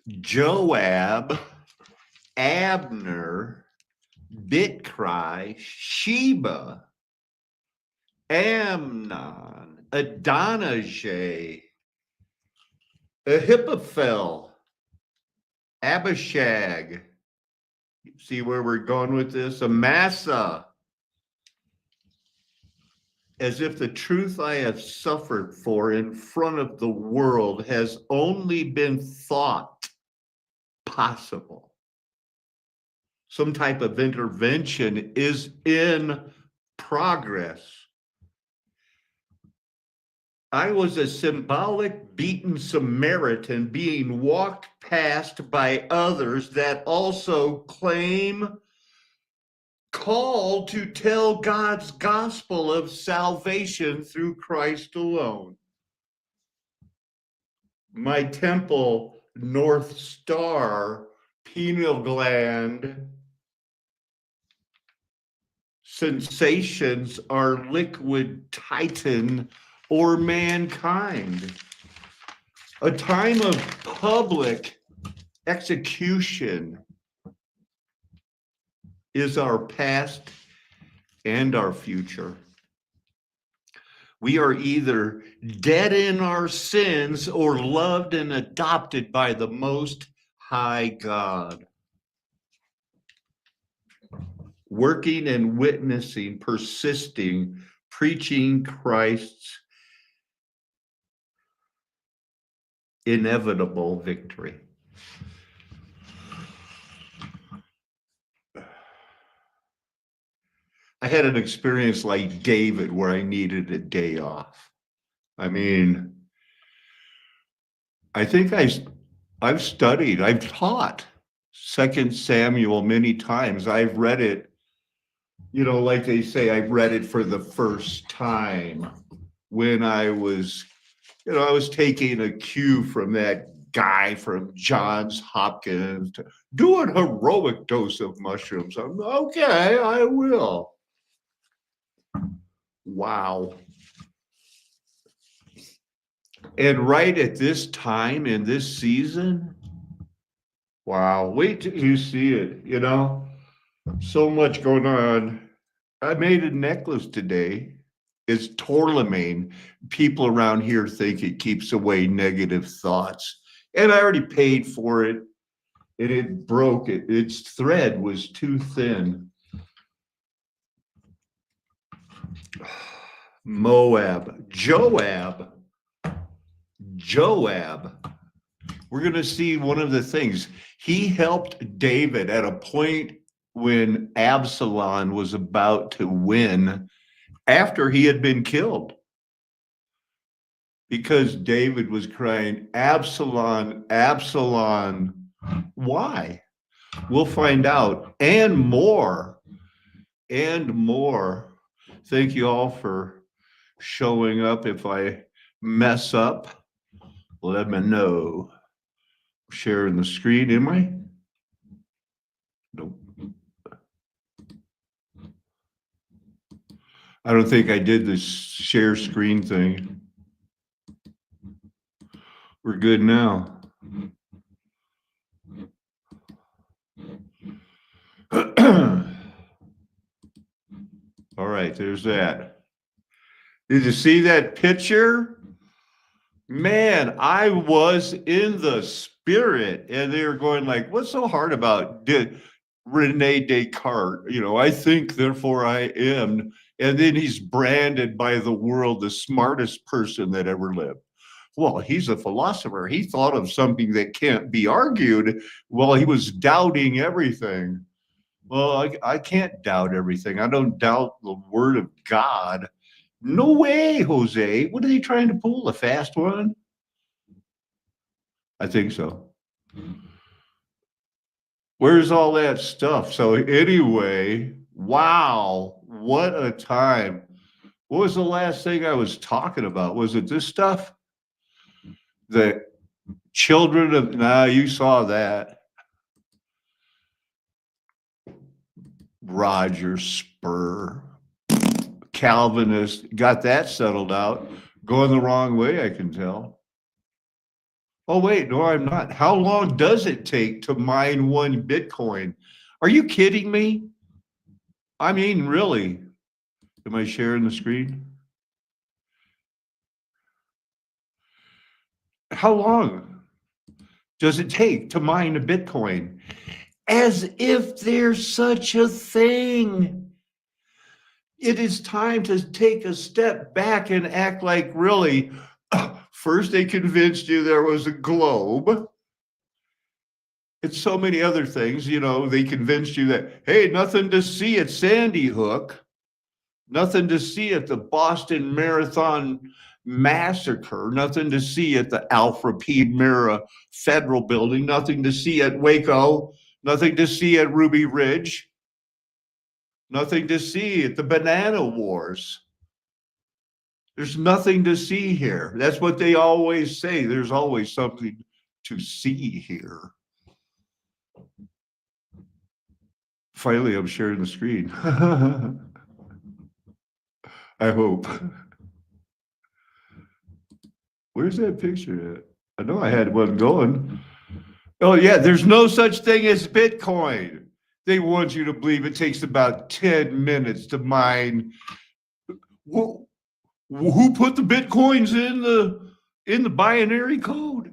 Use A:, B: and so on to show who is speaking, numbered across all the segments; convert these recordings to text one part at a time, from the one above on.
A: Joab, Abner, Bitcry, Sheba, Amnon, Adonijah, Ahithophel, Abishag. See where we're going with this? Amasa, as if the truth I have suffered for in front of the world has only been thought possible. Some type of intervention is in progress. I was a symbolic beaten Samaritan being walked past by others that also called to tell God's gospel of salvation through Christ alone. My temple, North Star, pineal gland, sensations are liquid titan or mankind. A time of public execution is our past and our future. We are either dead in our sins or loved and adopted by the Most High God. Working and witnessing, persisting, preaching Christ's inevitable victory. I had an experience like David where I needed a day off. I mean, I think I've studied, I've taught 2 Samuel many times. I've read it, like they say, I've read it for the first time when I was taking a cue from that guy from Johns Hopkins to do an heroic dose of mushrooms. I'm okay, I will. Wow. And right at this time in this season, wow, wait till you see it, so much going on. I made a necklace today. It's tourmaline. People around here think it keeps away negative thoughts. And I already paid for it, and it broke. Its thread was too thin. Moab, Joab. We're going to see one of the things. He helped David at a point when Absalom was about to win after he had been killed. Because David was crying, Absalom, Absalom. Why? We'll find out. And more. Thank you all for showing up. If I mess up, let me know. Sharing the screen, am I? Nope. I don't think I did the share screen thing. We're good now. All right, there's that. Did you see that picture? Man, I was in the spirit, and they were going like, what's so hard about Rene Descartes? I think, therefore I am. And then he's branded by the world the smartest person that ever lived. Well, he's a philosopher. He thought of something that can't be argued. Well, he was doubting everything. Well, I can't doubt everything. I don't doubt the word of God. No way, Jose. What are they trying to pull? A fast one? I think so. Where's all that stuff? So anyway, wow, what a time. What was the last thing I was talking about? Was it this stuff? The children of, you saw that. Roger Spur, Calvinist, got that settled out. Going the wrong way, I can tell. Oh, wait, no, I'm not. How long does it take to mine one Bitcoin? Are you kidding me? I mean, really? Am I sharing the screen? How long does it take to mine a Bitcoin? As if there's such a thing. It is time to take a step back and act like really, first they convinced you there was a globe. It's so many other things, they convinced you that, hey, nothing to see at Sandy Hook, nothing to see at the Boston Marathon Massacre, nothing to see at the Alfred P. Mira Federal Building, nothing to see at Waco, nothing to see at Ruby Ridge, nothing to see at the Banana Wars. There's nothing to see here. That's what they always say. There's always something to see here. Finally, I'm sharing the screen. I hope. Where's that picture at? I know I had one going. Oh, yeah, there's no such thing as Bitcoin. They want you to believe it takes about 10 minutes to mine. Who put the Bitcoins in the binary code?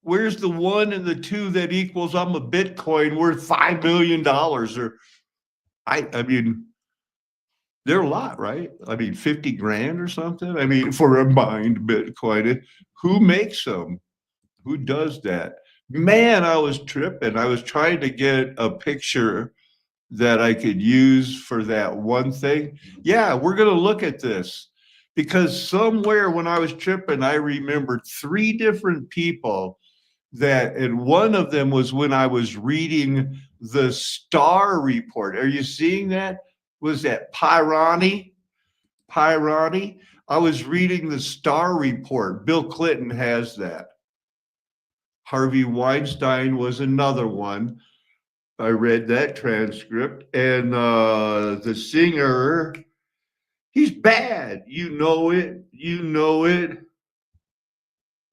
A: Where's the 1 and the 2 that equals I'm a Bitcoin worth $5 million? Or I mean, they're a lot, right? I mean, 50 grand or something. I mean, for a mined Bitcoin, who makes them? Who does that? Man, I was tripping. I was trying to get a picture that I could use for that one thing. Yeah, we're going to look at this because somewhere when I was tripping, I remembered 3 different people that, and one of them was when I was reading the Star Report. Are you seeing that? Was that Pirani? Pirani? I was reading the Star Report. Bill Clinton has that. Harvey Weinstein was another one. I read that transcript, and the singer, he's bad. You know it. You know it.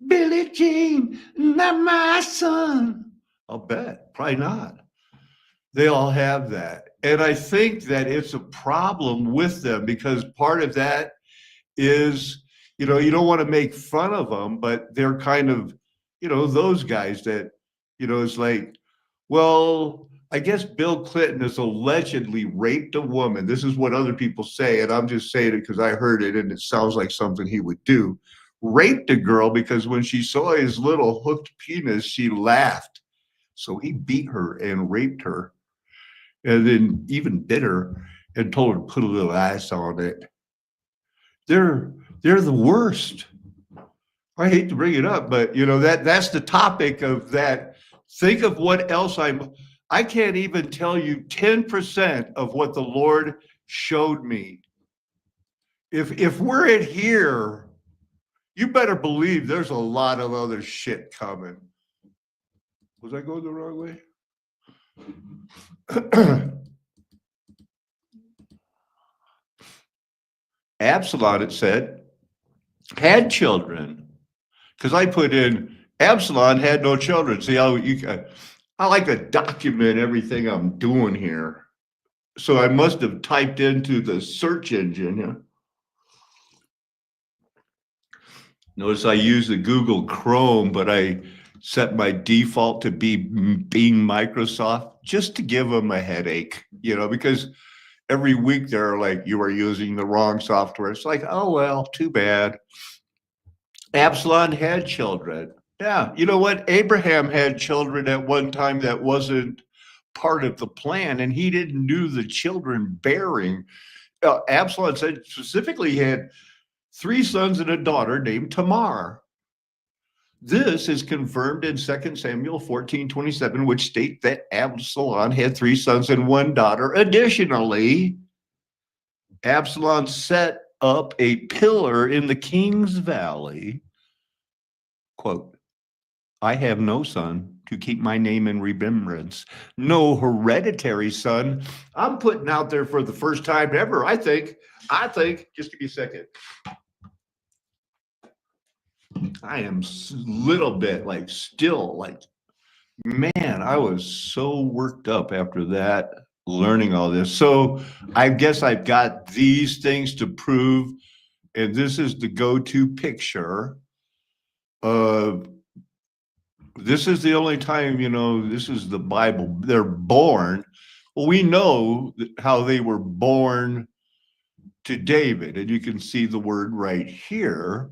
A: Billie Jean, not my son. I'll bet. Probably not. They all have that. And I think that it's a problem with them because part of that is, you don't want to make fun of them, but they're kind of, those guys that, it's like, well, I guess Bill Clinton has allegedly raped a woman. This is what other people say, and I'm just saying it because I heard it and it sounds like something he would do. Raped a girl because when she saw his little hooked penis, she laughed. So he beat her and raped her and then even bit her and told her to put a little ice on it. They're the worst. I hate to bring it up, but that's the topic of that. Think of what else I can't even tell you 10% of what the Lord showed me. If we're at here, you better believe there's a lot of other shit coming. Was I going the wrong way? Absalom, it said, had children. Because I put in Absalom had no children. See how I like to document everything I'm doing here. So I must have typed into the search engine. Yeah. Notice I use the Google Chrome, but I set my default to be being Microsoft just to give them a headache, because every week they're like, you are using the wrong software. It's like, oh, well, too bad. Absalom had children. Yeah. You know what? Abraham had children at one time that wasn't part of the plan, and he didn't do the children bearing. Absalom said specifically he had 3 sons and a daughter named Tamar. This is confirmed in 2 Samuel 14:27, which state that Absalom had 3 sons and 1 daughter. Additionally, Absalom set up a pillar in the king's valley. Quote, I have no son to keep my name in remembrance, no hereditary son. I'm putting out there for the first time ever. I think, just give me a second. I am little bit like still like, man, I was so worked up after that, learning all this. So I guess I've got these things to prove, and this is the go-to picture of this is the only time, this is the Bible. They're born. Well, we know how they were born to David, and you can see the word right here.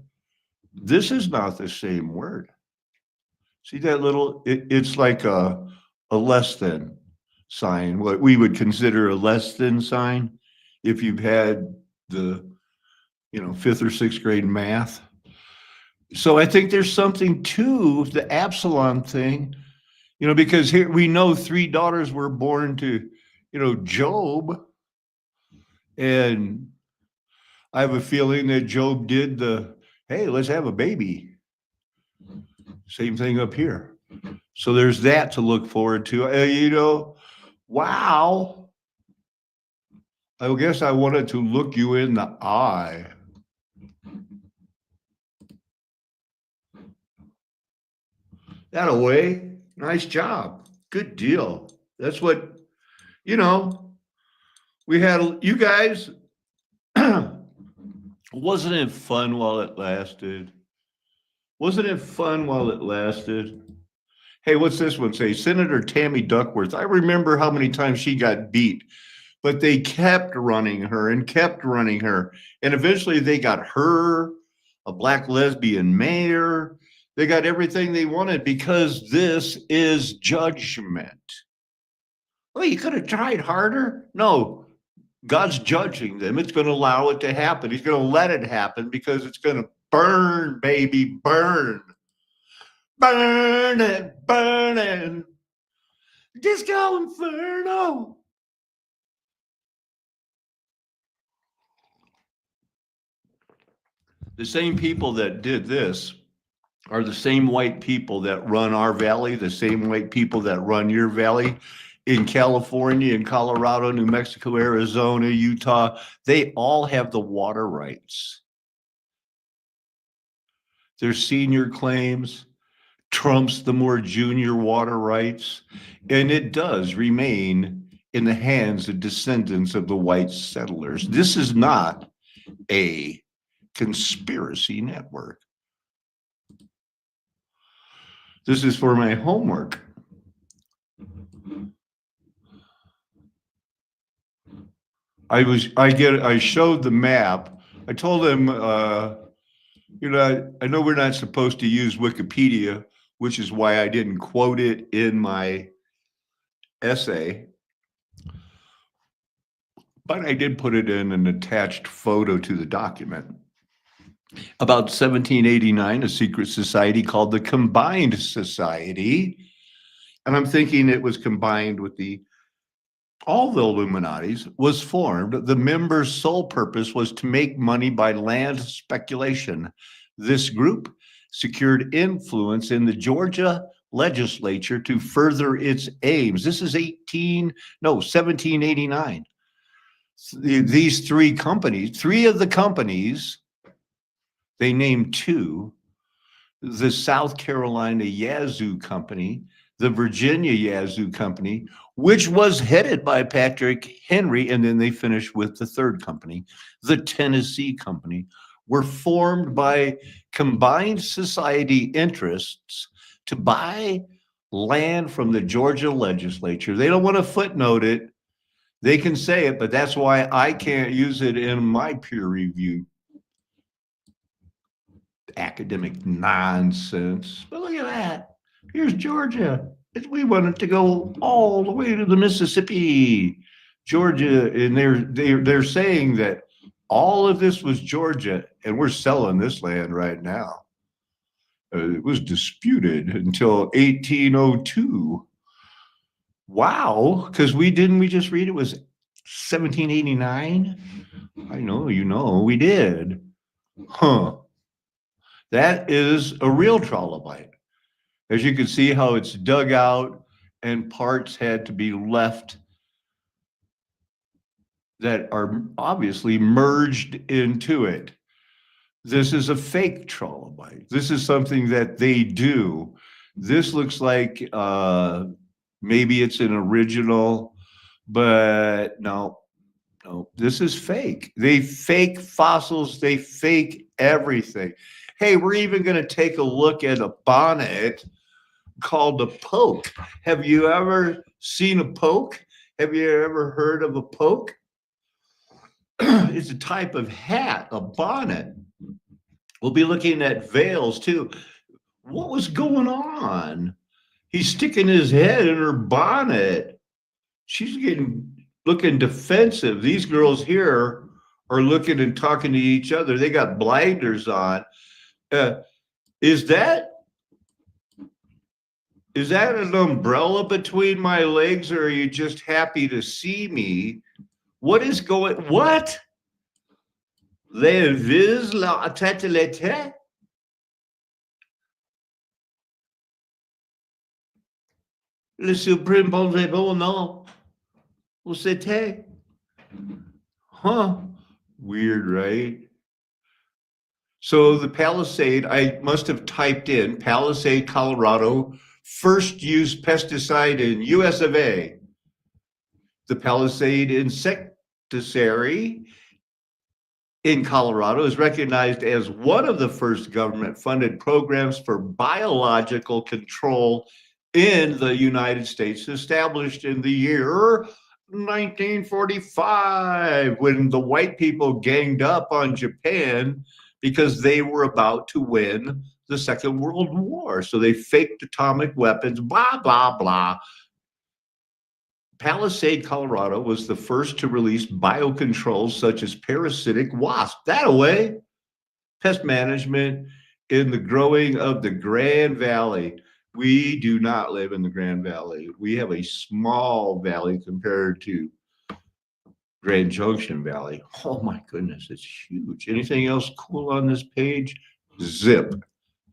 A: This is not the same word. See that little, it's like a less than sign, what we would consider a less than sign if you've had the, fifth or sixth grade math. So I think there's something to the Absalom thing, because here we know three daughters were born to, Job. And I have a feeling that Job did hey, let's have a baby. Same thing up here. So there's that to look forward to. Wow. I guess I wanted to look you in the eye. That away. Nice job. Good deal. That's what, we had, you guys, wasn't it fun while it lasted? Wasn't it fun while it lasted? Hey, what's this one say? Senator Tammy Duckworth. I remember how many times she got beat, but they kept running her and kept running her. And eventually they got her, a black lesbian mayor. They got everything they wanted because this is judgment. Well, you could have tried harder. No, God's judging them. It's going to allow it to happen. He's going to let it happen because it's going to burn, baby, burn. Burn it, burn it. Disco Inferno. The same people that did this are the same white people that run our valley, the same white people that run your valley in California, in Colorado, New Mexico, Arizona, Utah. They all have the water rights. Their senior claims trumps the more junior water rights, and it does remain in the hands of descendants of the white settlers. This is not a conspiracy network. This is for my homework. I showed the map. I told them, I know we're not supposed to use Wikipedia, which is why I didn't quote it in my essay. But I did put it in an attached photo to the document. About 1789, a secret society called the Combined Society. And I'm thinking it was combined with all the Illuminatis was formed. The members' sole purpose was to make money by land speculation. This group secured influence in the Georgia legislature to further its aims. This is 1789. These three of the companies, they named two, the South Carolina Yazoo Company, the Virginia Yazoo Company, which was headed by Patrick Henry, and then they finished with the third company, the Tennessee Company, were formed by combined society interests to buy land from the Georgia legislature. They don't want to footnote it. They can say it, but that's why I can't use it in my peer review academic nonsense. But look at that. Here's Georgia. We want it to go all the way to the Mississippi, Georgia, and they're saying that all of this was Georgia, and we're selling this land right now. It was disputed until 1802. Wow, because we just read it was 1789? I know, we did. Huh. That is a real trilobite. As you can see how it's dug out and parts had to be left that are obviously merged into it. This is a fake trilobite. This is something that they do. This looks like maybe it's an original, but no, no, this is fake. They fake fossils, they fake everything. Hey, we're even going to take a look at a bonnet called a poke. Have you ever seen a poke? Have you ever heard of a poke? It's a type of hat, a bonnet. We'll be looking at veils too. What was going on? He's sticking his head in her bonnet. She's looking defensive. These girls here are looking and talking to each other. They got blinders on. Uh, is that an umbrella between my legs, or are you just happy to see me? What is going? What? Les vis la tête l'été? Le suprême bon non. Well, c'était. Huh. Weird, right? So the Palisade, I must have typed in Palisade, Colorado, first used pesticide in US of A. The Palisade insecticide in Colorado is recognized as one of the first government-funded programs for biological control in the United States, established in the year 1945, when the white people ganged up on Japan because they were about to win the Second World War. So they faked atomic weapons, blah, blah, blah. Palisade, Colorado was the first to release biocontrols such as parasitic wasp. That away, pest management in the growing of the Grand Valley. We do not live in the Grand Valley. We have a small valley compared to Grand Junction Valley. Oh my goodness, it's huge. Anything else cool on this page? Zip.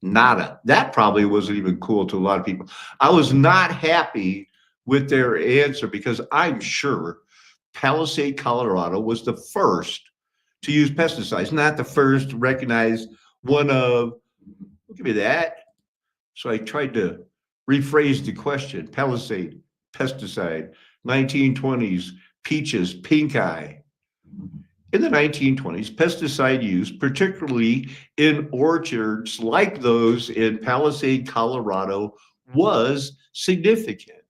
A: Nada. That probably wasn't even cool to a lot of people. I was not happy with their answer because I'm sure Palisade, Colorado was the first to use pesticides, not the first to recognize one of, give me that. So I tried to rephrase the question. Palisade, pesticide, 1920s, peaches, pink eye. In the 1920s, pesticide use, particularly in orchards like those in Palisade, Colorado, was significant.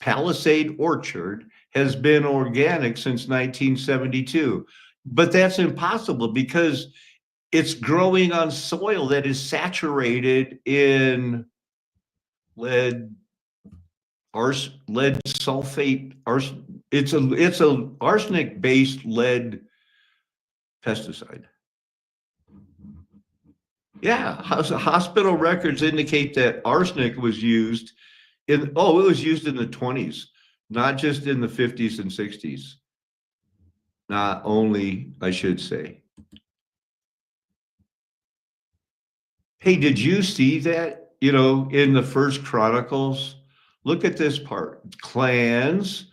A: Palisade Orchard has been organic since 1972, but that's impossible because it's growing on soil that is saturated in lead sulfate. It's a arsenic-based lead pesticide. Yeah, hospital records indicate that arsenic was used it was used in the 20s, not just in the 50s and 60s. Not only, I should say. Hey, did you see that, in the First Chronicles? Look at this part. Clans,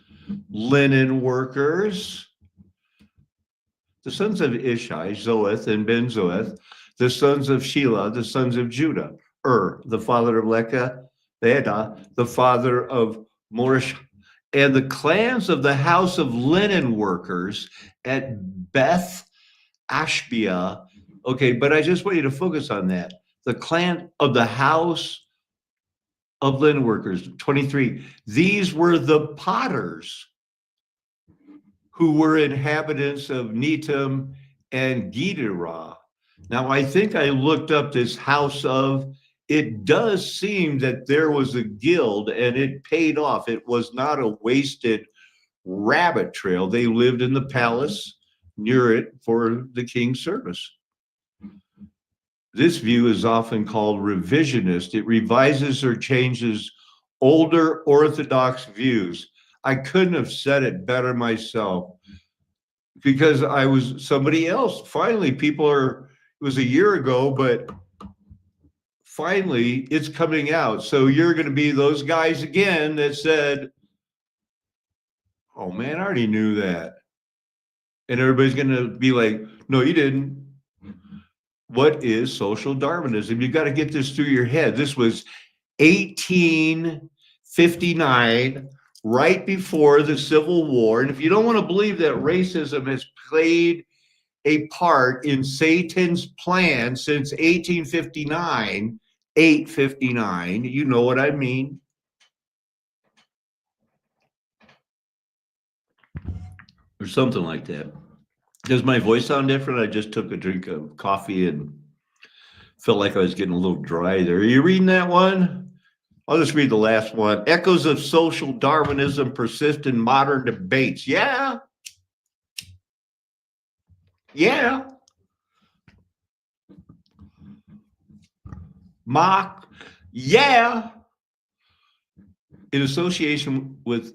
A: linen workers, the sons of Ishai, Zoeth and Ben-Zoeth, the sons of Shelah, the sons of Judah, the father of Lecca, the father of Morish, and the clans of the house of linen workers at Beth Ashbia. Okay, but I just want you to focus on that. The clan of the house of linen workers, 23. These were the potters who were inhabitants of Netam and Giderah. Now, I think I looked up this house of, it does seem that there was a guild and it paid off. It was not a wasted rabbit trail. They lived in the palace near it for the king's service. This view is often called revisionist. It revises or changes older Orthodox views. I couldn't have said it better myself because I was somebody else. Finally, it was a year ago, but finally it's coming out. So you're going to be those guys again that said, oh man, I already knew that. And everybody's going to be like, no, you didn't. What is social Darwinism? You got to get this through your head. This was 1859, right before the Civil War. And if you don't want to believe that racism has played a part in Satan's plan since 1859, 859, you know what I mean. Or something like that. Does my voice sound different? I just took a drink of coffee and felt like I was getting a little dry there. Are you reading that one? I'll just read the last one. Echoes of social Darwinism persist in modern debates. Yeah. Yeah. Mock. Yeah. In association with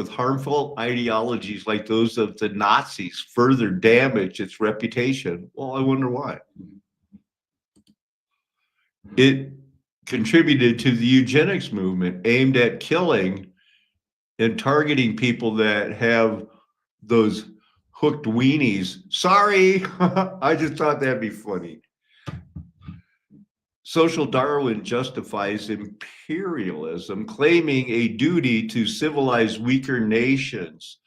A: harmful ideologies like those of the Nazis further damage its reputation. Well, I wonder why. It contributed to the eugenics movement aimed at killing and targeting people that have those hooked weenies. Sorry, I just thought that'd be funny. Social Darwin justifies imperialism, claiming a duty to civilize weaker nations.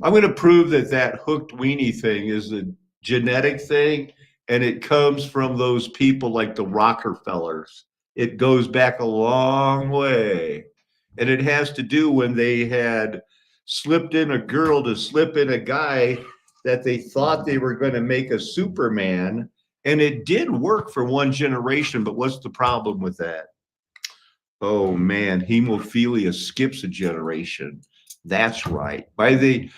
A: I'm going to prove that that hooked weenie thing is a genetic thing, and it comes from those people like the Rockefellers. It goes back a long way. And it has to do when they had slipped in a girl to slip in a guy that they thought they were going to make a Superman. And it did work for one generation, but what's the problem with that? Oh man, hemophilia skips a generation. That's right. By the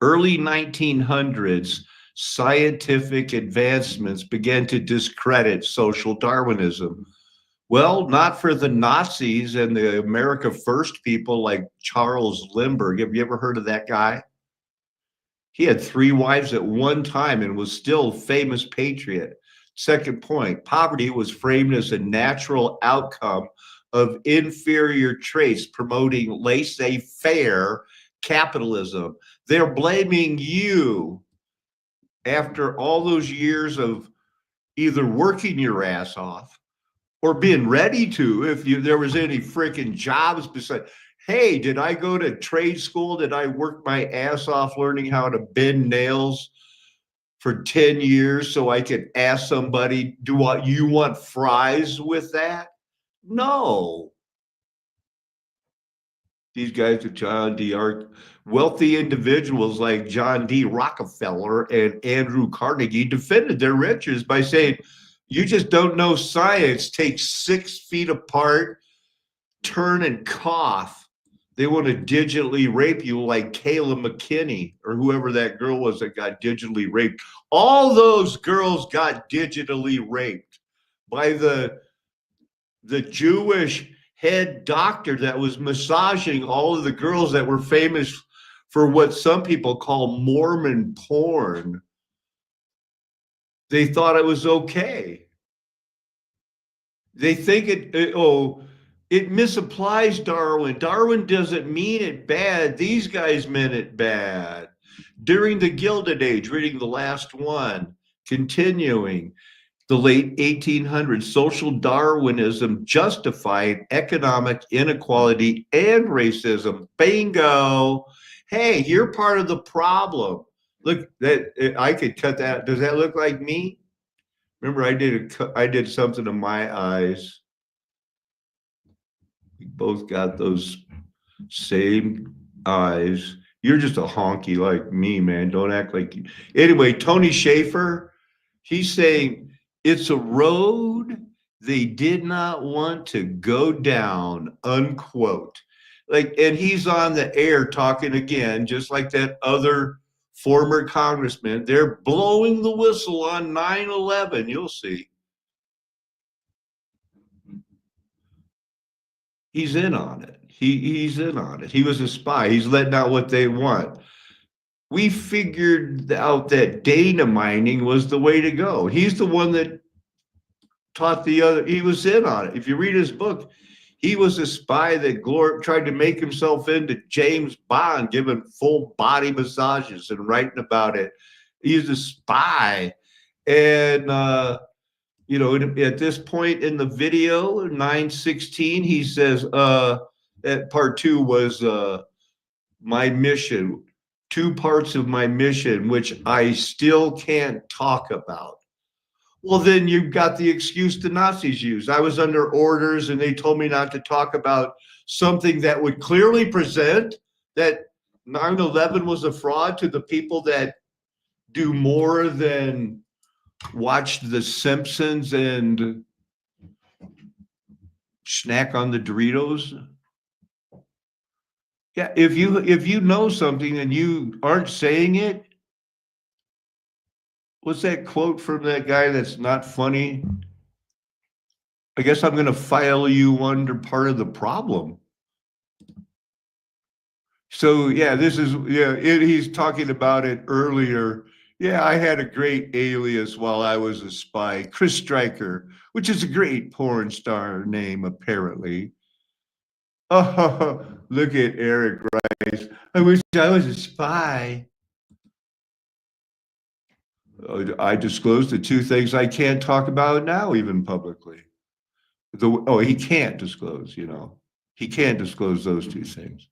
A: early 1900s, scientific advancements began to discredit social Darwinism. Well, not for the Nazis and the America First people like Charles Lindbergh. Have you ever heard of that guy? He had 3 wives at one time and was still a famous patriot. Second point, poverty was framed as a natural outcome of inferior traits promoting laissez-faire capitalism. They're blaming you after all those years of either working your ass off or being ready to, if there was any freaking jobs beside. Hey, did I go to trade school? Did I work my ass off learning how to bend nails for 10 years so I could ask somebody, you want fries with that? No. These guys at John D. are wealthy individuals like John D. Rockefeller and Andrew Carnegie defended their riches by saying, you just don't know science. Take 6 feet apart, turn and cough. They want to digitally rape you like Kayla McKinney or whoever that girl was that got digitally raped. All those girls got digitally raped by the Jewish head doctor that was massaging all of the girls that were famous for what some people call Mormon porn. They thought it was okay. They think it misapplies Darwin. Darwin doesn't mean it bad. These guys meant it bad. During the Gilded Age, reading the last one, continuing, the late 1800s, social Darwinism justified economic inequality and racism. Bingo. Hey, you're part of the problem. Look, that I could cut that. Does that look like me? Remember, I did something to my eyes. We both got those same eyes. You're just a honky like me, man. Don't act like you. Anyway, Tony Schaefer, he's saying it's a road they did not want to go down, unquote. Like, and he's on the air talking again, just like that other former congressman. They're blowing the whistle on 9/11. You'll see. He's in on it. He's in on it. He was a spy. He's letting out what they want. We figured out that data mining was the way to go. He's the one that taught the other. He was in on it. If you read his book, he was a spy that tried to make himself into James Bond, giving full body massages and writing about it. He's a spy. And at this point in the video, 9:16, he says, that part two was my mission, two parts of my mission, which I still can't talk about. Well, then you've got the excuse the Nazis used. I was under orders and they told me not to talk about something that would clearly present that 9/11 was a fraud to the people that do more than watch The Simpsons and snack on the Doritos. Yeah, if you know something and you aren't saying it, what's that quote from that guy that's not funny? I guess I'm going to file you under part of the problem. So yeah, he's talking about it earlier. Yeah, I had a great alias while I was a spy, Chris Stryker, which is a great porn star name, apparently. Oh, look at Eric Rice. I wish I was a spy. I disclosed the two things I can't talk about now, even publicly. He can't disclose, He can't disclose those two things.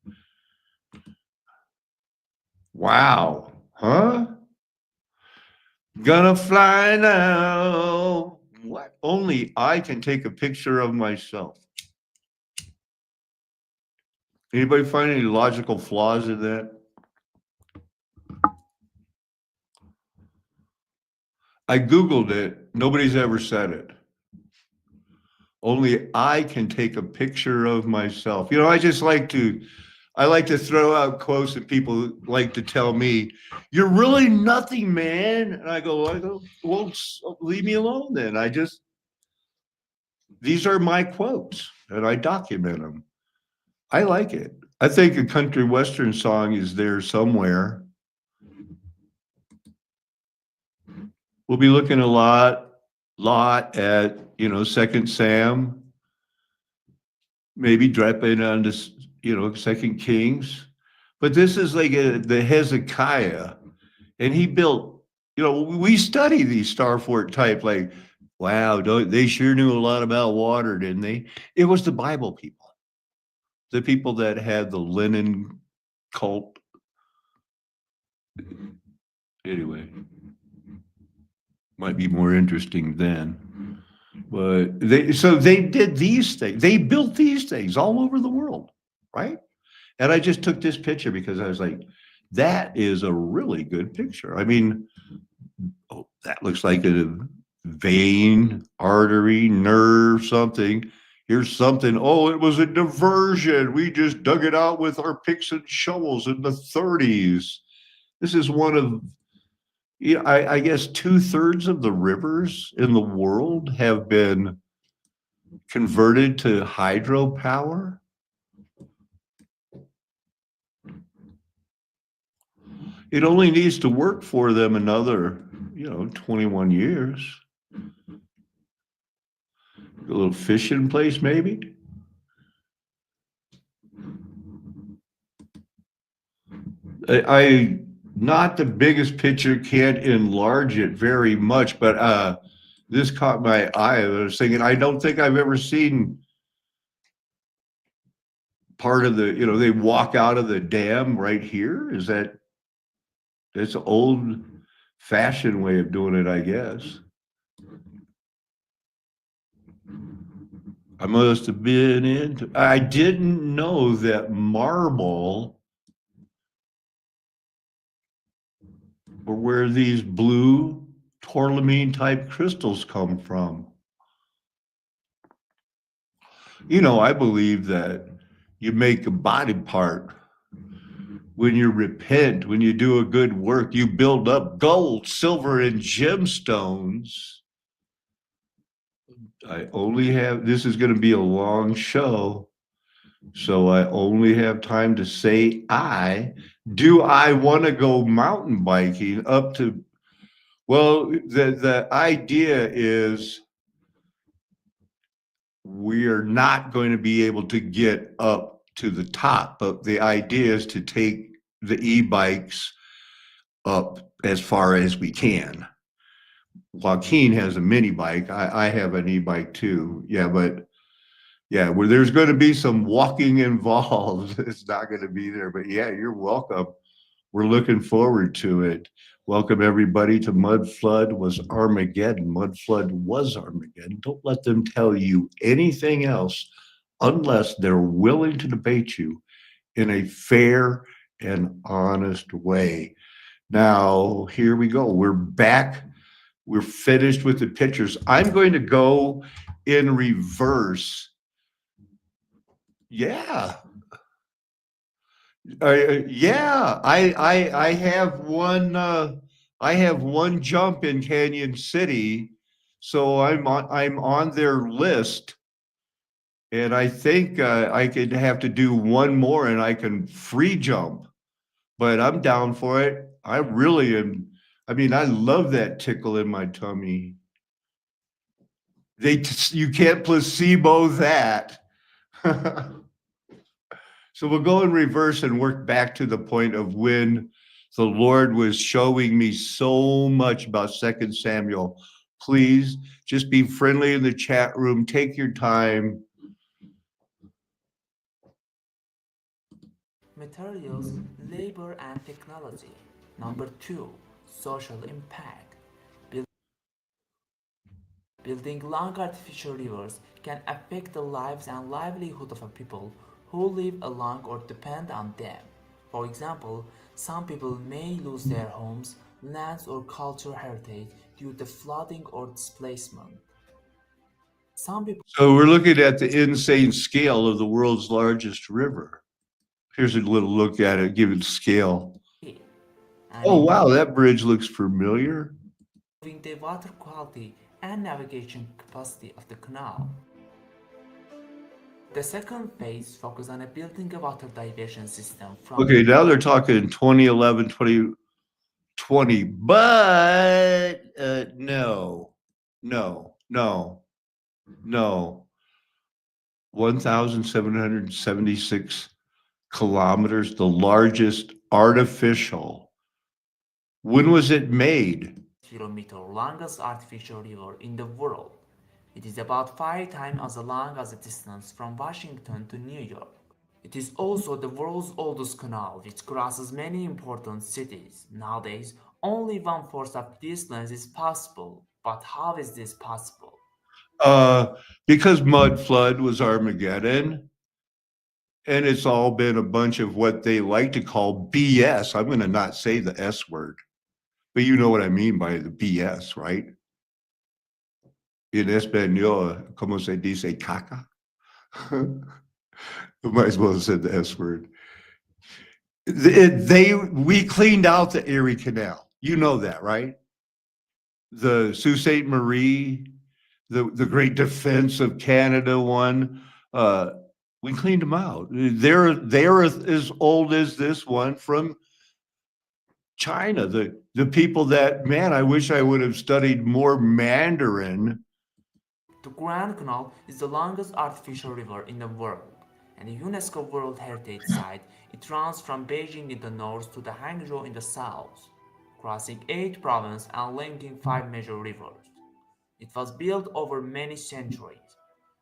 A: Wow. Huh? Gonna fly now. What? Only I can take a picture of myself. Anybody find any logical flaws in that? I Googled it. Nobody's ever said it. Only I can take a picture of myself. I like to throw out quotes that people like to tell me, "You're really nothing, man." And I go, well, leave me alone then. These are my quotes and I document them. I like it. I think a country western song is there somewhere. We'll be looking a lot at, Second Sam, maybe dropping on this, Second Kings. But this is like the Hezekiah, and he built, we study these Star Fort type, like, wow, they sure knew a lot about water, didn't they? It was the Bible people, the people that had the linen cult. Anyway, might be more interesting then. But they did these things. They built these things all over the world, right? And I just took this picture because I was like, that is a really good picture. I mean, that looks like a vein, artery, nerve, something. Here's something. Oh, it was a diversion. We just dug it out with our picks and shovels in the 30s. This is one of, I guess 2/3 of the rivers in the world have been converted to hydropower. It only needs to work for them another, 21 years. A little fishing place, maybe. I not the biggest picture, can't enlarge it very much, but this caught my eye. I was thinking, I don't think I've ever seen part of the, they walk out of the dam right here. It's an old fashioned way of doing it, I guess. I must have been I didn't know that marble, or where these blue tourmaline type crystals come from. I believe that you make a body part when you repent, when you do a good work, you build up gold, silver, and gemstones. This is going to be a long show, so I only have time to say do I want to go mountain biking up to, well, the idea is we are not going to be able to get up to the top, but the idea is to take the e-bikes up as far as we can. Joaquin has a mini bike. I have an e-bike too. Yeah, but yeah, where there's going to be some walking involved. It's not going to be there, but yeah, you're welcome. We're looking forward to it. Welcome everybody to Mud Flood was Armageddon. Mud Flood was Armageddon. Don't let them tell you anything else unless they're willing to debate you in a fair and honest way. Now, here we go. We're back. We're finished with the pictures. I'm going to go in reverse. Yeah. Yeah, I have one jump in Canyon City, so I'm on their list, and I think I could have to do one more, and I can free jump. But I'm down for it. I really am. I mean, I love that tickle in my tummy. You can't placebo that. So we'll go in reverse and work back to the point of when the Lord was showing me so much about Second Samuel. Please just be friendly in the chat room. Take your time.
B: Materials, labor, and technology. Number two, social impact. Building long artificial rivers can affect the lives and livelihood of a people who live along or depend on them. For example, some people may lose their homes, lands, or cultural heritage due to flooding or displacement. Some people
A: So we're looking at the insane scale of the world's largest river. Here's a little look at it, given scale.
B: live and
A: Oh, wow,
B: improving
A: that bridge looks familiar.
B: the water quality and navigation capacity of the canal. The second phase focuses on building a water diversion system from
A: Okay, now they're talking 2011, 2020, but no, no, no, no. 1,776 kilometers, the largest artificial. When was it made?
B: kilometer longest artificial river in the world. It is about 5 times as long as the distance from Washington to New York. It is also the world's oldest canal, which crosses many important cities. Nowadays, only one-fourth of this length is possible. But how is this possible?
A: Uh, because mud flood was Armageddon, and it's all been a bunch of what they like to call BS. I'm going to not say the S word, but you know what I mean by the BS, right? En español, como se dice caca? I might as well have said the S word. We cleaned out the Erie Canal. You know that, right? The Sault Ste. Marie, the Great Defense of Canada one. Uh, we cleaned them out. They're as old as this one from China. The people that, man, I wish I would have studied more Mandarin.
B: The Grand Canal is the longest artificial river in the world, and a UNESCO World Heritage Site. It runs from Beijing in the north to the Hangzhou in the south, crossing 8 provinces and linking 5 major rivers. It was built over many centuries,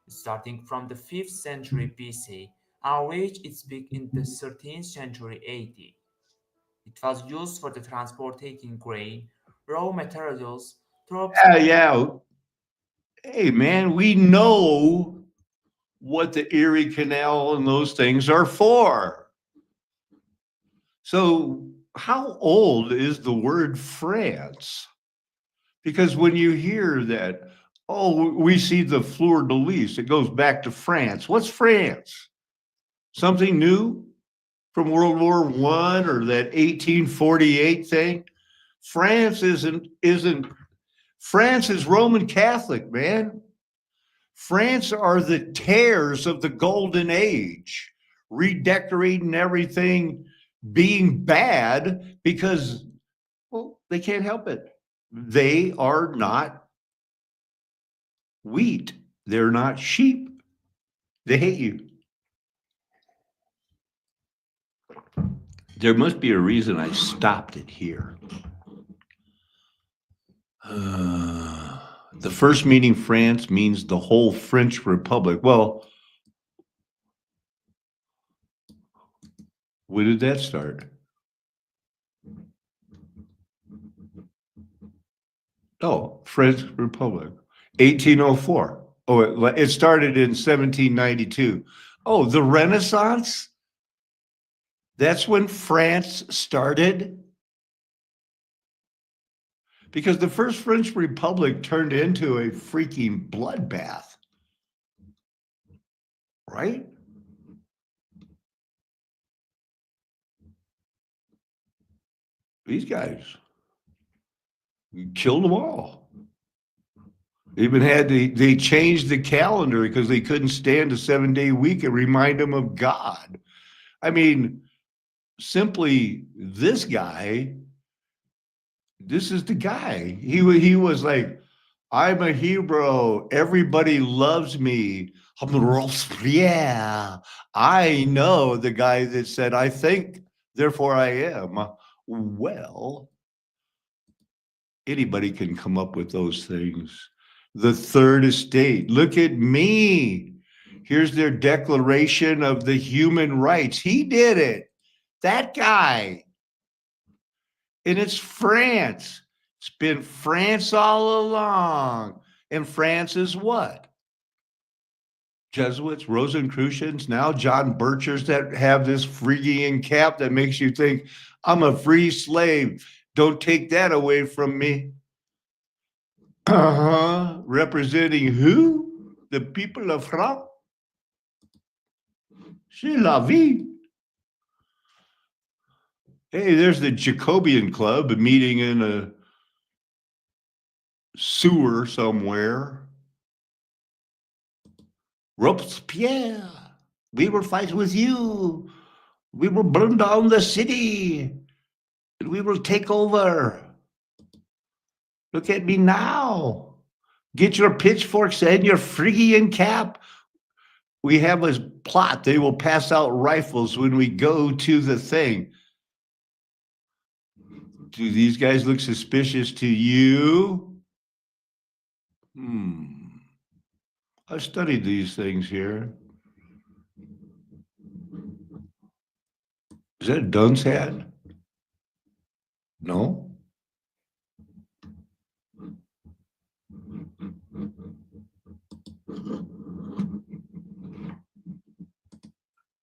B: starting from the 5th century BC and reached its peak in the 13th century AD. It was used for the transporting grain, raw materials, troops,
A: Yeah, yeah. Hey, man, we know what the Erie Canal and those things are for. So, how old is the word France? Because when you hear that, oh, we see the fleur de lis, it goes back to France. What's France? Something new from World War One or that 1848 thing? France isn't France is Roman Catholic, man. France are the tears of the golden age, redecorating everything, being bad because, well, they can't help it. They are not wheat. They're not sheep. They hate you. There must be a reason I stopped it here. The first meaning France means the whole French Republic. Well, when did that start? Oh, French Republic, 1804. Oh, it started in 1792. Oh, the Renaissance? That's when France started? Because the first French Republic turned into a freaking bloodbath, right? These guys killed them all. They even they changed the calendar because they couldn't stand a 7-day week and remind them of God. I mean, simply this guy, this is the guy. He was like, I'm a hero. Everybody loves me. I'm Robespierre. I know the guy that said, I think, therefore I am. Well, anybody can come up with those things. The third estate. Look at me. Here's their declaration of the human rights. He did it. That guy. And it's France. It's been France all along. And France is what? Jesuits, Rosicrucians, now John Birchers that have this Phrygian cap that makes you think, I'm a free slave. Don't take that away from me. Representing who? The people of France? C'est la vie. Hey, there's the Jacobian Club meeting in a sewer somewhere. Robespierre, we will fight with you. We will burn down the city. And we will take over. Look at me now. Get your pitchforks and your Phrygian cap. We have a plot. They will pass out rifles when we go to the thing. Do these guys look suspicious to you? I've studied these things here. Is that a dunce hat? No?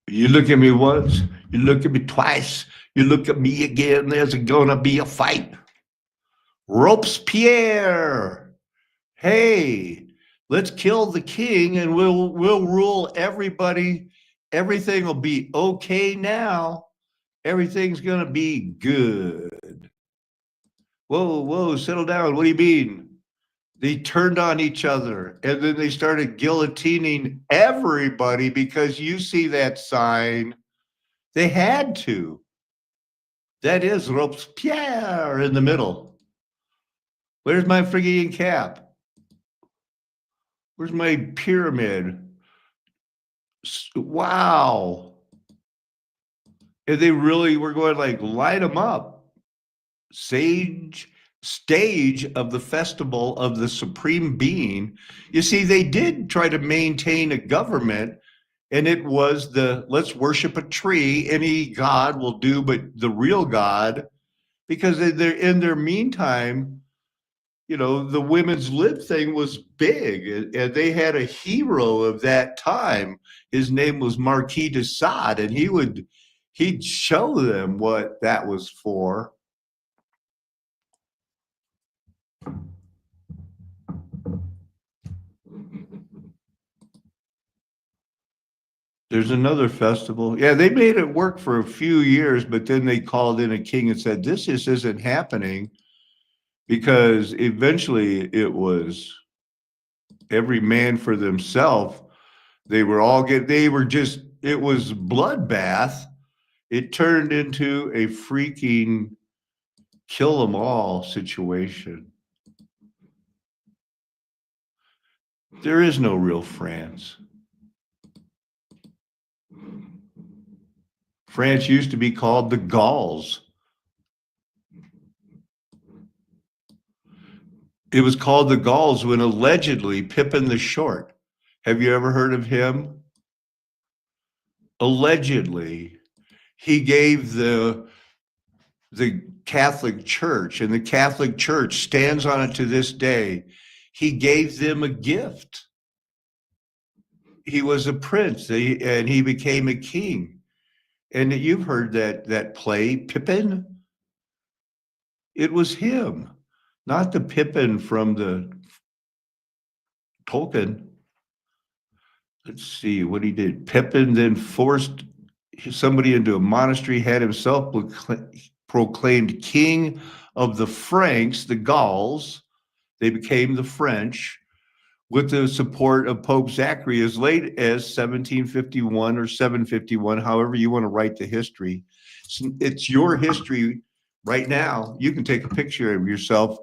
A: You look at me once, you look at me twice, you look at me again, there's gonna be a fight. Robespierre. Hey, let's kill the king and we'll rule everybody. Everything will be okay now. Everything's gonna be good. Whoa, settle down. What do you mean? They turned on each other and then they started guillotining everybody because you see that sign. They had to. That is Robespierre in the middle. Where's my Phrygian cap? Where's my pyramid? Wow. And they really were going like, light them up. Stage of the festival of the supreme being. You see, they did try to maintain a government, and it was the let's worship a tree. Any god will do, but the real God, because they're in their meantime, the women's lib thing was big, and they had a hero of that time. His name was Marquis de Sade, and he'd show them what that was for. There's another festival. Yeah, they made it work for a few years, but then they called in a king and said, this just isn't happening, because eventually it was every man for themselves. It was bloodbath. It turned into a freaking kill them all situation. There is no real France. France used to be called the Gauls. It was called the Gauls when allegedly Pippin the Short. Have you ever heard of him? Allegedly, he gave the Catholic Church, and the Catholic Church stands on it to this day. He gave them a gift. He was a prince, and he became a king. And you've heard that play, Pippin. It was him, not the Pippin from the Tolkien. Let's see what he did. Pippin then forced somebody into a monastery, had himself proclaimed king of the Franks, the Gauls. They became the French with the support of Pope Zachary as late as 1751 or 751, however you want to write the history. It's your history right now. You can take a picture of yourself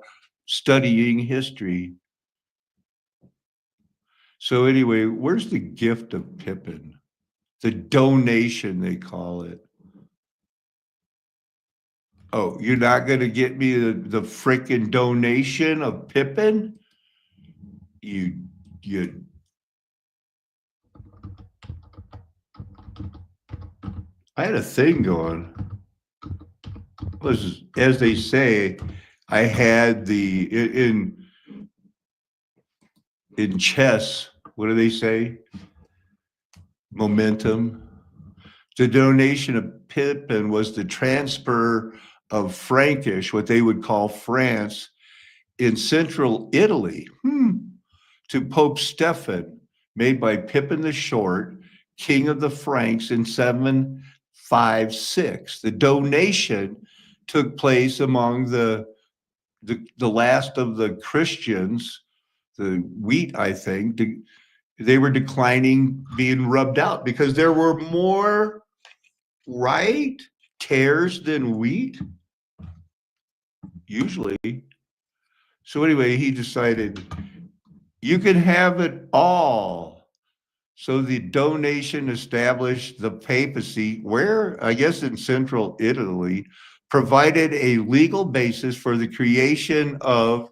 A: studying history. So anyway, where's the gift of Pippin? The donation, they call it. Oh, you're not going to get me the freaking donation of Pippin? You. I had a thing going. Was, as they say, I had in chess. What do they say? Momentum. The donation of Pippin was the transfer of Frankish, what they would call France, in central Italy to Pope Stephen, made by Pippin the Short, king of the Franks in 756. The donation took place among the last of the Christians, the wheat, I think. They were declining, being rubbed out because there were more tares than wheat, usually. So anyway, he decided you can have it all. So the donation established the papacy, where I guess in central Italy, provided a legal basis for the creation of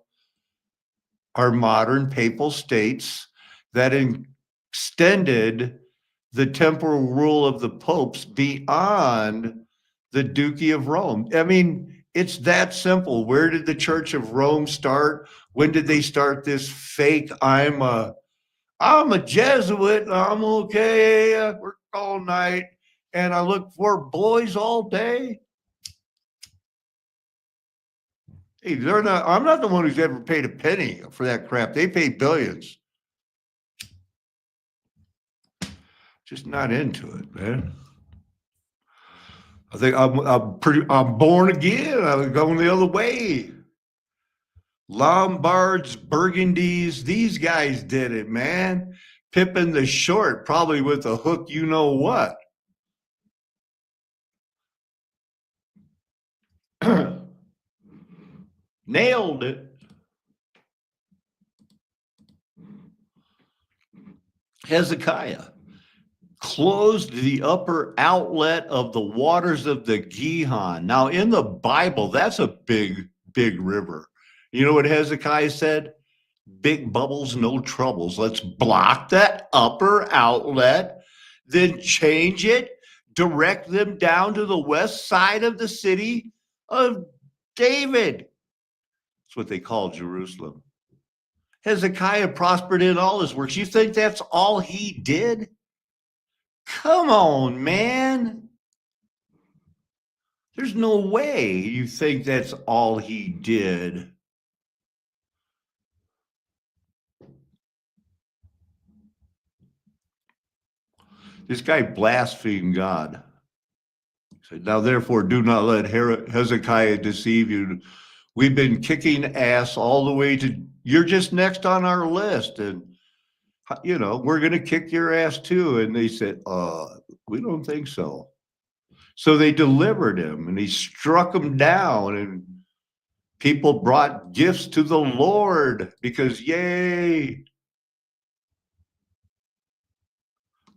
A: our modern papal states that extended the temporal rule of the popes beyond the Duchy of Rome. I mean, it's that simple. Where did the Church of Rome start? When did they start this fake, I'm a Jesuit, I'm okay, I work all night, and I look for boys all day? Hey, I'm not the one who's ever paid a penny for that crap. They pay billions. Just not into it, man. I think I'm born again. I'm going the other way. Lombards, Burgundies, these guys did it, man. Pippin the Short, probably with a hook, you know what. Nailed it. Hezekiah closed the upper outlet of the waters of the Gihon. Now, in the Bible, that's a big, big river. You know what Hezekiah said? Big bubbles, no troubles. Let's block that upper outlet, then change it, direct them down to the west side of the city of David. That's what they call Jerusalem. Hezekiah prospered in all his works. You think that's all he did? Come on, man. There's no way you think that's all he did. This guy blasphemed God. He said, now therefore do not let Hezekiah deceive you. We've been kicking ass all the way to, you're just next on our list. And, you know, we're going to kick your ass too. And they said, we don't think so. So they delivered him and he struck him down, and people brought gifts to the Lord because, yay.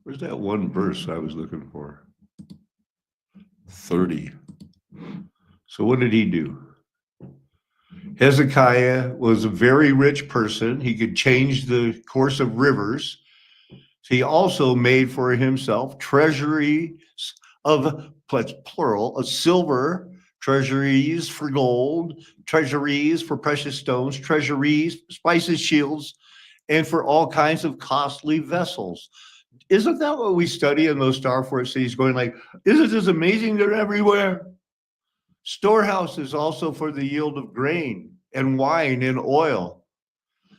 A: Where's that one verse I was looking for? 30. So what did he do? Hezekiah was a very rich person. He could change the course of rivers. He also made for himself treasuries of, plural, of silver, treasuries for gold, treasuries for precious stones, treasuries, spices, shields, and for all kinds of costly vessels. Isn't that what we study in those Star Force cities? Going like, isn't this amazing? They're everywhere. Storehouses also for the yield of grain and wine and oil.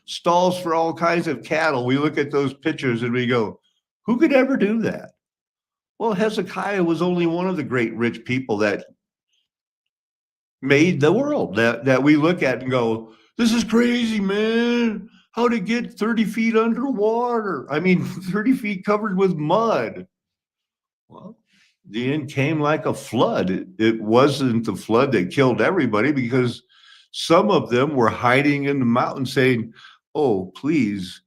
A: Stalls for all kinds of cattle. We look at those pictures and we go, who could ever do that? Well, Hezekiah was only one of the great rich people that made the world that we look at and go, this is crazy, man. How to get 30 feet underwater? I mean, 30 feet covered with mud. Well, the end came like a flood. It wasn't the flood that killed everybody because some of them were hiding in the mountains saying, oh, please,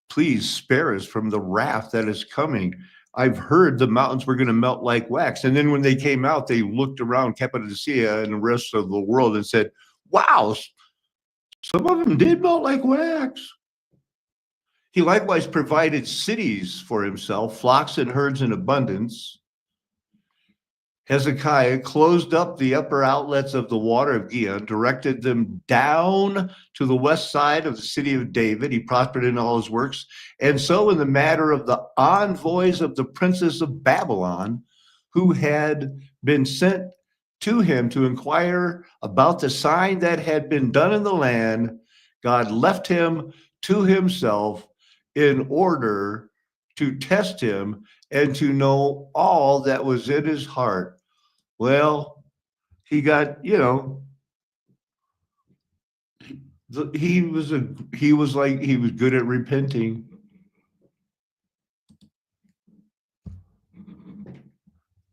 A: please spare us from the wrath that is coming. I've heard the mountains were going to melt like wax. And then when they came out, they looked around Cappadocia and the rest of the world and said, wow, some of them did melt like wax. He likewise provided cities for himself, flocks and herds in abundance. Hezekiah closed up the upper outlets of the water of Gihon, directed them down to the west side of the city of David. He prospered in all his works. And so in the matter of the envoys of the princes of Babylon, who had been sent to him to inquire about the sign that had been done in the land, God left him to himself in order to test him and to know all that was in his heart. Well, he got, he was good at repenting.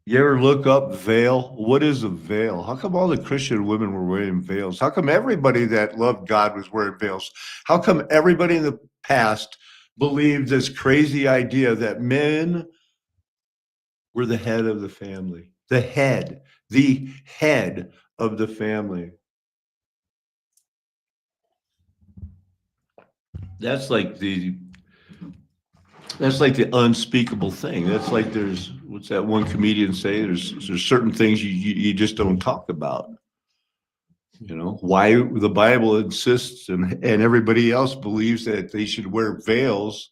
A: You ever look up veil? What is a veil? How come all the Christian women were wearing veils? How come everybody that loved God was wearing veils? How come everybody in the past believed this crazy idea that men were the head of the family? The head of the family. That's like the unspeakable thing. That's like what's that one comedian say? There's certain things you just don't talk about. Why the Bible insists and everybody else believes that they should wear veils.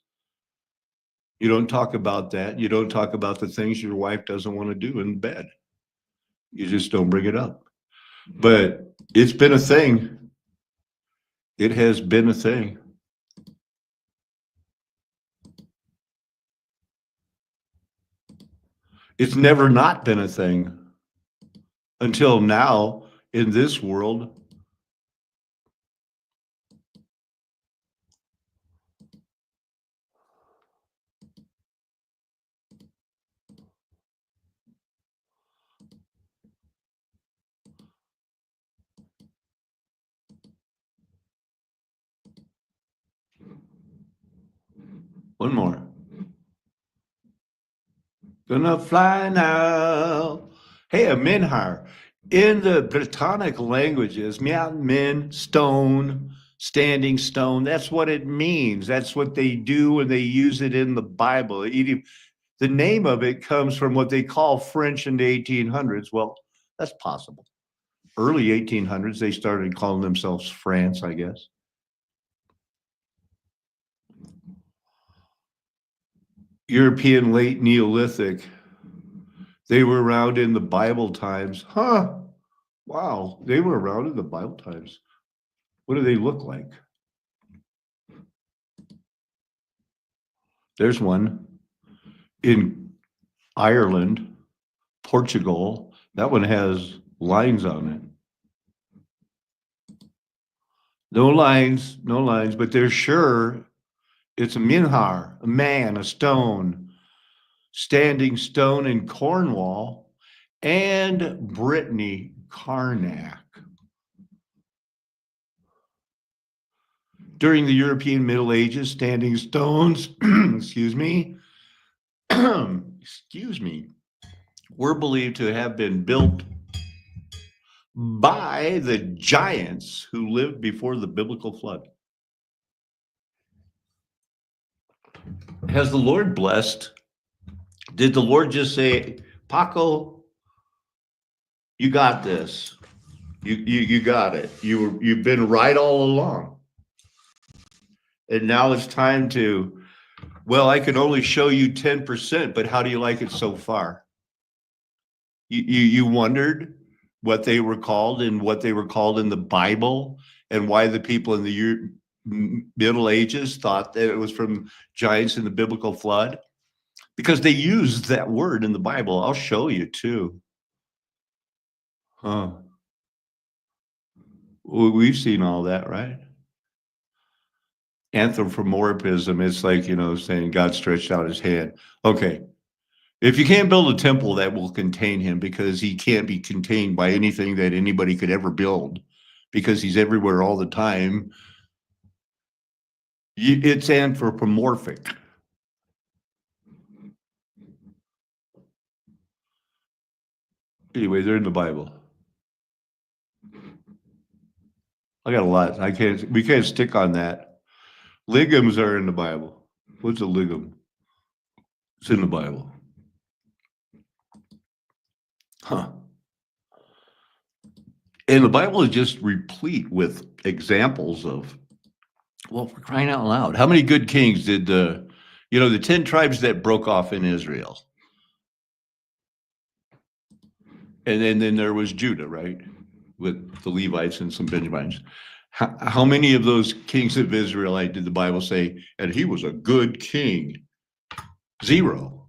A: You don't talk about that. You don't talk about the things your wife doesn't want to do in bed. You just don't bring it up. But it's been a thing. It has been a thing. It's never not been a thing until now in this world. One more. Gonna fly now. Hey, a minhar. In the Brittonic languages, min, stone, standing stone, that's what it means. That's what they do and they use it in the Bible. The name of it comes from what they call French in the 1800s. Well, that's possible. Early 1800s, they started calling themselves France, I guess. European late Neolithic. They were around in the Bible times. Huh. Wow. They were around in the Bible times. What do they look like? There's one in Ireland, Portugal. That one has lines on it. No lines, but they're sure it's a minhar, a man, a stone, standing stone in Cornwall, and Brittany, Karnak. During the European Middle Ages, standing stones, excuse me, were believed to have been built by the giants who lived before the biblical flood. Has the Lord blessed? Did the Lord just say, Paco, you got this. You got it. You've been right all along. And now it's time to, well, I can only show you 10%, but how do you like it so far? You wondered what they were called and what they were called in the Bible and why the people in the Middle Ages thought that it was from giants in the biblical flood? Because they used that word in the Bible. I'll show you too. Huh. We've seen all that, right? Anthropomorphism, it's like, saying God stretched out his hand. Okay. If you can't build a temple that will contain him, because he can't be contained by anything that anybody could ever build, because he's everywhere all the time, it's anthropomorphic. Anyway, they're in the Bible. I got a lot. We can't stick on that. Ligaments are in the Bible. What's a ligum? It's in the Bible. Huh. And the Bible is just replete with examples of, well, for crying out loud. How many good kings did the 10 tribes that broke off in Israel? And then there was Judah, right? With the Levites and some Benjamites. How many of those kings of Israelite did the Bible say, and he was a good king? 0.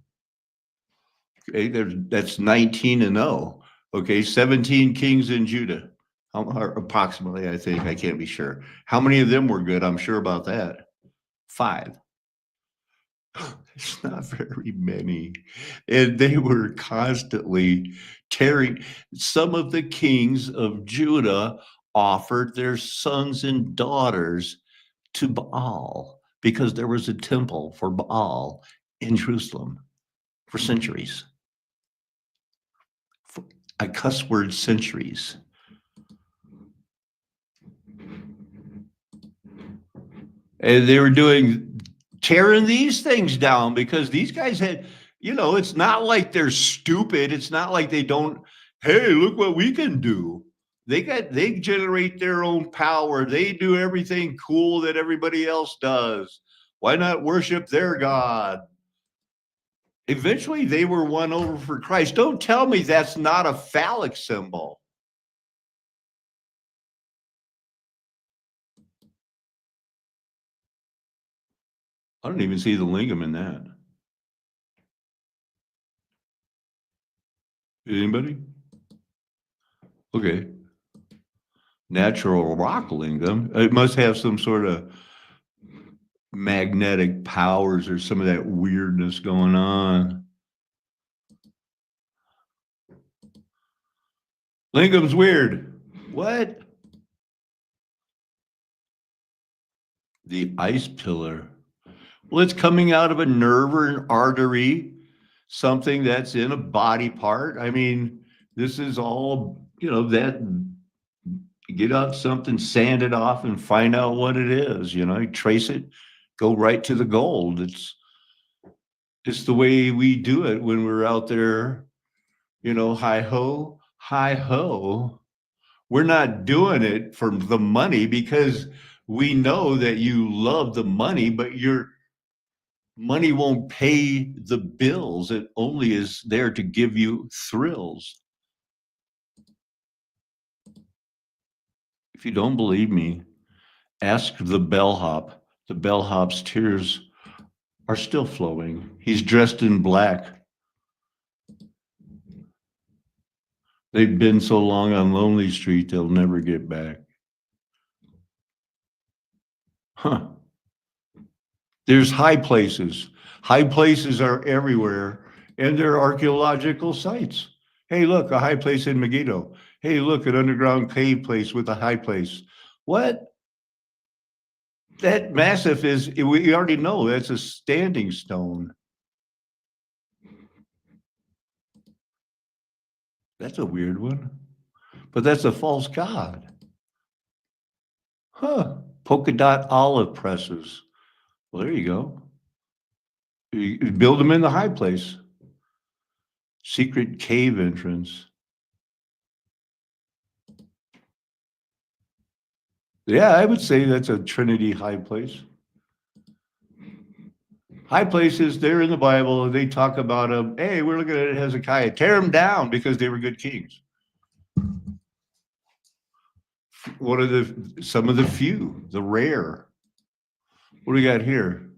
A: Okay, that's 19-0. Okay, 17 kings in Judah. Approximately, I think. I can't be sure. How many of them were good? I'm sure about that. 5. It's not very many. And they were constantly tearing. Some of the kings of Judah offered their sons and daughters to Baal because there was a temple for Baal in Jerusalem for centuries. I cuss word centuries. And they were tearing these things down because these guys had, it's not like they're stupid. It's not like they don't, hey, look what we can do. They generate their own power. They do everything cool that everybody else does. Why not worship their God? Eventually they were won over for Christ. Don't tell me that's not a phallic symbol. I don't even see the lingam in that. Anybody? Okay. Natural rock lingam. It must have some sort of magnetic powers or some of that weirdness going on. Lingam's weird. What? The ice pillar. Well, it's coming out of a nerve or an artery, something that's in a body part. I mean, this is all, that get out something, sand it off and find out what it is, trace it, go right to the gold. It's the way we do it when we're out there, hi ho, hi ho. We're not doing it for the money because we know that you love the money, but your money won't pay the bills. It only is there to give you thrills. If you don't believe me, ask the bellhop. The bellhop's tears are still flowing. He's dressed in black. They've been so long on Lonely Street, they'll never get back. Huh. There's high places. High places are everywhere, and they're archaeological sites. Hey, look, a high place in Megiddo. Hey, look, an underground cave place with a high place. What? That massive we already know that's a standing stone. That's a weird one. But that's a false god. Huh. Polka dot olive presses. Well, there you go. You build them in the high place. Secret cave entrance. Yeah, I would say that's a Trinity high place. High places, they're in the Bible. They talk about them. Hey, we're looking at Hezekiah. Tear them down because they were good kings. One of some of the few, the rare. What do we got here?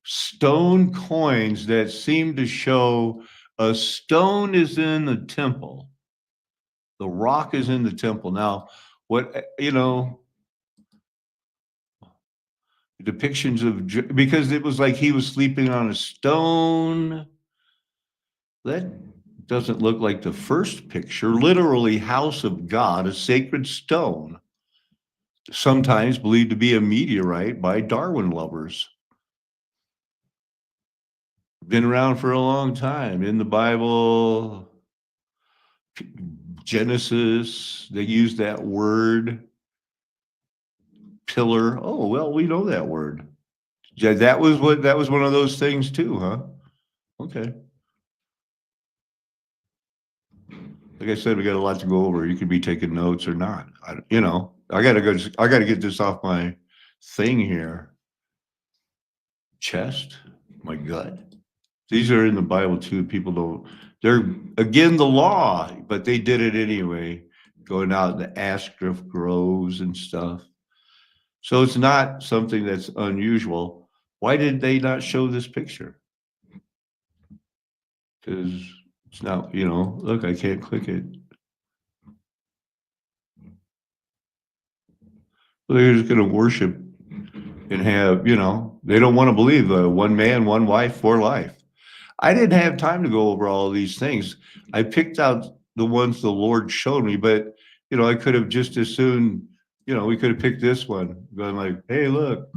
A: Stone coins that seem to show a stone is in the temple. The rock is in the temple. Now, depictions of, because it was like he was sleeping on a stone. That doesn't look like the first picture. Literally, house of God, a sacred stone, sometimes believed to be a meteorite by Darwin lovers. Been around for a long time. In the Bible, Genesis, they use that word, pillar. Oh, well, we know that word. Yeah, that was one of those things too, huh? Okay. Like I said, we got a lot to go over. You could be taking notes or not. I gotta go. I gotta get this off my thing here. Chest, my gut. These are in the Bible too. People don't. They're again the law, but they did it anyway. Going out in the Ascriff groves and stuff. So it's not something that's unusual. Why did they not show this picture? Because it's not. Look, I can't click it. They're just going to worship and have, they don't want to believe one man, one wife for life. I didn't have time to go over all of these things. I picked out the ones the Lord showed me, but, I could have just as soon, we could have picked this one, going like, hey, look.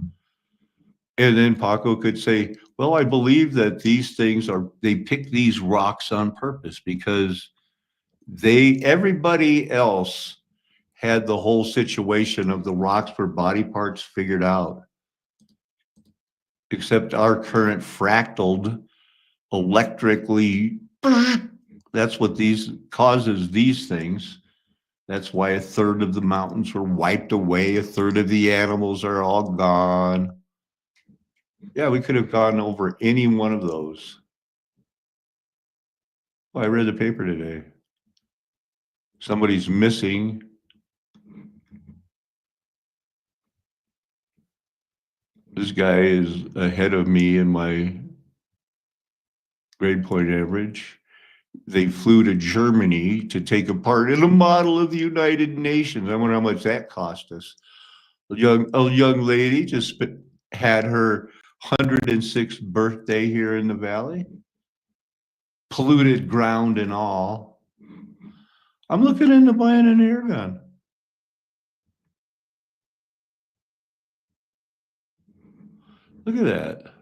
A: And then Paco could say, well, I believe that these things they pick these rocks on purpose because everybody else had the whole situation of the rocks for body parts figured out, except our current fractaled electrically. That's what causes these things. That's why a third of the mountains were wiped away. A third of the animals are all gone. Yeah, we could have gone over any one of those. Well, I read the paper today. Somebody's missing. This guy is ahead of me in my grade point average. They flew to Germany to take a part in a model of the United Nations. I wonder how much that cost us. A young lady just had her 106th birthday here in the valley. Polluted ground and all. I'm looking into buying an air gun. Look at that.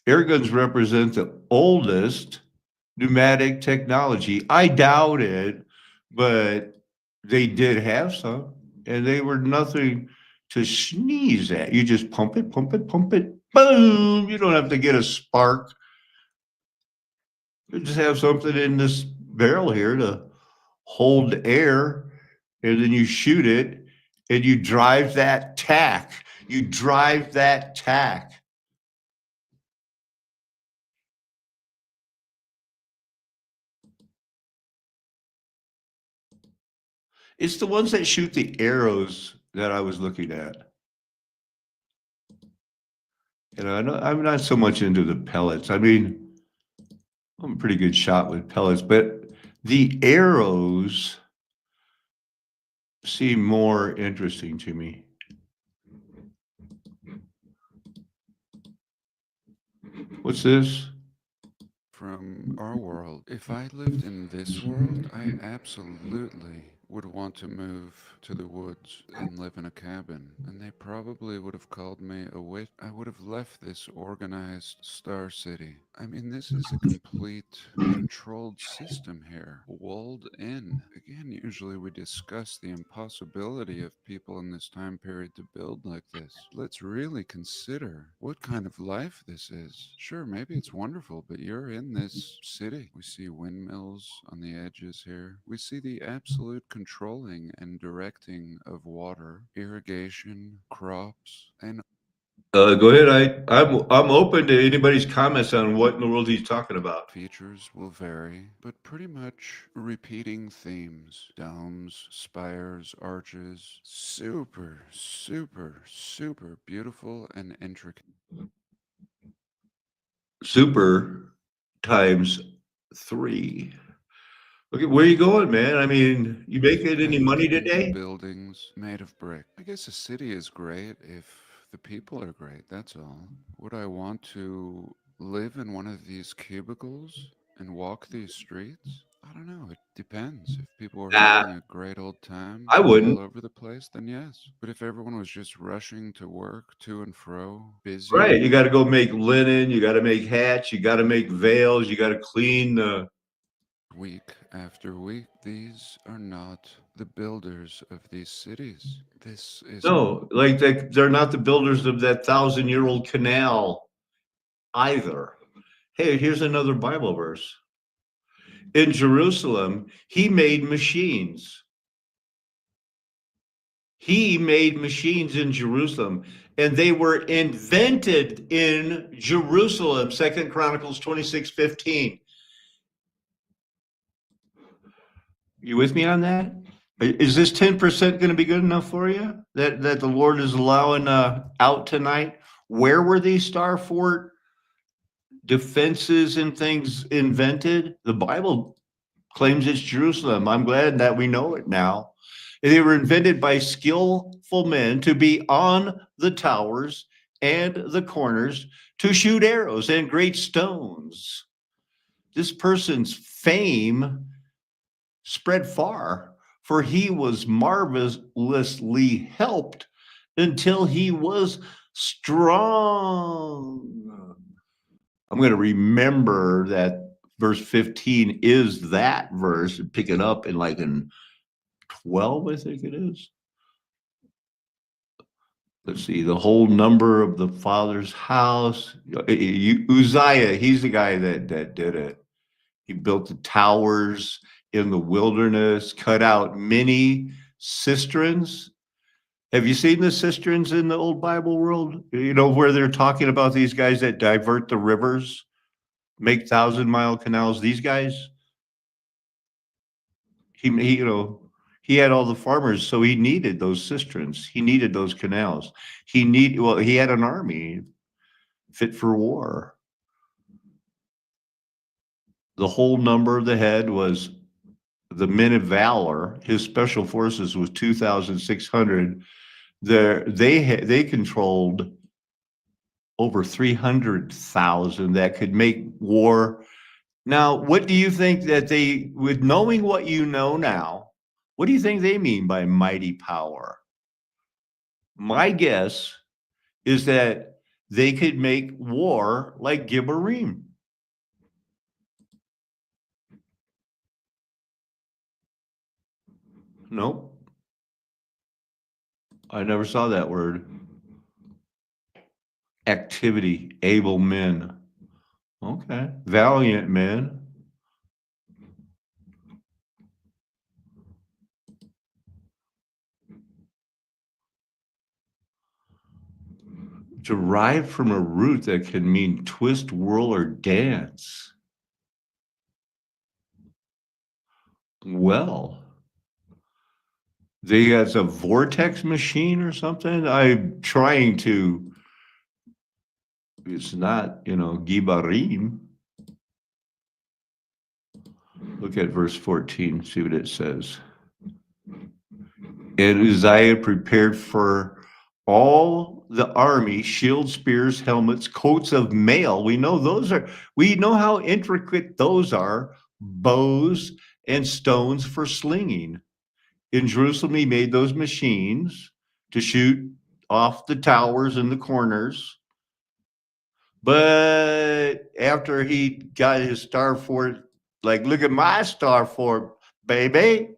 A: Air guns represent the oldest pneumatic technology. I doubt it, but they did have some, and they were nothing to sneeze at. You just pump it, pump it, pump it, boom. You don't have to get a spark. You just have something in this barrel here to hold air, and then you shoot it, and you drive that tack. You drive that tack. It's the ones that shoot the arrows that I was looking at. I'm not so much into the pellets. I mean, I'm a pretty good shot with pellets, but the arrows seem more interesting to me. What's this?
C: From our world. If I lived in this world, I absolutely would want to move to the woods and live in a cabin, and they probably would have called me a witch. I would have left this organized star city. I mean, this is a complete controlled system here, walled in. Again, usually we discuss the impossibility of people in this time period to build like this. Let's really consider what kind of life this is. Sure, maybe it's wonderful, but you're in this city. We see windmills on the edges here. We see the absolute controlling and directing of water, irrigation, crops, and
A: Go ahead. I'm open to anybody's comments on what in the world he's talking about.
C: features will vary, but pretty much repeating themes. Domes, spires, arches. Super, super, super beautiful and intricate.
A: Super times 3. Okay, where you going, man? I mean, you making any money today?
C: Buildings made of brick. I guess a city is great if the people are great, that's all. Would I want to live in one of these cubicles and walk these streets? I don't know. It depends. If people were
A: Nah,
C: having a great old time
A: I
C: all
A: wouldn't.
C: over the place, then yes. But if everyone was just rushing to work, to and fro,
A: Right.
C: busy,
A: You got to go make linen. You got to make hats. You got to make veils. You got to clean the.
C: week after week, these are not the builders of these cities. This is
A: No, like they're not the builders of that 1,000-year-old canal either. Hey, here's another Bible verse. In Jerusalem, he made machines. He made machines in Jerusalem, and they were invented in Jerusalem. Second Chronicles 26:15. You with me on that? Is this 10% going to be good enough for you? That the Lord is allowing out tonight? Where were these star fort defenses and things invented? The Bible claims it's Jerusalem. I'm glad that we know it now. They were invented by skillful men to be on the towers and the corners to shoot arrows and great stones. This person's fame spread far, for he was marvelously helped until he was strong. I'm going to remember that verse 15 is that verse and pick it up in like in 12, I think it is. Let's see, the whole number of the father's house. Uzziah, he's the guy that did it. He built the towers in the wilderness, cut out many cisterns. Have you seen the cisterns in the old Bible world? You know, where they're talking about these guys that divert the rivers, make 1,000-mile canals. These guys, you know, he had all the farmers, so he needed those cisterns. He needed those canals. He had an army fit for war. The whole number of the head was the men of valor. His special forces was 2,600. They controlled over 300,000 that could make war. Now, what do you think that they, with knowing what you know now, what do you think they mean by mighty power? My guess is that they could make war like Gibborim. Nope. I never saw that word. Activity, able men. Okay. Valiant men. Derived from a root that can mean twist, whirl, or dance. Well, they has a vortex machine or something. I'm trying to. It's not, Gibarim. Look at verse 14. See what it says. And Uzziah prepared for all the army shields, spears, helmets, coats of mail. We know how intricate those are, bows and stones for slinging. in Jerusalem, he made those machines to shoot off the towers and the corners. But after he got his star fort, like, look at my star fort, baby,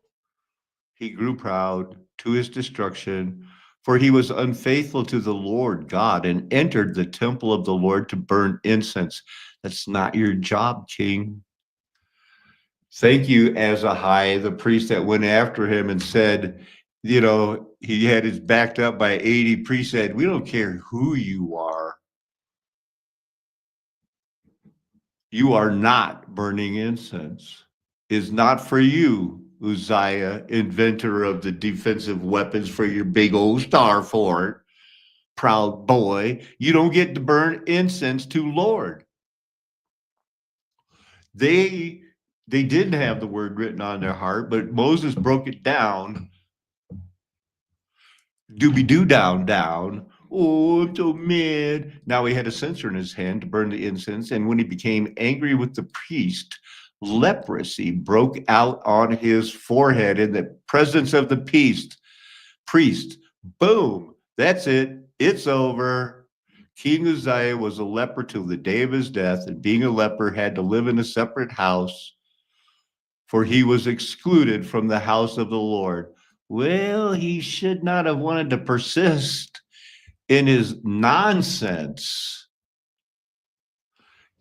A: he grew proud to his destruction, for he was unfaithful to the Lord God and entered the temple of the Lord to burn incense. That's not your job, king. Thank you, Azahai, the priest that went after him and said, you know, he had his backed up by 80 priests, said, we don't care who you are. You are not burning incense. Is not for you, Uzziah, inventor of the defensive weapons for your big old star fort, proud boy. You don't get to burn incense to Lord. They didn't have the word written on their heart, but Moses broke it down. Dooby doo down, down. Oh, I'm so mad. Now he had a censer in his hand to burn the incense, and when he became angry with the priest, leprosy broke out on his forehead in the presence of the priest. Boom. That's it. It's over. King Uzziah was a leper till the day of his death, and being a leper had to live in a separate house, for he was excluded from the house of the Lord. Well, he should not have wanted to persist in his nonsense.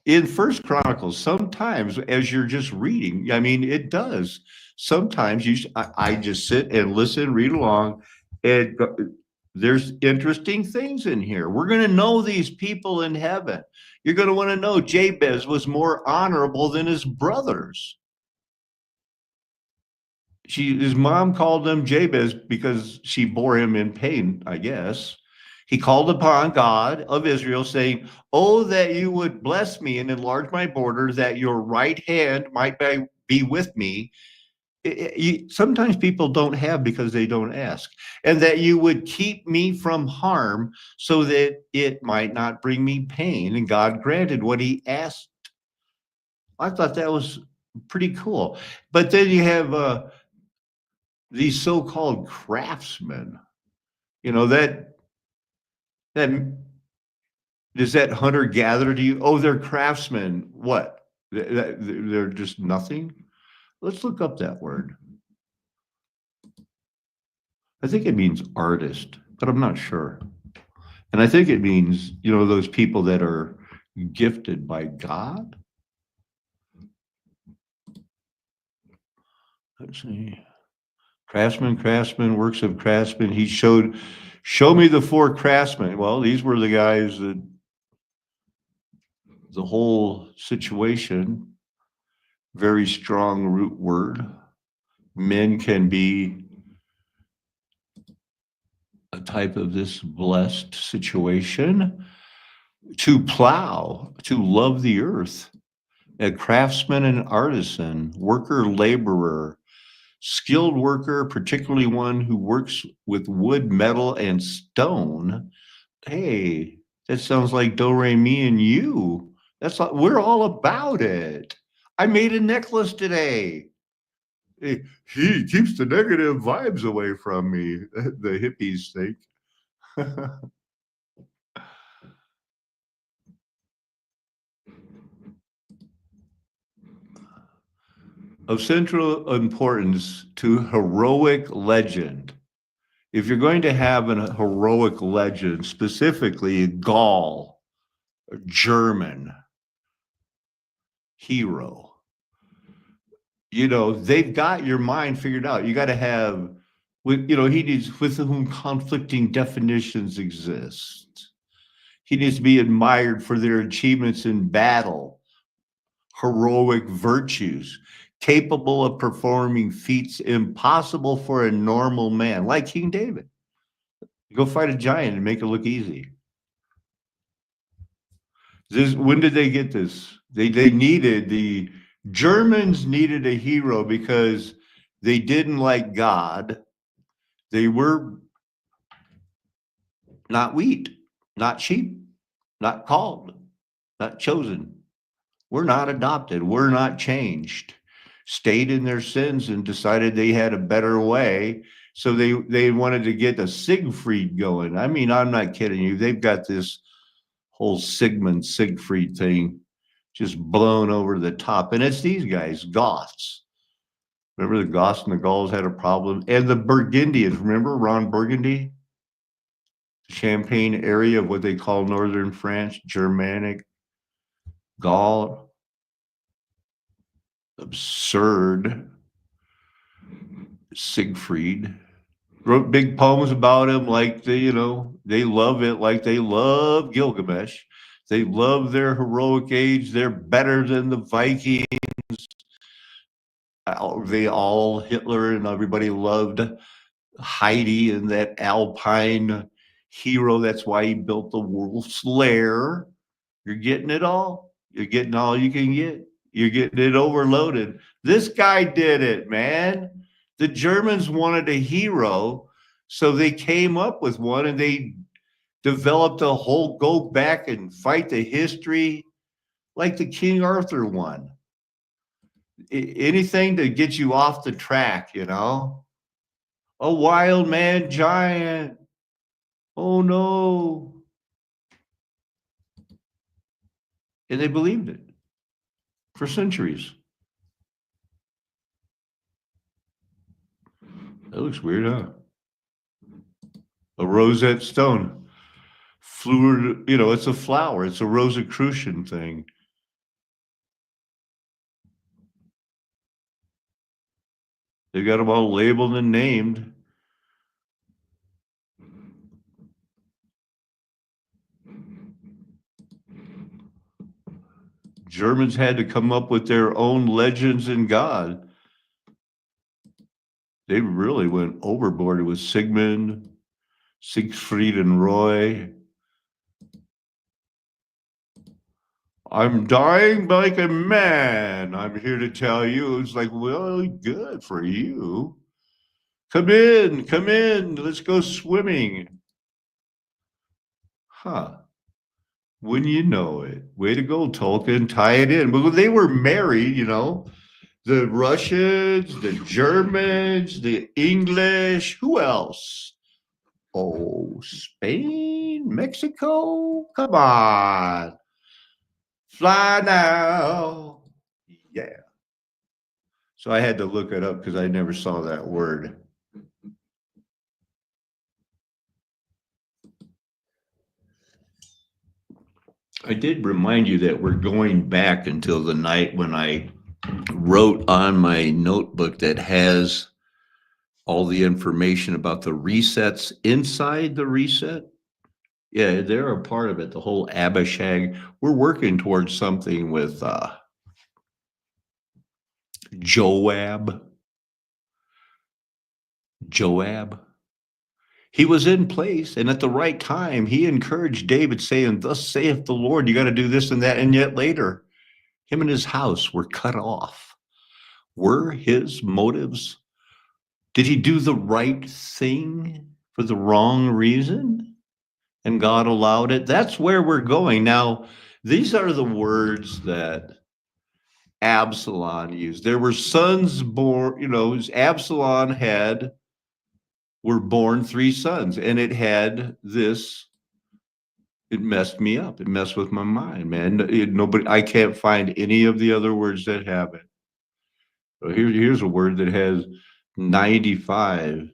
A: In First Chronicles, sometimes as you're just reading, I mean, it does. Sometimes I just sit and listen, read along, and there's interesting things in here. We're going to know these people in heaven. You're going to want to know Jabez was more honorable than his brothers. His mom called him Jabez because she bore him in pain, I guess. He called upon God of Israel, saying, oh, that you would bless me and enlarge my border, that your right hand might be with me. Sometimes people don't have because they don't ask. And that you would keep me from harm so that it might not bring me pain. And God granted what he asked. I thought that was pretty cool. But then you have these so-called craftsmen, you know, that does that hunter gatherer to you? Oh, they're craftsmen. What? They're just nothing. Let's look up that word. I think it means artist, but I'm not sure. And I think it means, you know, those people that are gifted by God. Let's see. Craftsman, works of craftsmen. He show me the four craftsmen. Well, these were the guys that the whole situation, very strong root word. Men can be a type of this blessed situation. To plow, to love the earth. A craftsman and artisan, worker, laborer, skilled worker, particularly one who works with wood, metal, and stone. Hey, that sounds like do, re, mi, and you. We're all about it. I made a necklace today. He keeps the negative vibes away from me, the hippies think. Of central importance to heroic legend. If you're going to have a heroic legend, specifically Gaul, German hero, you know, they've got your mind figured out. You got to have, with, you know, he needs, with whom conflicting definitions exist. He needs to be admired for their achievements in battle, heroic virtues, capable of performing feats impossible for a normal man, like King David. Go fight a giant and make it look easy. When did they get this? The Germans needed a hero because they didn't like God. They were not wheat, not sheep, not called, not chosen. We're not adopted. We're not changed. stayed in their sins and decided they had a better way. So they wanted to get a Siegfried going. I mean, I'm not kidding you. They've got this whole Sigmund Siegfried thing just blown over the top. And it's these guys, Goths. Remember the Goths and the Gauls had a problem? And the Burgundians, remember Ron Burgundy? Champagne area of what they call northern France, Germanic, Gaul. Absurd. Siegfried wrote big poems about him, like they love it, like they love Gilgamesh. They love their heroic age. They're better than the Vikings. Hitler and everybody loved Heidi and that Alpine hero. That's why he built the Wolf's Lair. You're getting it all. You're getting all you can get. You're getting it overloaded. This guy did it, man. The Germans wanted a hero, so they came up with one and they developed a whole go back and fight the history like the King Arthur one. Anything to get you off the track, A wild man giant. Oh no. And they believed it for centuries. That looks weird, huh? A rosette stone. Fluid, it's a flower. It's a Rosicrucian thing. They got them all labeled and named. Germans had to come up with their own legends and God. They really went overboard with Sigmund, Siegfried, and Roy. I'm dying like a man. I'm here to tell you. It's like, well, good for you. Come in. Let's go swimming. Huh. Wouldn't you know it? Way to go, Tolkien. Tie it in. But they were married, the Russians, the Germans, the English. Who else? Oh, Spain, Mexico. Come on. Fly now. Yeah. So I had to look it up because I never saw that word. I did remind you that we're going back until the night when I wrote on my notebook that has all the information about the resets inside the reset. Yeah, they're a part of it, the whole Abishag. We're working towards something with Joab. He was in place, and at the right time, he encouraged David, saying, "Thus saith the Lord, you got to do this and that." And yet later, him and his house were cut off. Were his motives? Did he do the right thing for the wrong reason? And God allowed it? That's where we're going. Now, these are the words that Absalom used. There were sons born, Absalom were born 3 sons, and it had this. It messed me up. It messed with my mind, man. I can't find any of the other words that have it. So here's a word that has 95.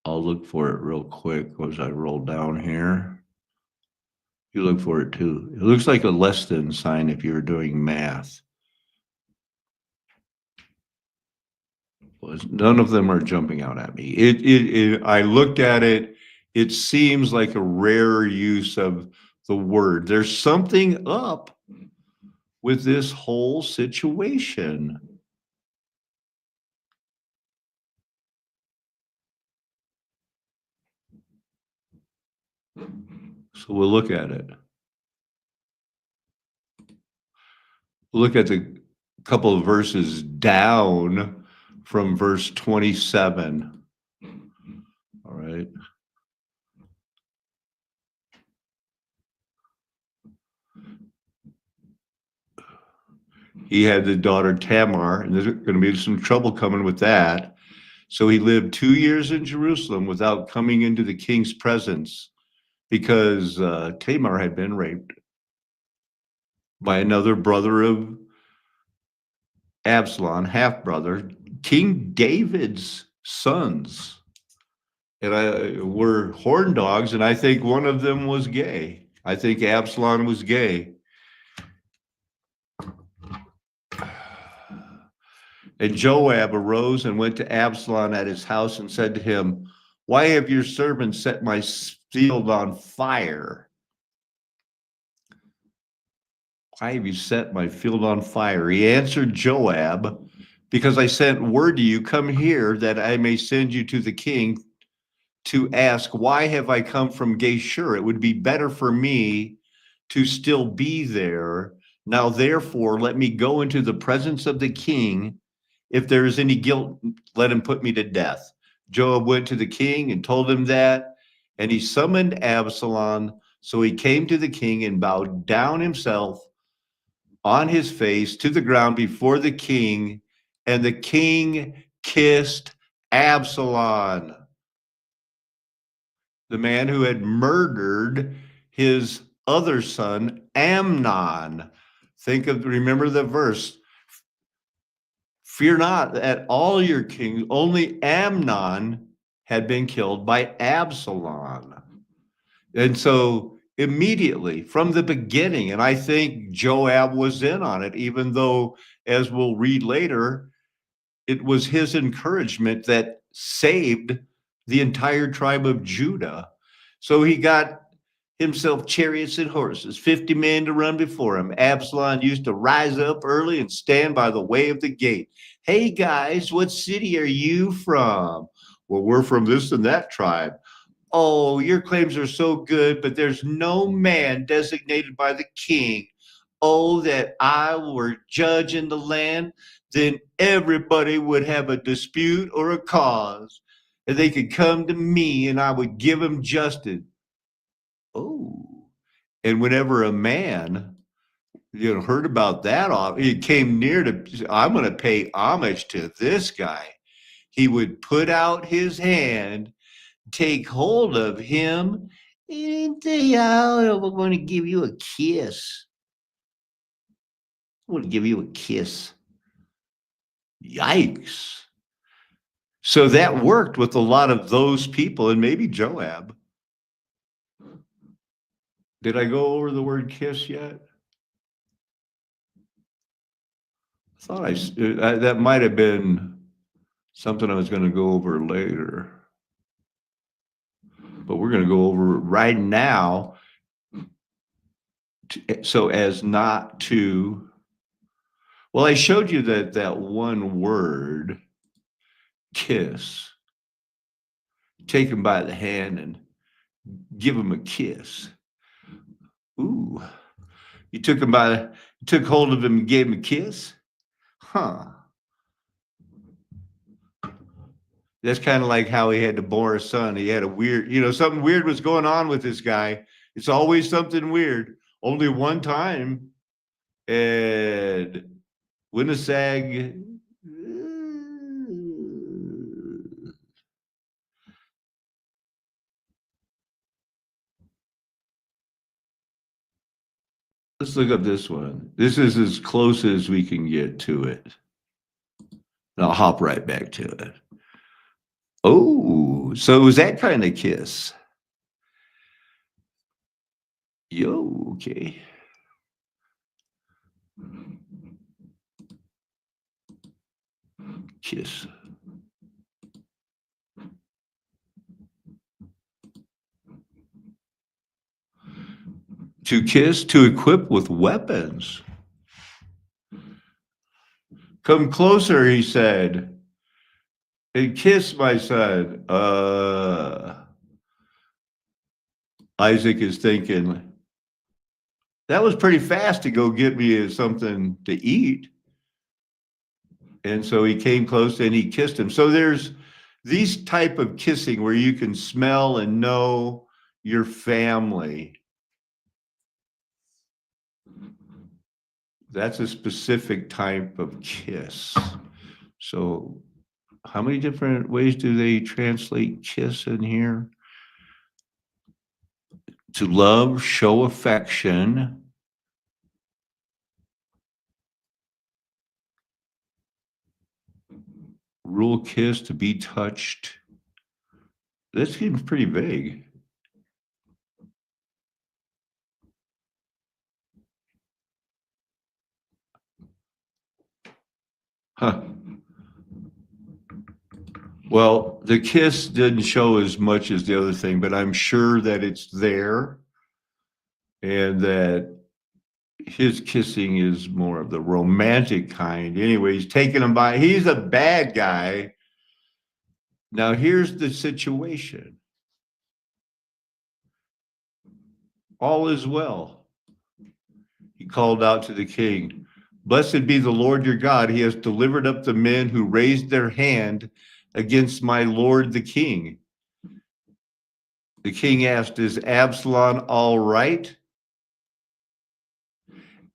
A: I'll look for it real quick as I roll down here. You look for it too. It looks like a less than sign if you're doing math. None of them are jumping out at me. I looked at it. It seems like a rare use of the word. There's something up with this whole situation. So we'll look at it. We'll look at the couple of verses down from verse 27. All right. he had the daughter Tamar, and there's going to be some trouble coming with that. So he lived 2 years in Jerusalem without coming into the king's presence because Tamar had been raped by another brother of Absalom, half brother, King David's sons. And were horn dogs, and I think one of them was gay. I think Absalom was gay. And Joab arose and went to Absalom at his house and said to him, "Why have your servants set my field on fire? Why have you set my field on fire?" He answered Joab, "Because I sent word to you, come here that I may send you to the king to ask, why have I come from Geshur? It would be better for me to still be there. Now, therefore, let me go into the presence of the king. If there is any guilt, let him put me to death." Joab went to the king and told him that, and he summoned Absalom. So he came to the king and bowed down himself on his face to the ground before the king, and the king kissed Absalom, the man who had murdered his other son, Amnon. Remember the verse. Fear not at all your kings, only Amnon had been killed by Absalom. And so immediately from the beginning, and I think Joab was in on it, even though, as we'll read later, it was his encouragement that saved the entire tribe of Judah. So he got himself chariots and horses, 50 men to run before him. Absalom used to rise up early and stand by the way of the gate. "Hey guys, what city are you from?" "Well, we're from this and that tribe." "Oh, your claims are so good, but there's no man designated by the king. Oh, that I were judge in the land, then everybody would have a dispute or a cause, and they could come to me and I would give them justice." Oh, and whenever a man, heard about that, he came near to, "I'm going to pay homage to this guy," he would put out his hand, take hold of him, and say, "Oh, I'm going to give you a kiss. I'm going to give you a kiss." Yikes. So that worked with a lot of those people, and maybe Joab. Did I go over the word kiss yet? I thought that might have been something I was going to go over later. But we're going to go over it right now, so as not to. Well, I showed you that one word, kiss. Take him by the hand and give him a kiss. Ooh, you took hold of him and gave him a kiss? Huh. That's kind of like how he had to bore his son. He had a weird, something weird was going on with this guy. It's always something weird. Only one time, and Winnipeg. Let's look up this one. This is as close as we can get to it. And I'll hop right back to it. Oh, so it was that kind of kiss. Yo, okay. Kiss. To kiss, to equip with weapons. "Come closer," he said, "and kiss my son." Isaac is thinking, that was pretty fast to go get me something to eat. And so he came close and he kissed him. So there's these type of kissing where you can smell and know your family. That's a specific type of kiss. So how many different ways do they translate kiss in here? To love, show affection. Rule kiss, to be touched. That seems pretty vague. Huh. Well, the kiss didn't show as much as the other thing, but I'm sure that it's there and that his kissing is more of the romantic kind. Anyway, he's taking him by, he's a bad guy. Now, here's the situation. All is well. He called out to the king, "Blessed be the Lord your God. He has delivered up the men who raised their hand against my lord the king." The king asked, "Is Absalom all right?"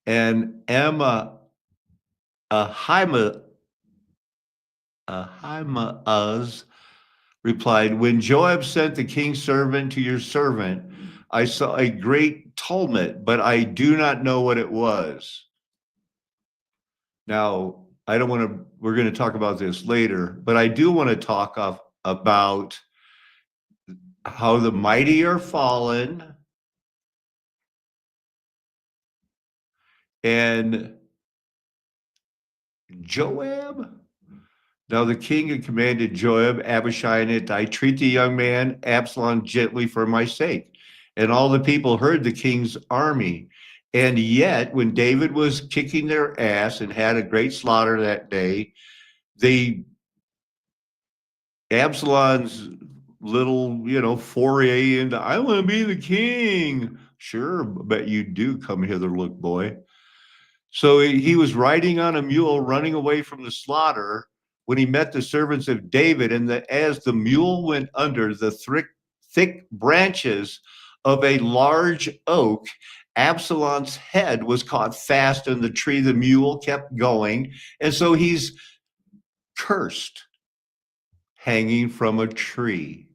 A: And Ahimaaz replied, "When Joab sent the king's servant to your servant, I saw a great tumult, but I do not know what it was." Now, I don't want to, we're going to talk about this later, but I do want to talk about how the mighty are fallen and Joab. Now the king had commanded Joab, Abishai, and Ittai, "Treat the young man Absalom gently for my sake." And all the people heard the king's army. And yet, when David was kicking their ass and had a great slaughter that day, Absalom's little, foray into, "I want to be the king." Sure, bet you do. Come hither, look, boy. So he was riding on a mule, running away from the slaughter, when he met the servants of David. And as the mule went under the thick branches of a large oak, Absalom's head was caught fast in the tree. The mule kept going. And so he's cursed, hanging from a tree.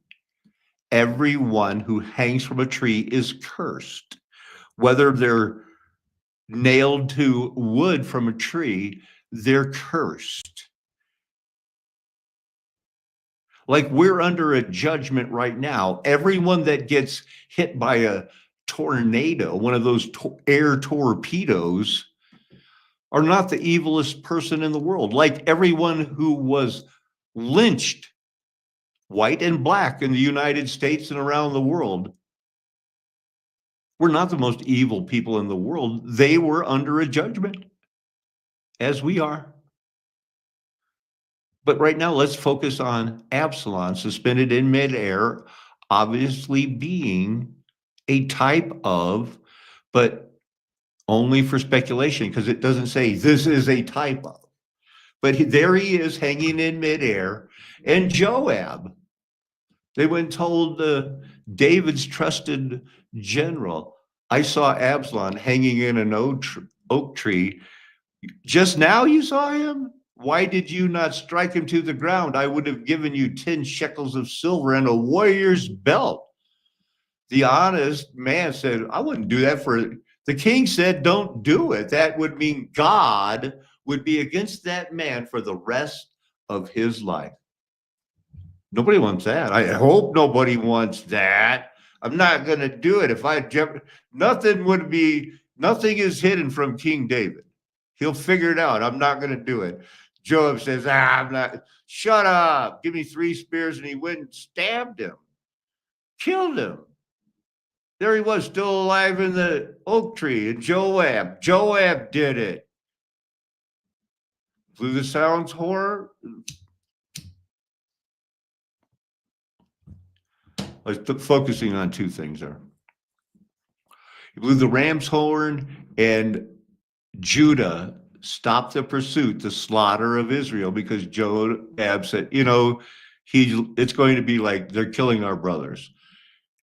A: Everyone who hangs from a tree is cursed, whether they're nailed to wood from a tree, they're cursed. Like we're under a judgment right now. Everyone that gets hit by a tornado, one of those air torpedoes, are not the evilest person in the world. Like everyone who was lynched, white and black, in the United States and around the world, we're not the most evil people in the world. They were under a judgment, as we are. But right now, let's focus on Absalom, suspended in midair, obviously being a type of, but only for speculation, because it doesn't say this is a type of. But there he is hanging in midair. And Joab, they went and told David's trusted general, "I saw Absalom hanging in an oak tree. Just now you saw him? Why did you not strike him to the ground? I would have given you 10 shekels of silver and a warrior's belt." The honest man said, "I wouldn't do that for." The king said, "Don't do it." That would mean God would be against that man for the rest of his life. Nobody wants that. I hope nobody wants that. I'm not going to do it. Nothing is hidden from King David. He'll figure it out. I'm not going to do it. Joab says, I'm not. Shut up. Give me 3 spears. And he went and stabbed him, killed him. There he was, still alive in the oak tree. And Joab did it. Blew the sound's horn. I was focusing on 2 things there. He blew the ram's horn, and Judah stopped the pursuit, the slaughter of Israel, because Joab said, it's going to be like they're killing our brothers.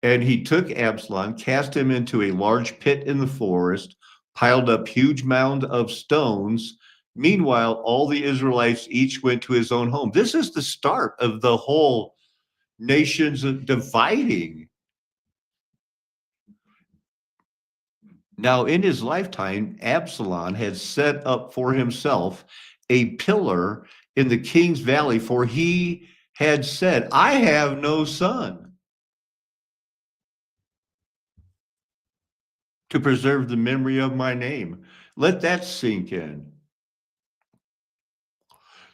A: And he took Absalom, cast him into a large pit in the forest, piled up huge mound of stones. Meanwhile, all the Israelites each went to his own home. This is the start of the whole nations dividing. Now, in his lifetime, Absalom had set up for himself a pillar in the king's valley, for he had said, I have no son, to preserve the memory of my name. Let that sink in.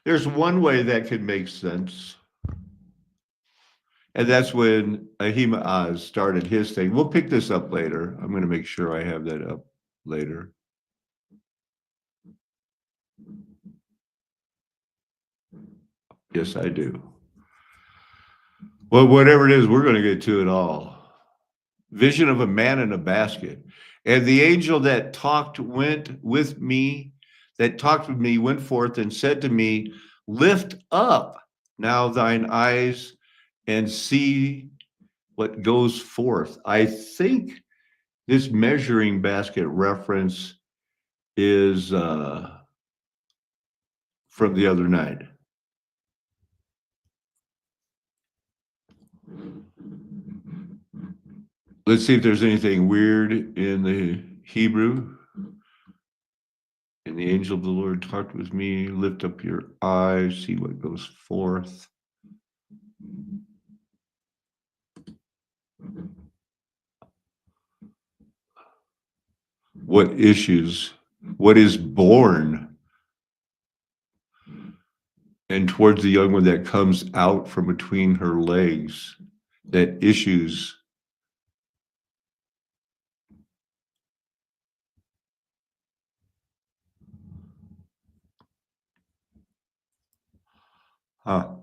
A: There's one way that could make sense. And that's when Ahimaaz started his thing. We'll pick this up later. I'm going to make sure I have that up later. Yes, I do. Well, whatever it is, we're going to get to it all. Vision of a man in a basket. And the angel that talked with me went forth and said to me, lift up now thine eyes and see what goes forth. I think this measuring basket reference is from the other night. Let's see if there's anything weird in the Hebrew. And the angel of the Lord talked with me, lift up your eyes, see what goes forth. What issues, what is born, and towards the young one that comes out from between her legs, that issues. I'm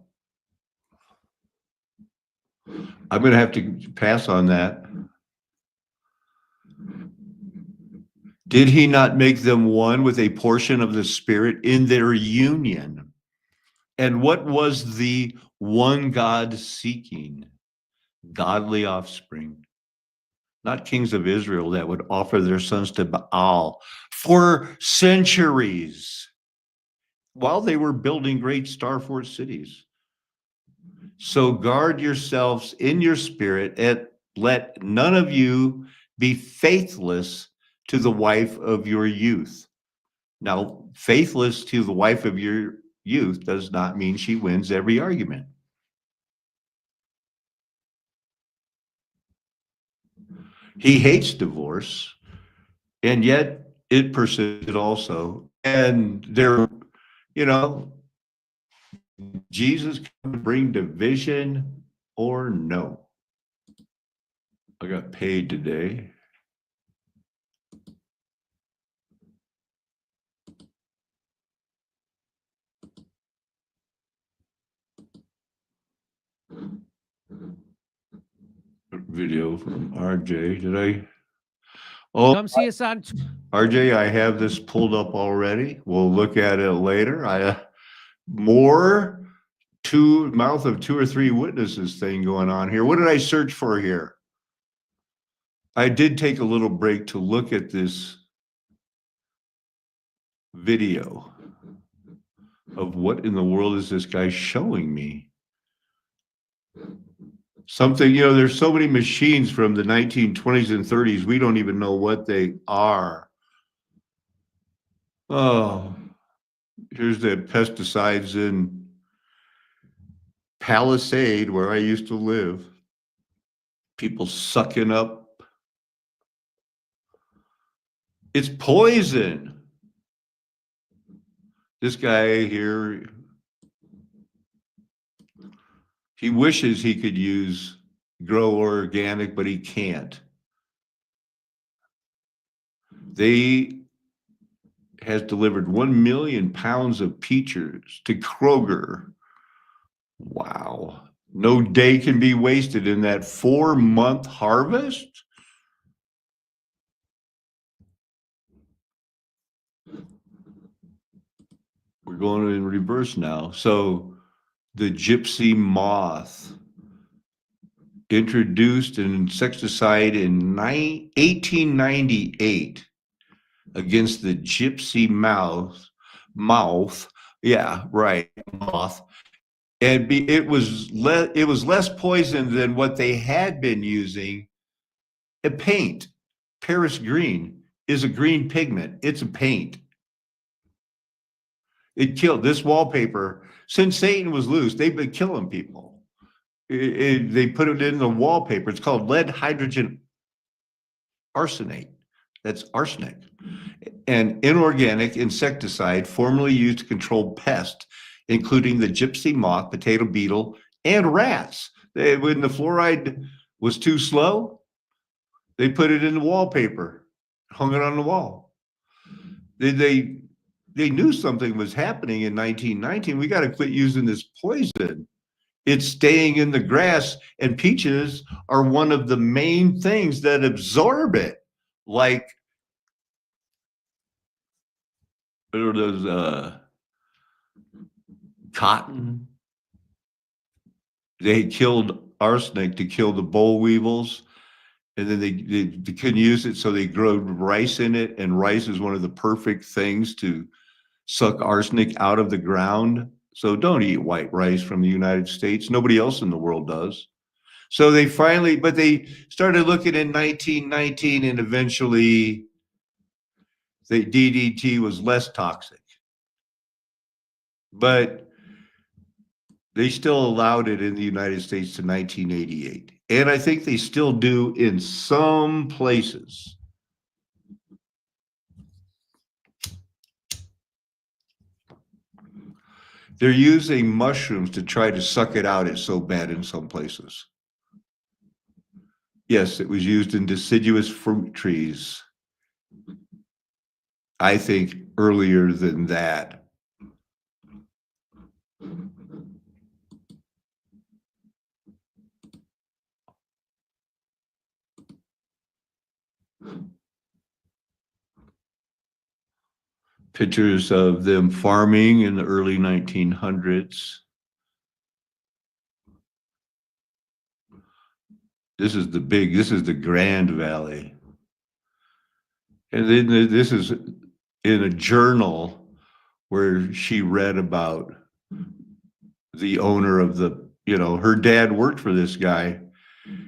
A: going to have to pass on that. Did he not make them one with a portion of the Spirit in their union? And what was the one God seeking? Godly offspring, not kings of Israel that would offer their sons to Baal for centuries while they were building great star fort cities. So guard yourselves in your spirit, and let none of you be faithless to the wife of your youth. Now, faithless to the wife of your youth does not mean she wins every argument. He hates divorce, and yet it persisted also. And there, Jesus can bring division or no. I got paid today. Video from RJ. Did I? Oh,
D: Come see us on.
A: RJ, I have this pulled up already. We'll look at it later. More mouth of two or three witnesses thing going on here. What did I search for here? I did take a little break to look at this video of what in the world is this guy showing me? Something, there's so many machines from the 1920s and 30s, we don't even know what they are. Oh, here's the pesticides in Palisade, where I used to live. People sucking up. It's poison. This guy here, he wishes he could grow organic, but he can't. They has delivered 1 million pounds of peaches to Kroger. Wow. No day can be wasted in that 4-month harvest. We're going in reverse now. So the gypsy moth introduced an insecticide in 1898 against the gypsy mouth. Yeah, right, moth. And it was less poison than what they had been using. A paint, Paris green is a green pigment. It's a paint. It killed this wallpaper. Since Satan was loose, they've been killing people. They put it in the wallpaper. It's called lead hydrogen arsenate. That's arsenic. An inorganic insecticide formerly used to control pests, including the gypsy moth, potato beetle, and rats. When the fluoride was too slow, they put it in the wallpaper, hung it on the wall. They knew something was happening in 1919. We got to quit using this poison. It's staying in the grass, and peaches are one of the main things that absorb it, like those cotton. They killed arsenic to kill the boll weevils, and then they couldn't use it, so they grew rice in it, and rice is one of the perfect things to suck arsenic out of the ground. So don't eat white rice from the United States. Nobody else in the world does. So they started looking in 1919, and eventually the DDT was less toxic. But they still allowed it in the United States to 1988. And I think they still do in some places. They're using mushrooms to try to suck it out. It's so bad in some places. Yes, it was used in deciduous fruit trees. I think earlier than that. Pictures of them farming in the early 1900s. This is the Grand Valley. And then this is in a journal where she read about the owner of her dad worked for this guy.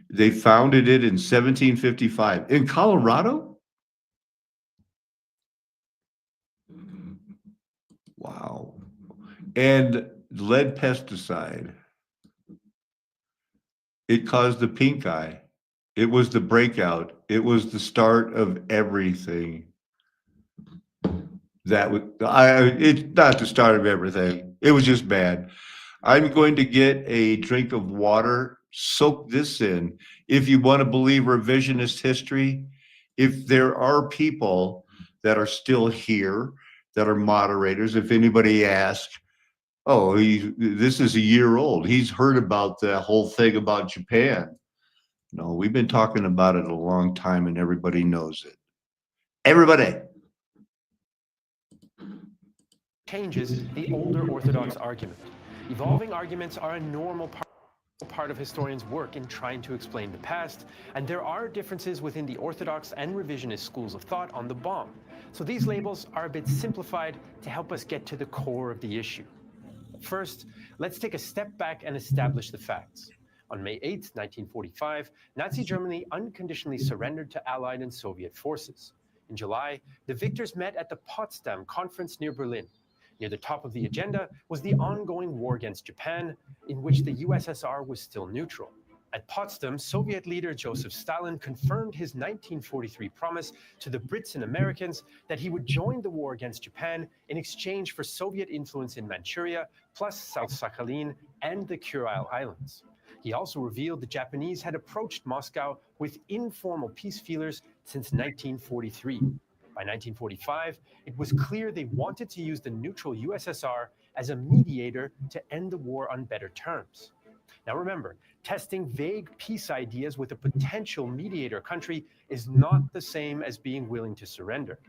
A: They founded it in 1755 in Colorado. Wow. And lead pesticide. It caused the pink eye. It was the breakout. It was the start of everything. It's not the start of everything. It was just bad. I'm going to get a drink of water, soak this in. If you want to believe revisionist history, if there are people that are still here, that are moderators, if anybody asks, oh, this is a year old. He's heard about the whole thing about Japan. No, we've been talking about it a long time, and everybody knows it. Everybody.
D: Changes the older Orthodox argument. Evolving arguments are a normal part of historians' work in trying to explain the past, and there are differences within the Orthodox and revisionist schools of thought on the bomb. So these labels are a bit simplified to help us get to the core of the issue. First, let's take a step back and establish the facts. On May 8, 1945, Nazi Germany unconditionally surrendered to Allied and Soviet forces. In July, the victors met at the Potsdam Conference near Berlin. Near the top of the agenda was the ongoing war against Japan, in which the USSR was still neutral. At Potsdam, Soviet leader Joseph Stalin confirmed his 1943 promise to the Brits and Americans that he would join the war against Japan in exchange for Soviet influence in Manchuria, plus South Sakhalin and the Kuril Islands. He also revealed the Japanese had approached Moscow with informal peace feelers since 1943. By 1945, it was clear they wanted to use the neutral USSR as a mediator to end the war on better terms. Now remember, testing vague peace ideas with a potential mediator country is not the same as being willing to surrender.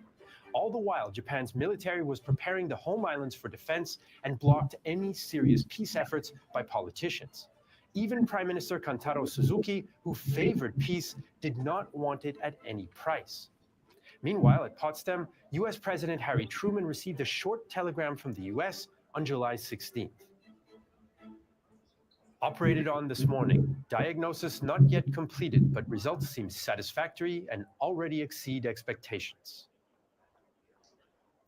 D: All the while, Japan's military was preparing the home islands for defense and blocked any serious peace efforts by politicians. Even Prime Minister Kantaro Suzuki, who favored peace, did not want it at any price. Meanwhile, at Potsdam, US President Harry Truman received a short telegram from the US on July 16th. Operated on this morning. Diagnosis not yet completed, but results seem satisfactory and already exceed expectations.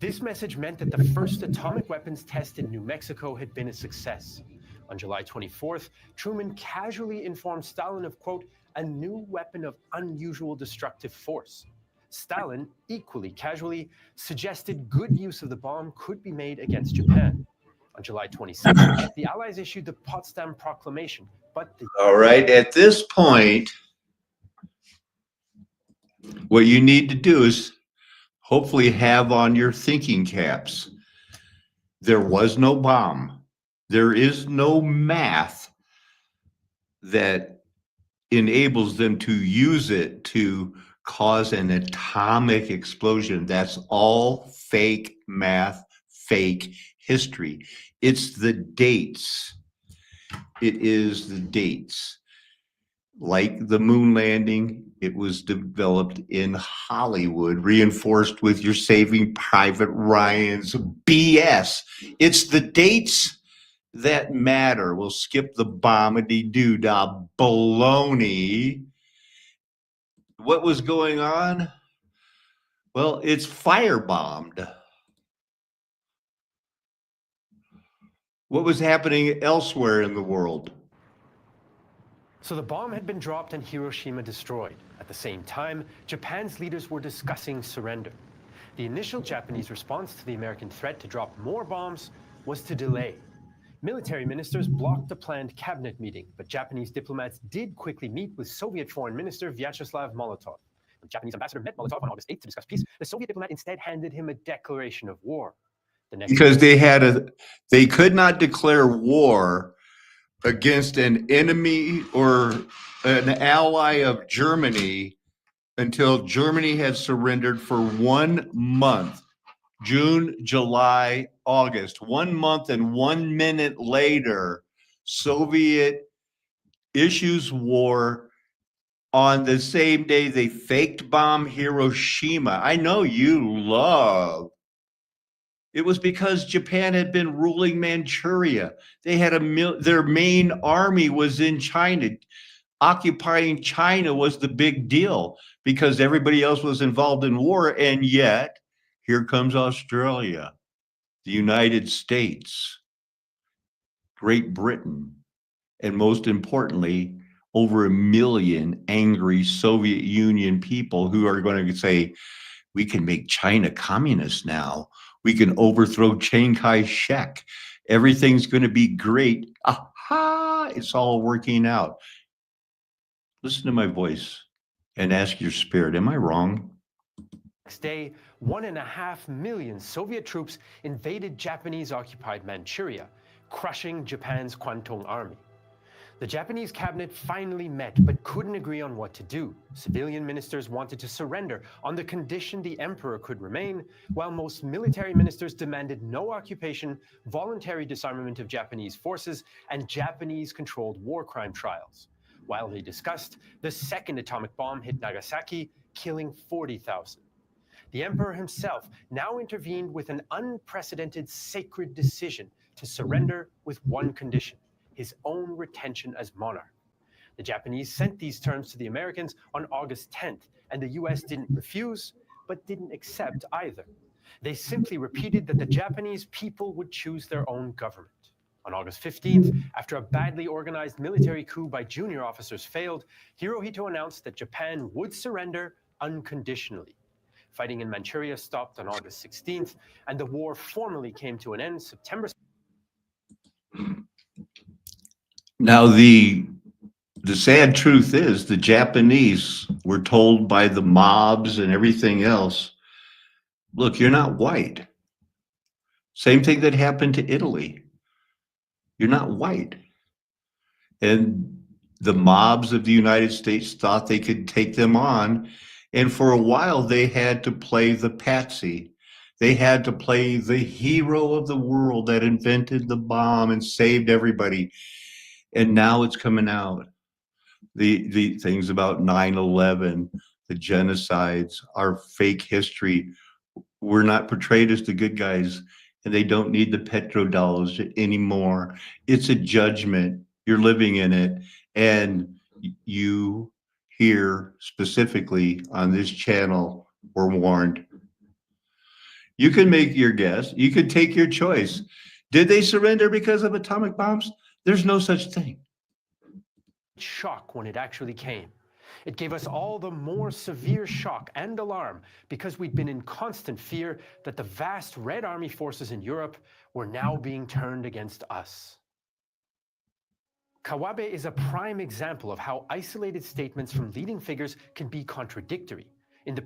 D: This message meant that the first atomic weapons test in New Mexico had been a success. On July 24th, Truman casually informed Stalin of, quote, a new weapon of unusual destructive force. Stalin, equally casually, suggested good use of the bomb could be made against Japan. On July 26th, the Allies issued the Potsdam Proclamation, but the
A: All right. At this point, what you need to do is hopefully have on your thinking caps. There was no bomb. There is no math that enables them to use it to cause an atomic explosion. That's all fake math, fake history. It's the dates. It is the dates. Like the moon landing, it was developed in Hollywood, reinforced with your Saving Private Ryan's BS. It's the dates that matter. We'll skip the bombity-doo-dah baloney. What was going on? Well, it's firebombed. What was happening elsewhere in the world?
D: So the bomb had been dropped and Hiroshima destroyed. At the same time, Japan's leaders were discussing surrender. The initial Japanese response to the American threat to drop more bombs was to delay. Military ministers blocked the planned cabinet meeting, but Japanese diplomats did quickly meet with Soviet Foreign Minister Vyacheslav Molotov. When the Japanese ambassador met Molotov on August 8th to discuss peace, the Soviet diplomat instead handed him a declaration of war.
A: Because they could not declare war against an enemy or an ally of Germany until Germany had surrendered for 1 month. June, July, August. 1 month and 1 minute later, Soviet issues war. On the same day they faked bomb Hiroshima. I know you love. It was because Japan had been ruling Manchuria. They had their main army was in China. Occupying China was the big deal because everybody else was involved in war. And yet, here comes Australia, the United States, Great Britain, and most importantly, over 1 million angry Soviet Union people who are going to say, we can make China communist now. We can overthrow Chiang Kai-shek. Everything's going to be great. Aha! It's all working out. Listen to my voice and ask your spirit, am I wrong?
D: Next day, 1.5 million Soviet troops invaded Japanese-occupied Manchuria, crushing Japan's Kwantung army. The Japanese cabinet finally met but couldn't agree on what to do. Civilian ministers wanted to surrender on the condition the emperor could remain, while most military ministers demanded no occupation, voluntary disarmament of Japanese forces, and Japanese-controlled war crime trials. While they discussed, the second atomic bomb hit Nagasaki, killing 40,000. The emperor himself now intervened with an unprecedented sacred decision to surrender with one condition: his own retention as monarch. The Japanese sent these terms to the Americans on August 10th, and the US didn't refuse, but didn't accept either. They simply repeated that the Japanese people would choose their own government. On August 15th, after a badly organized military coup by junior officers failed, Hirohito announced that Japan would surrender unconditionally. Fighting in Manchuria stopped on August 16th, and the war formally came to an end September.
A: Now, the sad truth is the Japanese were told by the mobs and everything else, look, you're not white. Same thing that happened to Italy. You're not white. And the mobs of the United States thought they could take them on. And for a while, they had to play the patsy. They had to play the hero of the world that invented the bomb and saved everybody. And now it's coming out. The things about 9/11, the genocides, our fake history. We're not portrayed as the good guys, and they don't need the petrodollars anymore. It's a judgment. You're living in it. And you here specifically on this channel were warned. You can make your guess. You could take your choice. Did they surrender because of atomic bombs? There's no such thing.
D: Shock when it actually came. It gave us all the more severe shock and alarm because we'd been in constant fear that the vast Red Army forces in Europe were now being turned against us. Kawabe is a prime example of how isolated statements from leading figures can be contradictory. In the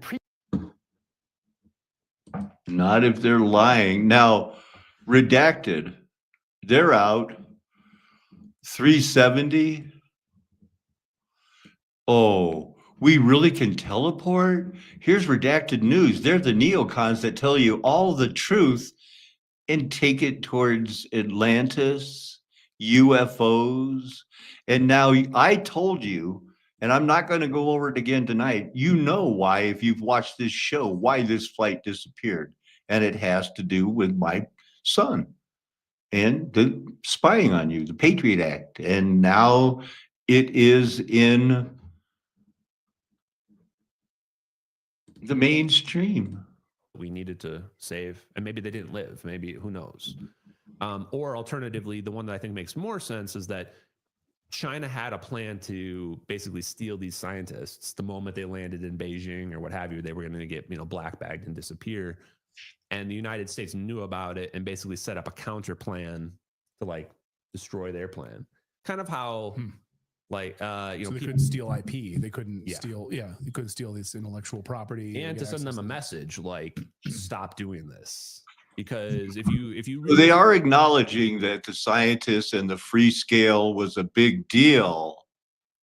A: Not if they're lying. Now, redacted, they're out 370. Oh, we really can teleport? Here's redacted news. They're the neocons that tell you all the truth and take it towards Atlantis, UFOs. And now I told you, and I'm not going to go over it again tonight. You know why, if you've watched this show, why this flight disappeared. And it has to do with my son and the spying on you, the Patriot Act. And now it is in the mainstream.
E: We needed to save, and maybe they didn't live. Maybe, who knows? Or alternatively, the one that I think makes more sense is that China had a plan to basically steal these scientists the moment they landed in Beijing or what have you. They were going to get, black bagged and disappear. And the United States knew about it and basically set up a counter plan to destroy their plan. Kind of how
F: so they couldn't steal IP. They couldn't steal. Yeah, they couldn't steal this intellectual property.
E: And to send them a message stop doing this. Because if you
A: really... They are acknowledging that the scientists and the free scale was a big deal.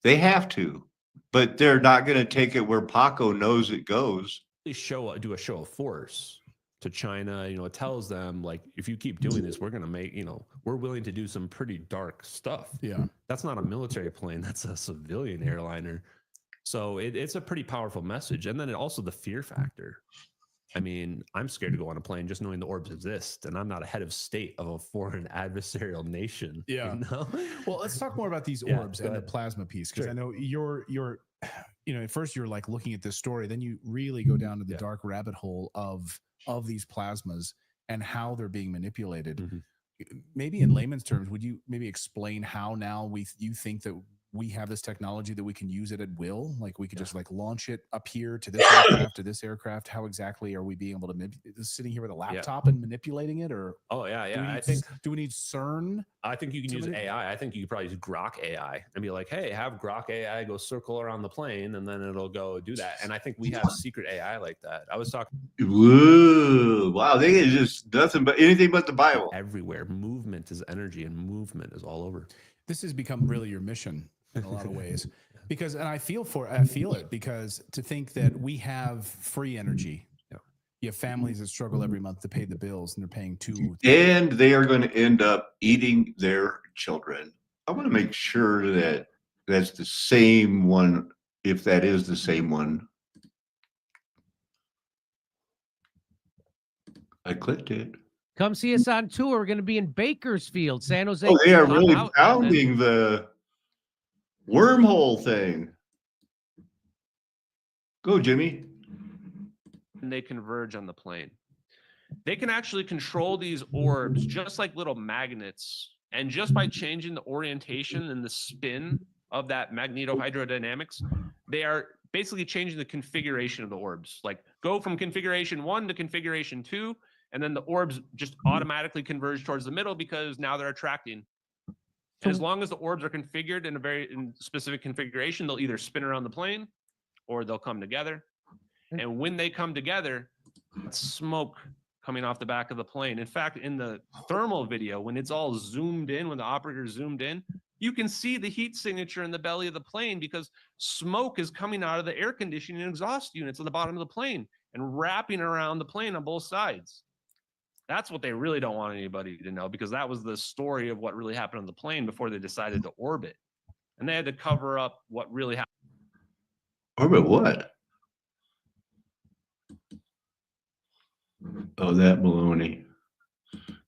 A: They have to, but they're not going to take it where Paco knows it goes.
E: They do a show of force to China. It tells them, if you keep doing this, we're going to make, we're willing to do some pretty dark stuff.
F: Yeah.
E: That's not a military plane. That's a civilian airliner. So it's a pretty powerful message. And then also the fear factor. I mean, I'm scared to go on a plane just knowing the orbs exist, and I'm not a head of state of a foreign adversarial nation.
F: Yeah. Well, let's talk more about these orbs and the plasma piece, because I know you're at first you're looking at this story, then you really go down to the dark rabbit hole of these plasmas and how they're being manipulated. Maybe in layman's terms, would you maybe explain how now you think that we have this technology that we can use it at will? We could just launch it up here to this aircraft, to this aircraft. How exactly are we being able to sitting here with a laptop and manipulating it? Or do we need CERN?
E: I think you can use AI. I think you could probably use Grok AI and be like, hey, have Grok AI go circle around the plane, and then it'll go do that. And I think we have secret AI like that. I was talking.
A: Whoa, wow, they get just anything but the Bible.
E: Everywhere. Movement is energy, and movement is all over.
F: This has become really your mission in a lot of ways, because, and I feel it, because to think that we have free energy. You have families that struggle every month to pay the bills, and they're paying
A: and they are going to end up eating their children. I want to make sure that that's the same one, if that is the same one. I clicked it.
G: Come see us on tour. We're going to be in Bakersfield, San Jose.
A: Oh, they are really pounding the wormhole thing. Go, Jimmy.
H: And they converge on the plane. They can actually control these orbs just like little magnets. And just by changing the orientation and the spin of that magnetohydrodynamics, they are basically changing the configuration of the orbs. Go from configuration 1 to configuration 2, and then the orbs just automatically converge towards the middle because now they're attracting. And as long as the orbs are configured in a very specific configuration, they'll either spin around the plane or they'll come together. And when they come together, it's smoke coming off the back of the plane. In fact, in the thermal video, when it's all zoomed in, when the operator zoomed in, you can see the heat signature in the belly of the plane because smoke is coming out of the air conditioning and exhaust units on the bottom of the plane and wrapping around the plane on both sides. That's what they really don't want anybody to know, because that was the story of what really happened on the plane before they decided to orbit. And they had to cover up what really happened.
A: Orbit what? Oh, that baloney.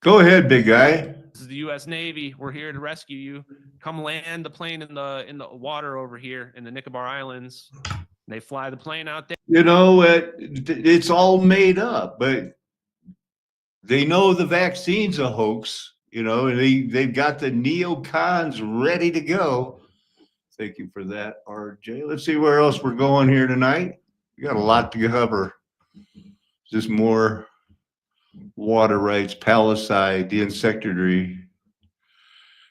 A: Go ahead, big guy.
H: This is the U.S. Navy. We're here to rescue you. Come land the plane in the water over here in the Nicobar Islands. And they fly the plane out there.
A: You know, it's all made up, but they know the vaccine's a hoax, you know, and they've got the neocons ready to go. Thank you for that, RJ. Let's see where else we're going here tonight. We got a lot to cover. Just more water rights, Palisade, the insectary.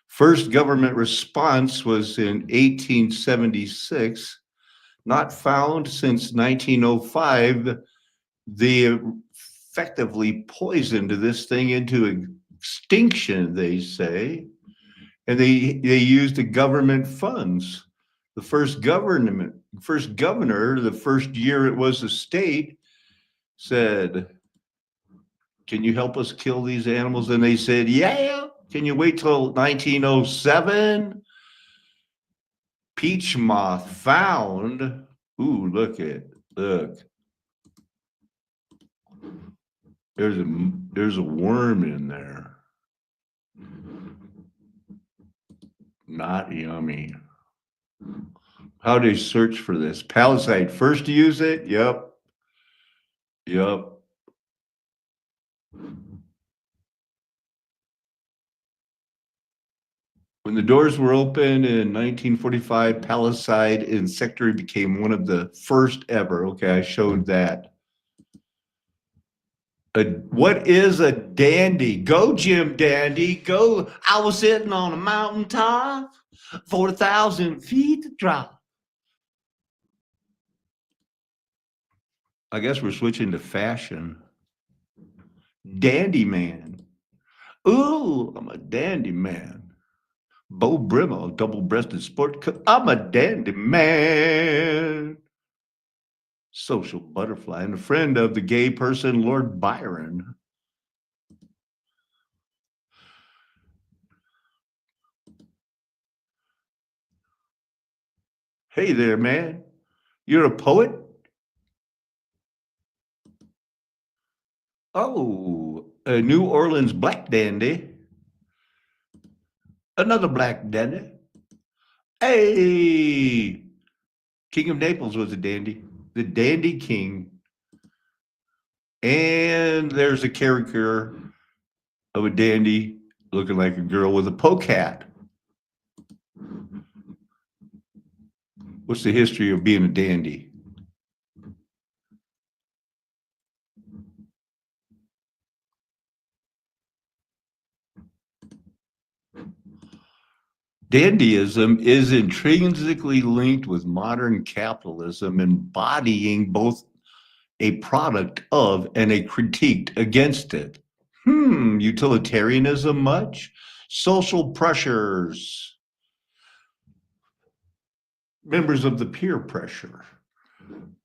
A: First government response was in 1876, not found since 1905. They effectively poisoned this thing into extinction, they say, and they used the government funds. The first governor, the first year it was a state, said, "Can you help us kill these animals?" And they said, "Yeah." Can you wait till 1907? Peach moth found. Ooh, look. There's a worm in there. Not yummy. How do they search for this? Palisade first to use it? Yep. When the doors were open in 1945, Palisade insectary became one of the first ever. Okay, I showed that. What is a dandy? Go, Jim Dandy. Go. I was sitting on a mountaintop, 40,000 feet to drop. I guess we're switching to fashion. Dandy man. Ooh, I'm a dandy man. Bo Brimmer, double-breasted sport coat. I'm a dandy man. Social butterfly and a friend of the gay person, Lord Byron. Hey there, man. You're a poet? Oh, a New Orleans black dandy. Another black dandy. Hey, King of Naples was a dandy. The Dandy King. And there's a caricature of a dandy looking like a girl with a poke hat. What's the history of being a dandy? Dandyism is intrinsically linked with modern capitalism, embodying both a product of and a critique against it. Utilitarianism much? Social pressures. Members of the peer pressure.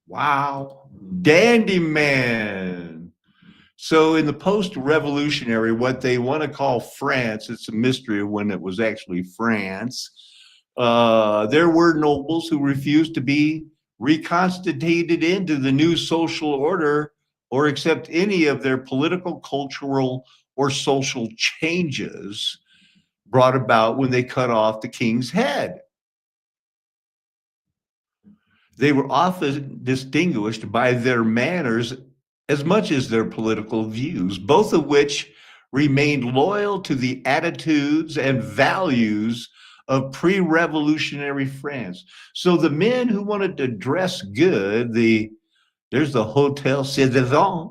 A: Wow. Dandy man. So in the post-revolutionary, what they want to call France, it's a mystery of when it was actually France, there were nobles who refused to be reconstituted into the new social order or accept any of their political, cultural, or social changes brought about when they cut off the king's head. They were often distinguished by their manners as much as their political views, both of which remained loyal to the attitudes and values of pre-revolutionary France. So the men who wanted to dress good, there's the Hotel Citizen.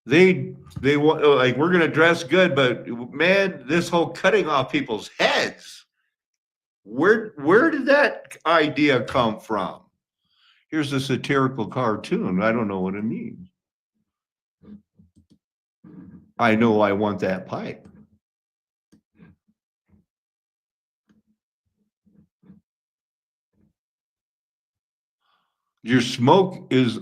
A: They want, like, we're going to dress good, but man, this whole cutting off people's heads, where did that idea come from? Here's a satirical cartoon. I don't know what it means. I know I want that pipe. Your smoke is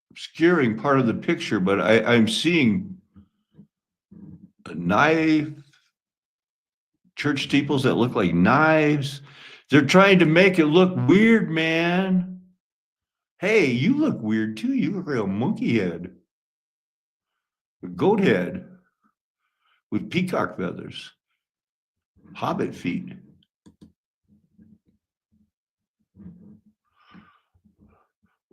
A: obscuring part of the picture, but I'm seeing a knife, church steeples that look like knives. They're trying to make it look weird, man. Hey, you look weird too. You look like a monkey head, a goat head with peacock feathers, hobbit feet.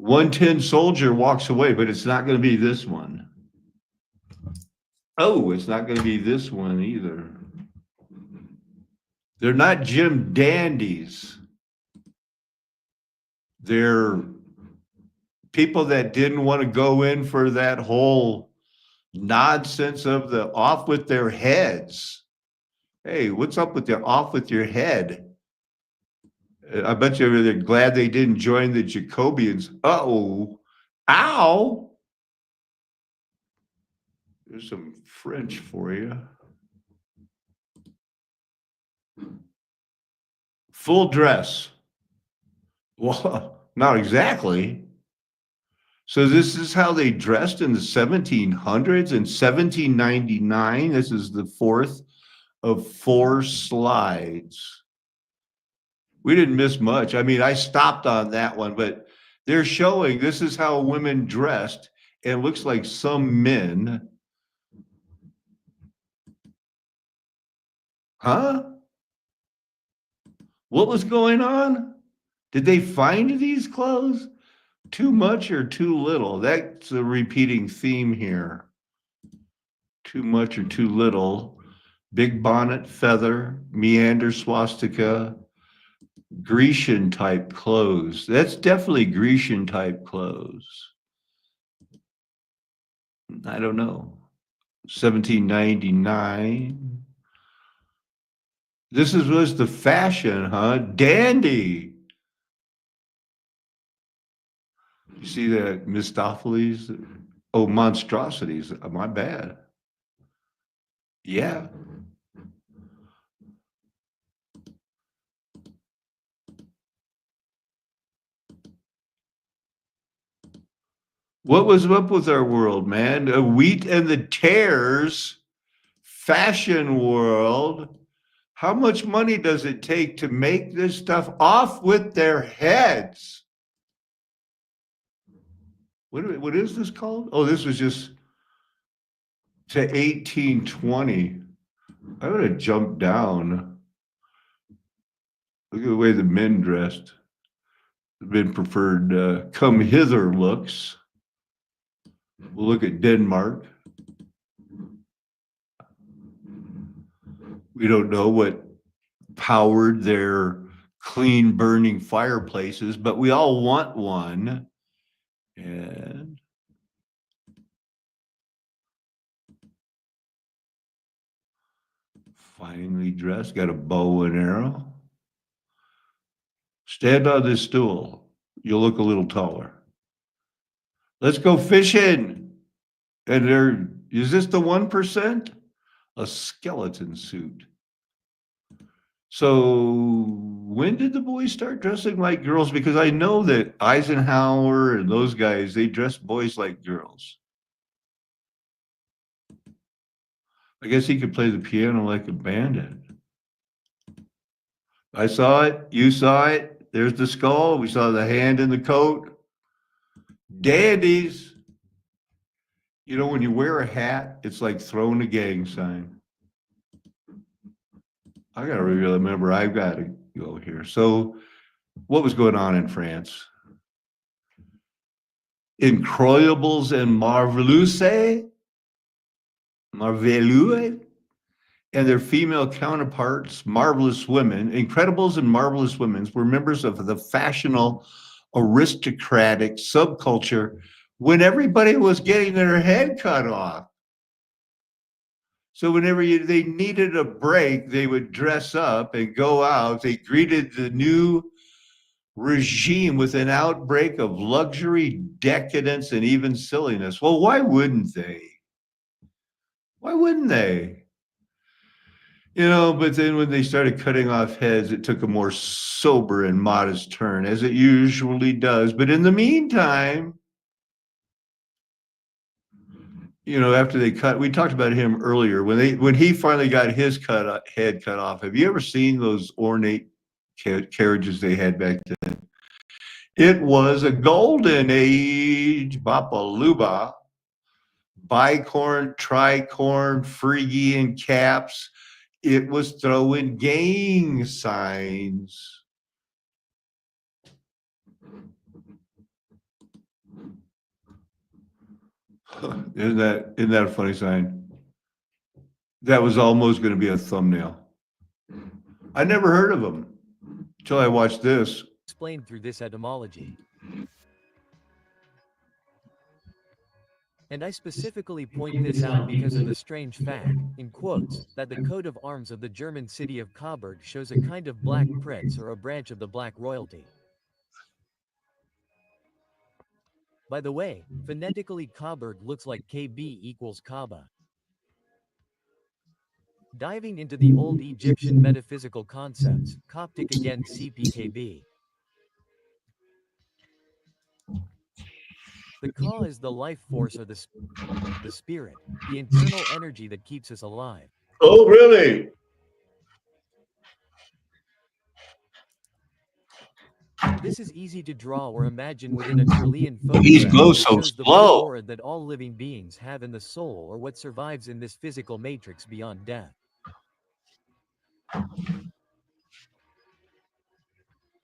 A: .110 soldier walks away, but it's not going to be this one. Oh, it's not going to be this one either. They're not Jim Dandies. They're people that didn't want to go in for that whole nonsense of the off with their heads. Hey, what's up with the off with your head? I bet you they're glad they didn't join the Jacobians. Uh-oh. Ow. There's some French for you. Full dress. Well, not exactly. So this is how they dressed in the 1700s. In 1799, this is the fourth of 4 slides. We didn't miss much. I mean, I stopped on that one, but they're showing this is how women dressed, and it looks like some men. Huh? What was going on? Did they find these clothes? Too much or too little? That's a repeating theme here. Too much or too little. Big bonnet, feather, meander swastika, Grecian type clothes. That's definitely Grecian type clothes. I don't know. 1799. This was the fashion, huh? Dandy. You see that Mistopheles? Oh, monstrosities. My bad. Yeah. What was up with our world, man? A wheat and the tares, fashion world. How much money does it take to make this stuff off with their heads? What is this called? Oh, this was just to 1820. I would have jumped down. Look at the way the men dressed. The men preferred come hither looks. We'll look at Denmark. We don't know what powered their clean burning fireplaces, but we all want one. And finely dressed, got a bow and arrow. Stand on this stool. You'll look a little taller. Let's go fishing. And is this the 1%? A skeleton suit. So when did the boys start dressing like girls? Because I know that Eisenhower and those guys, they dressed boys like girls. I guess he could play the piano like a bandit. I saw it. You saw it. There's the skull. We saw the hand in the coat. Dandies. You know, when you wear a hat, it's like throwing a gang sign. I got to really remember, I've got to go here. So what was going on in France? Incroyables and Marvelous, and their female counterparts, Marvelous Women, Incredibles and Marvelous Women, were members of the fashionable aristocratic subculture when everybody was getting their head cut off. So whenever they needed a break, they would dress up and go out. They greeted the new regime with an outbreak of luxury, decadence, and even silliness. Well, why wouldn't they? Why wouldn't they? You know, but then when they started cutting off heads, it took a more sober and modest turn, as it usually does. But in the meantime, you know, after they cut, we talked about him earlier when he finally got his head cut off. Have you ever seen those ornate carriages they had back then? It was a golden age, Bapaluba, bicorn, tricorn, Phrygian caps. It was throwing gang signs. Isn't that a funny sign? That was almost going to be a thumbnail. I never heard of them until I watched this.
I: Explained through this etymology. And I specifically point this out because of the strange fact, in quotes, that the coat of arms of the German city of Coburg shows a kind of black prince or a branch of the black royalty. By the way, phonetically Coburg looks like KB equals Kaaba. Diving into the old Egyptian metaphysical concepts, Coptic again CPKB. The Ka is the life force or the spirit, the internal energy that keeps us alive.
A: Oh, really?
I: This is easy to draw or imagine within a trillion photographs.
A: These go so
I: shows the
A: slow.
I: aura that all living beings have in the soul or what survives in this physical matrix beyond death.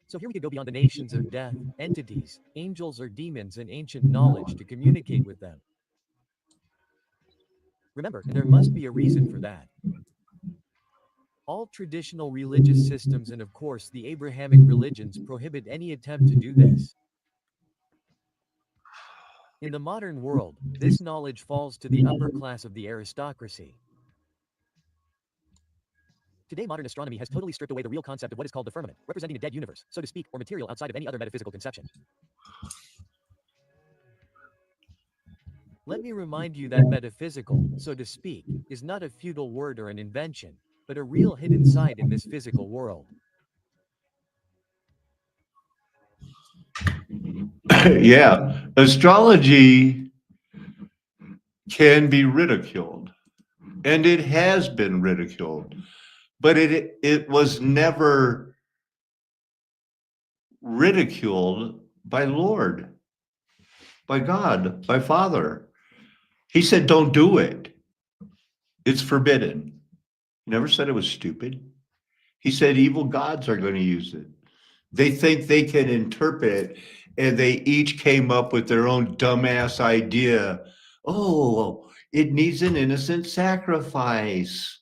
I: So here we could go beyond the nations of death, entities, angels or demons and ancient knowledge to communicate with them. Remember, there must be a reason for that. All traditional religious systems and of course the Abrahamic religions prohibit any attempt to do this. In the modern world, this knowledge falls to the upper class of the aristocracy. Today, modern astronomy has totally stripped away the real concept of what is called the firmament, representing a dead universe, so to speak, or material outside of any other metaphysical conception. Let me remind you that metaphysical, so to speak, is not a feudal word or an invention, but a real hidden side in this physical world.
A: Yeah, astrology can be ridiculed, and it has been ridiculed, but it was never ridiculed by Lord, by God, by Father. He said, don't do it. It's forbidden. He never said it was stupid. He said evil gods are going to use it. They think they can interpret, and they each came up with their own dumbass idea. Oh, it needs an innocent sacrifice.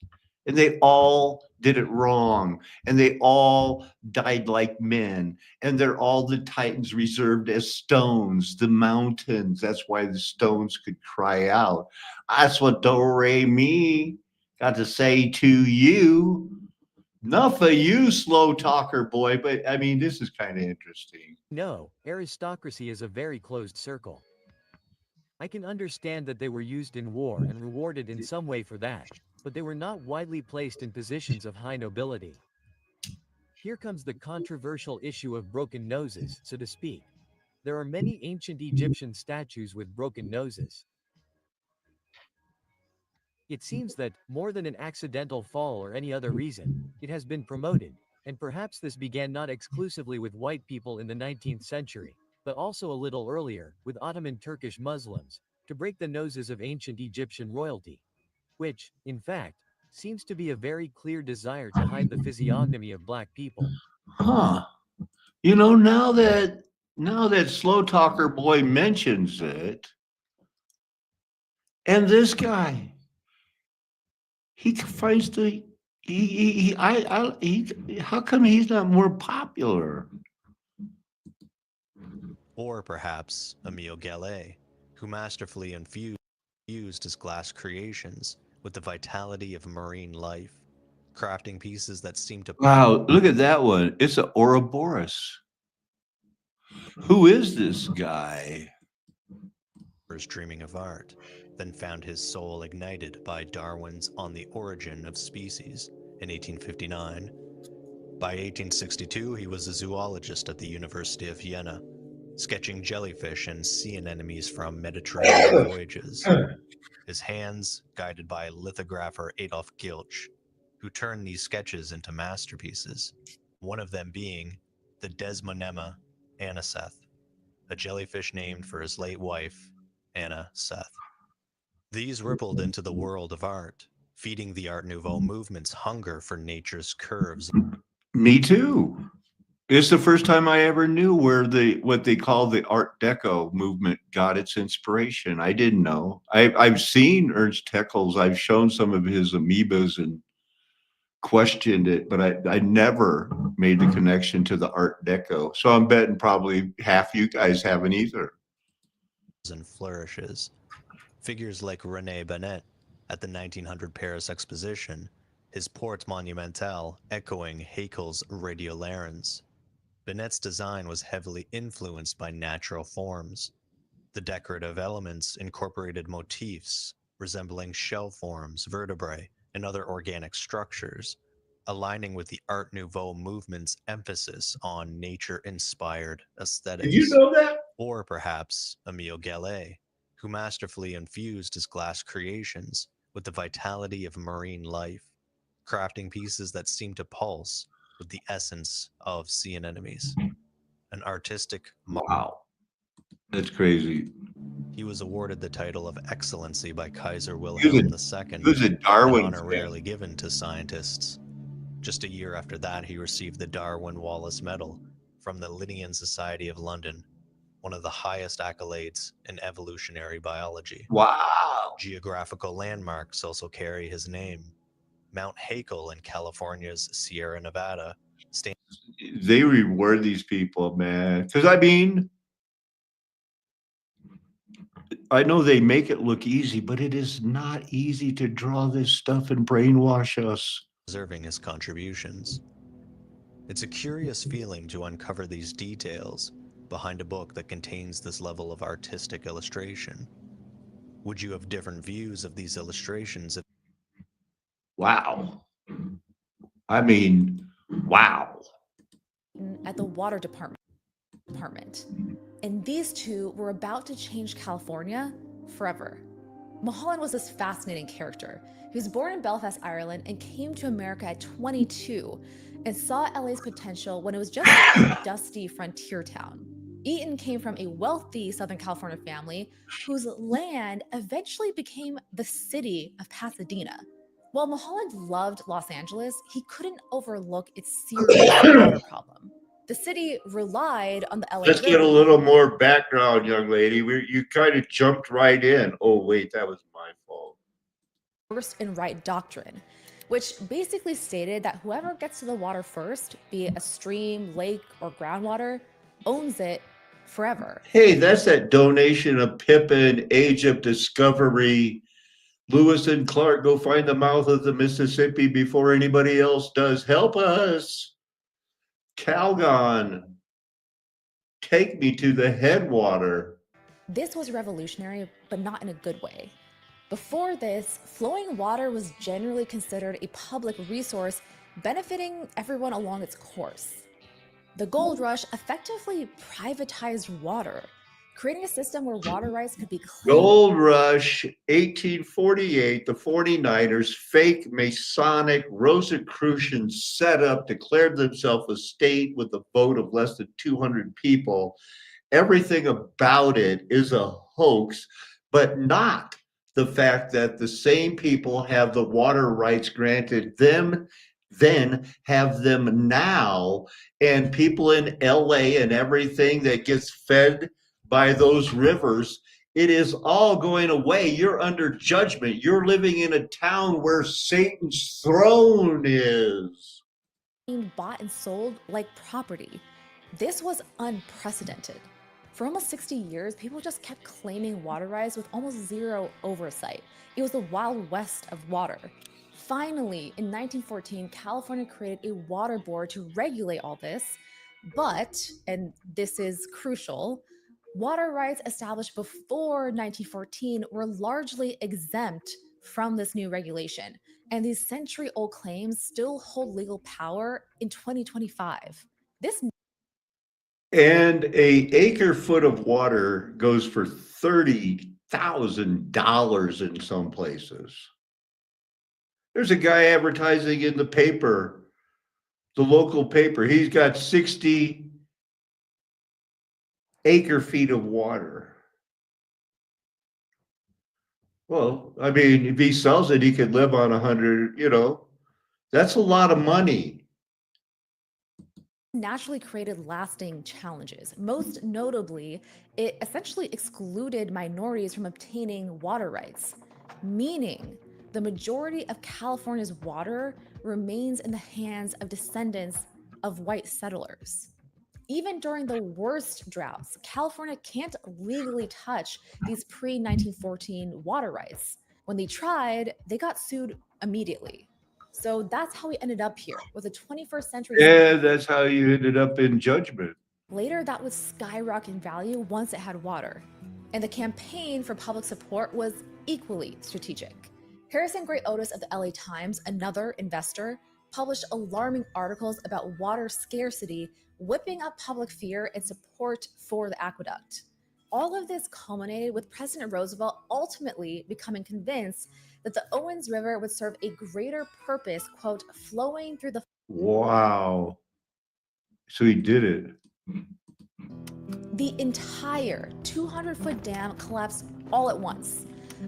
A: And they all did it wrong. And they all died like men. And they're all the titans reserved as stones, the mountains. That's why the stones could cry out. That's what Do Re Mi got to say to you. Enough of you, slow talker boy, but I mean, this is kind of interesting.
I: No, aristocracy is a very closed circle. I can understand that they were used in war and rewarded in some way for that, but they were not widely placed in positions of high nobility. Here comes the controversial issue of broken noses, so to speak. There are many ancient Egyptian statues with broken noses. It seems that, more than an accidental fall or any other reason, it has been promoted, and perhaps this began not exclusively with white people in the 19th century, but also a little earlier, with Ottoman Turkish Muslims, to break the noses of ancient Egyptian royalty, which, in fact, seems to be a very clear desire to hide the physiognomy of black people.
A: Huh. You know, now that slow talker boy mentions it, and this guy, he finds the how come he's not more popular?
J: Or perhaps Emile Gallet, who masterfully infused his glass creations with the vitality of marine life, crafting pieces that seem to...
A: Wow, look at that one. It's an Ouroboros. Who is this guy?
J: ...dreaming of art, then found his soul ignited by Darwin's On the Origin of Species in 1859. By 1862, he was a zoologist at the University of Vienna, sketching jellyfish and sea anemones from Mediterranean voyages. His hands guided by lithographer Adolf Gilch, who turned these sketches into masterpieces, one of them being the Desmonema Anna-Seth, a jellyfish named for his late wife, Anna Seth. These rippled into the world of art, feeding the Art Nouveau movement's hunger for nature's curves.
A: Me too. It's the first time I ever knew where what they call the Art Deco movement got its inspiration. I didn't know. I've seen Ernst Haeckel's. I've shown some of his amoebas and questioned it, but I never made the connection to the Art Deco. So I'm betting probably half you guys haven't either.
J: And flourishes. Figures like René Benet at the 1900 Paris Exposition, his Porte Monumentale echoing Haeckel's Radiolarens. Benet's design was heavily influenced by natural forms. The decorative elements incorporated motifs resembling shell forms, vertebrae, and other organic structures, aligning with the Art Nouveau movement's emphasis on nature-inspired aesthetics.
A: Did you know that?
J: Or perhaps Emile Gallé, who masterfully infused his glass creations with the vitality of marine life, crafting pieces that seem to pulse with the essence of sea anemones. An artistic
A: Wow. That's crazy.
J: He was awarded the title of Excellency by Kaiser
A: He
J: Wilhelm
A: was
J: II,
A: a
J: an
A: Darwin
J: honor
A: fan.
J: rarely given to scientists. Just a year after that, he received the Darwin Wallace Medal from the Linnean Society of London, one of the highest accolades in evolutionary biology.
A: Wow.
J: Geographical landmarks also carry his name. Mount Haeckel in California's Sierra Nevada stands.
A: They reward these people, man. Because I mean, I know they make it look easy, but it is not easy to draw this stuff and brainwash us.
J: Preserving his contributions. It's a curious feeling to uncover these details behind a book that contains this level of artistic illustration. Would you have different views of these illustrations?
A: Wow. I mean, wow.
K: At the water department. And these two were about to change California forever. Mulholland was this fascinating character. He was born in Belfast, Ireland, and came to America at 22 and saw LA's potential when it was just a dusty frontier town. Eaton came from a wealthy Southern California family whose land eventually became the city of Pasadena. While Mulholland loved Los Angeles, he couldn't overlook its serious water problem. The city relied on the LA
A: Let's get a
K: River.
A: little more background, young lady. You kind of jumped right in. Oh, wait, that was my fault.
K: First and right doctrine, which basically stated that whoever gets to the water first, be it a stream, lake, or groundwater, owns it forever.
A: Hey, that's that donation of Pippin, Age of Discovery. Lewis and Clark go find the mouth of the Mississippi before anybody else does. Help us. Calgon, take me to the headwater.
K: This was revolutionary, but not in a good way. Before this, flowing water was generally considered a public resource benefiting everyone along its course. The gold rush effectively privatized water, creating a system where water rights could be claimed.
A: Gold Rush, 1848, the 49ers, fake Masonic Rosicrucian setup, declared themselves a state with a vote of less than 200 people. Everything about it is a hoax, but not the fact that the same people have the water rights granted them, then have them now, and people in LA and everything that gets fed by those rivers, it is all going away. You're under judgment. You're living in a town where Satan's throne is.
K: Being bought and sold like property. This was unprecedented. For almost 60 years, people just kept claiming water rights with almost zero oversight. It was the Wild West of water. Finally, in 1914, California created a water board to regulate all this, but, and this is crucial, water rights established before 1914 were largely exempt from this new regulation, and these century-old claims still hold legal power in 2025. This
A: And a acre foot of water goes for $30,000 in some places. There's a guy advertising in the paper, the local paper. He's got 60 acre feet of water. Well, I mean, if he sells it, he could live on 100, that's a lot of money.
K: Naturally created lasting challenges. Most notably, it essentially excluded minorities from obtaining water rights, meaning the majority of California's water remains in the hands of descendants of white settlers. Even during the worst droughts, California can't legally touch these pre 1914 water rights. When they tried, they got sued immediately. So that's how we ended up here with a 21st century.
A: Yeah, that's how you ended up in judgment.
K: Later, that would skyrocket in value once it had water. And the campaign for public support was equally strategic. Harrison Gray Otis of the LA Times, another investor, published alarming articles about water scarcity, whipping up public fear and support for the aqueduct. All of this culminated with President Roosevelt ultimately becoming convinced that the Owens River would serve a greater purpose, quote, flowing through the.
A: Wow. So he did it.
K: The entire 200-foot dam collapsed all at once,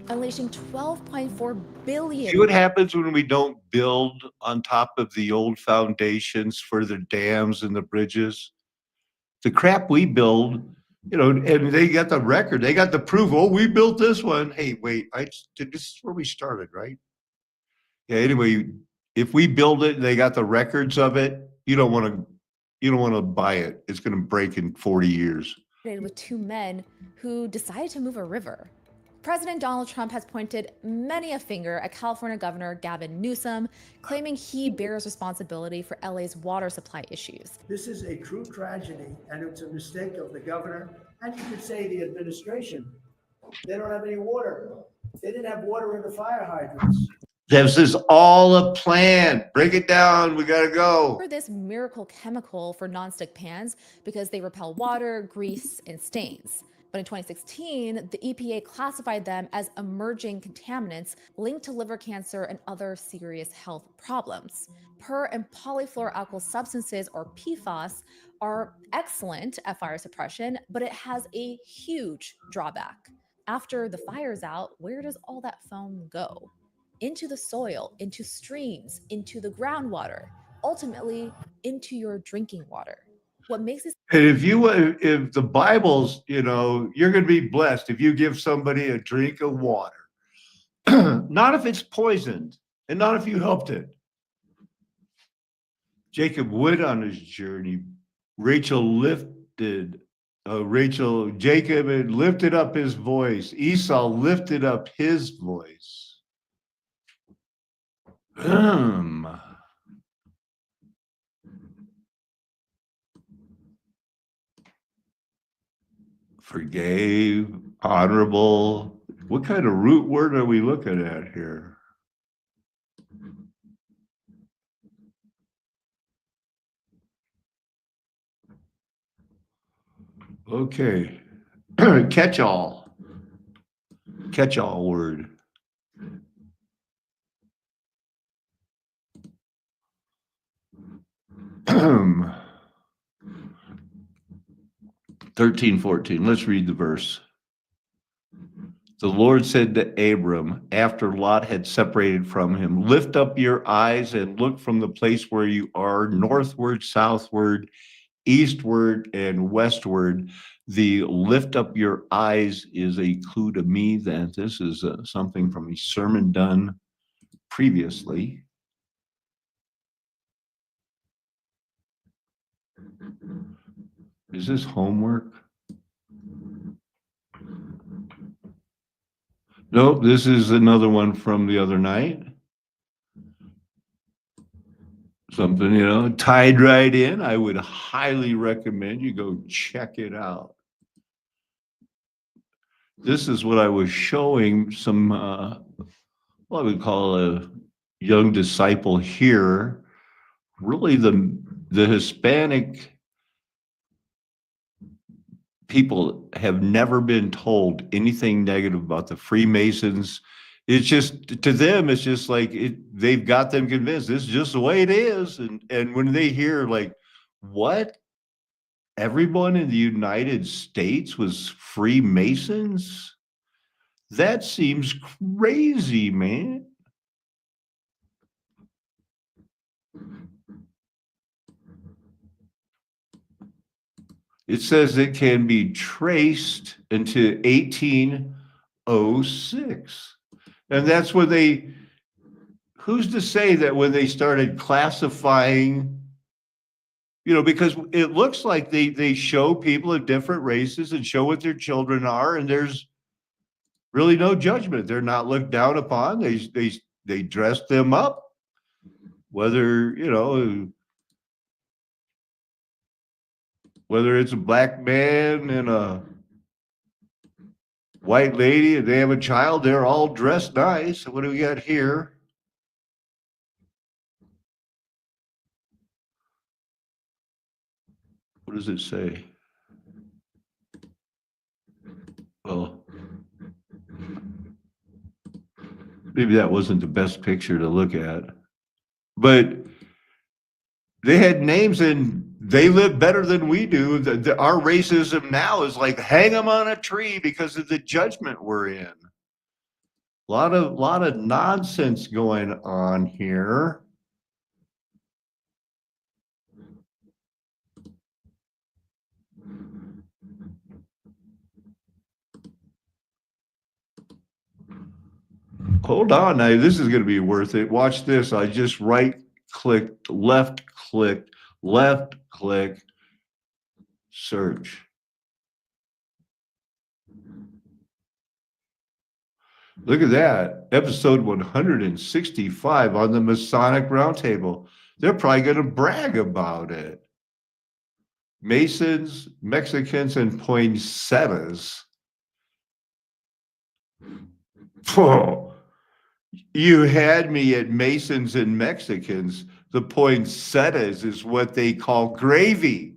K: unleashing $12.4 billion.
A: See what happens when we don't build on top of the old foundations for the dams and the bridges? The crap we build, and they got the record, they got the proof. Oh, we built this one. Hey, wait, this is where we started, right? Yeah, anyway, if we build it and they got the records of it, you don't want to buy it. It's going to break in 40 years.
K: With two men who decided to move a river. President Donald Trump has pointed many a finger at California Governor Gavin Newsom, claiming he bears responsibility for LA's water supply issues.
L: This is a true tragedy, and it's a mistake of the governor, and you could say the administration. They don't have any water. They didn't have water in the fire hydrants.
A: This is all a plan. Break it down. We got to go.
K: For this miracle chemical for nonstick pans because they repel water, grease, and stains. But in 2016, the EPA classified them as emerging contaminants linked to liver cancer and other serious health problems. Per and polyfluoroalkyl substances, or PFAS, are excellent at fire suppression, but it has a huge drawback. After the fire's out, where does all that foam go? Into the soil, into streams, into the groundwater, ultimately into your drinking water. What makes this.
A: And if the Bible's, you're going to be blessed if you give somebody a drink of water. Not if it's poisoned, and not if you helped it. Jacob went on his journey. Jacob had lifted up his voice. Esau lifted up his voice. Forgave, honorable. What kind of root word are we looking at here? Okay. Catch-all word. Um, 13:14. Let's read the verse. The Lord said to Abram, after Lot had separated from him, lift up your eyes and look from the place where you are, northward, southward, eastward, and westward. The lift up your eyes is a clue to me that this is something from a sermon done previously. Is this homework? Nope, this is another one from the other night. Something, tied right in. I would highly recommend you go check it out. This is what I was showing some, what I would call a young disciple here. Really the Hispanic people have never been told anything negative about the Freemasons. It's just, to them, it's just like they've got them convinced this is just the way it is. And when they hear like, what? everyone in the United States was Freemasons? That seems crazy, man. It says it can be traced into 1806. And that's when they, who's to say that when they started classifying, you know, because it looks like they show people of different races and show what their children are, and there's really no judgment. They're not looked down upon. They dress them up, whether, you know, whether it's a black man and a white lady and they have a child, they're all dressed nice. What do we got here? What does it say? Well, maybe that wasn't the best picture to look at, but they had names and they live better than we do. Our racism now is like hang them on a tree because of the judgment we're in. A lot of nonsense going on here. Hold on now, this is going to be worth it. Watch this. I just right clicked, left click, search. Look at that. Episode 165 on the Masonic Roundtable. They're probably going to brag about it. Masons, Mexicans, and poinsettias. Oh, you had me at Masons and Mexicans. The poinsettias is what they call gravy.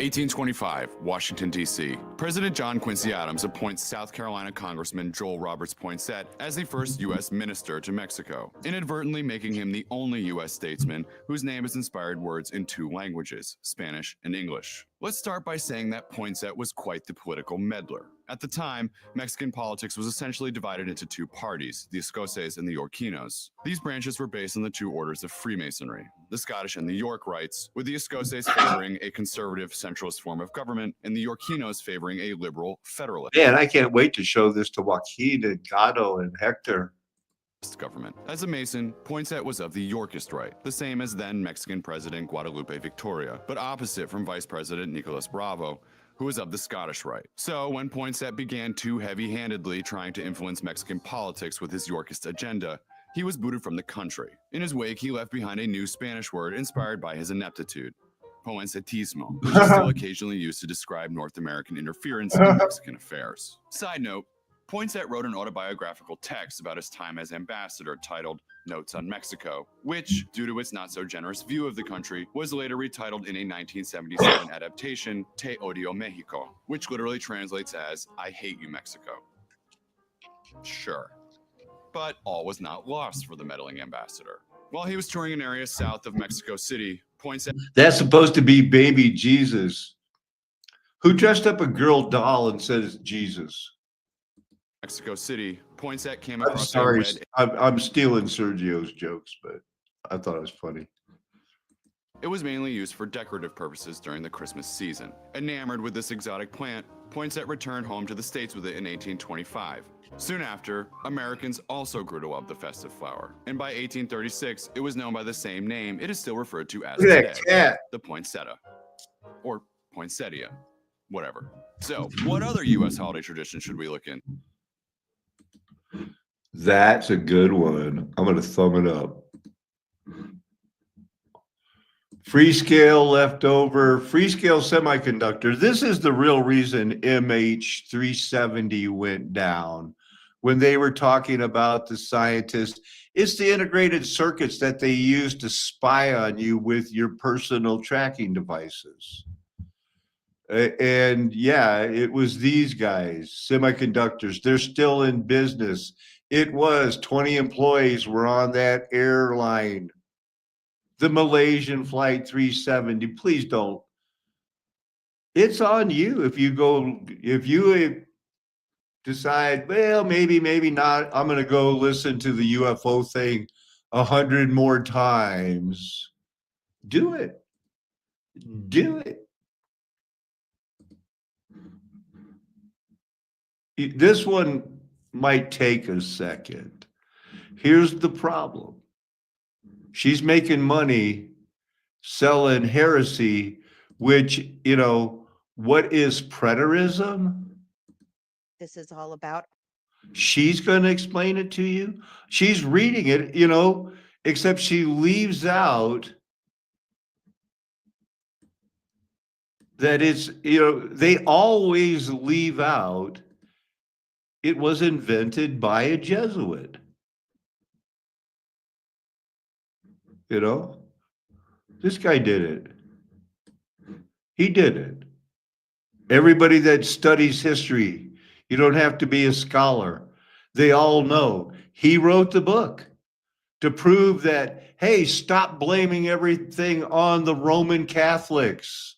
M: 1825, Washington, D.C. President John Quincy Adams appoints South Carolina Congressman Joel Roberts Poinsett as the first U.S. minister to Mexico, inadvertently making him the only U.S. statesman whose name has inspired words in two languages, Spanish and English. Let's start by saying that Poinsett was quite the political meddler. At the time, Mexican politics was essentially divided into two parties, the Escoces and the Yorkinos. These branches were based on the two orders of Freemasonry, the Scottish and the York Rites, with the Escoces favoring a conservative centralist form of government and the Yorkinos favoring a liberal federalist.
A: Man, I can't wait to show this to Joaquin and Gato and Hector.
M: Government. As a Mason, Poinsett was of the Yorkist Rite, the same as then Mexican President Guadalupe Victoria, but opposite from Vice President Nicolas Bravo, who was of the Scottish Rite. So when Poinsett began too heavy-handedly trying to influence Mexican politics with his Yorkist agenda, he was booted from the country. In his wake, he left behind a new Spanish word inspired by his ineptitude, poinsettismo, which is still occasionally used to describe North American interference in Mexican affairs. Side note, Poinsett wrote an autobiographical text about his time as ambassador titled Notes on Mexico, which, due to its not-so-generous view of the country, was later retitled in a 1977 adaptation, Te Odio Mexico, which literally translates as, I hate you, Mexico. Sure. But all was not lost for the meddling ambassador. While he was touring an area south of Mexico City, Poinsett...
A: That's supposed to be baby Jesus. Who dressed up a girl doll and said it's Jesus?
M: Mexico City, Poinsett came
A: I'm
M: across
A: sorry,
M: a red...
A: I'm stealing Sergio's jokes, but I thought it was funny.
M: It was mainly used for decorative purposes during the Christmas season. Enamored with this exotic plant, Poinsett returned home to the States with it in 1825. Soon after, Americans also grew to love the festive flower, and by 1836, it was known by the same name it is still referred to as today, the poinsettia, or poinsettia, whatever. So, what other U.S. holiday tradition should we look in?
A: That's a good one. I'm going to thumb it up. Freescale leftover, Freescale semiconductor. This is the real reason MH370 went down. When they were talking about the scientists, it's the integrated circuits that they use to spy on you with your personal tracking devices. And yeah, it was these guys, semiconductors. They're still in business. It was 20 employees were on that airline the Malaysian Flight 370. Please don't. It's on you if you decide, well, maybe not. I'm going to go listen to the UFO thing 100 more times. Do it. Do it. This one might take a second. Here's the problem. She's making money selling heresy, which, what is preterism?
N: This is all about.
A: She's going to explain it to you. She's reading it, except she leaves out that it's, they always leave out it was invented by a Jesuit. This guy did it. He did it. Everybody that studies history, you don't have to be a scholar. They all know he wrote the book to prove that, hey, stop blaming everything on the Roman Catholics.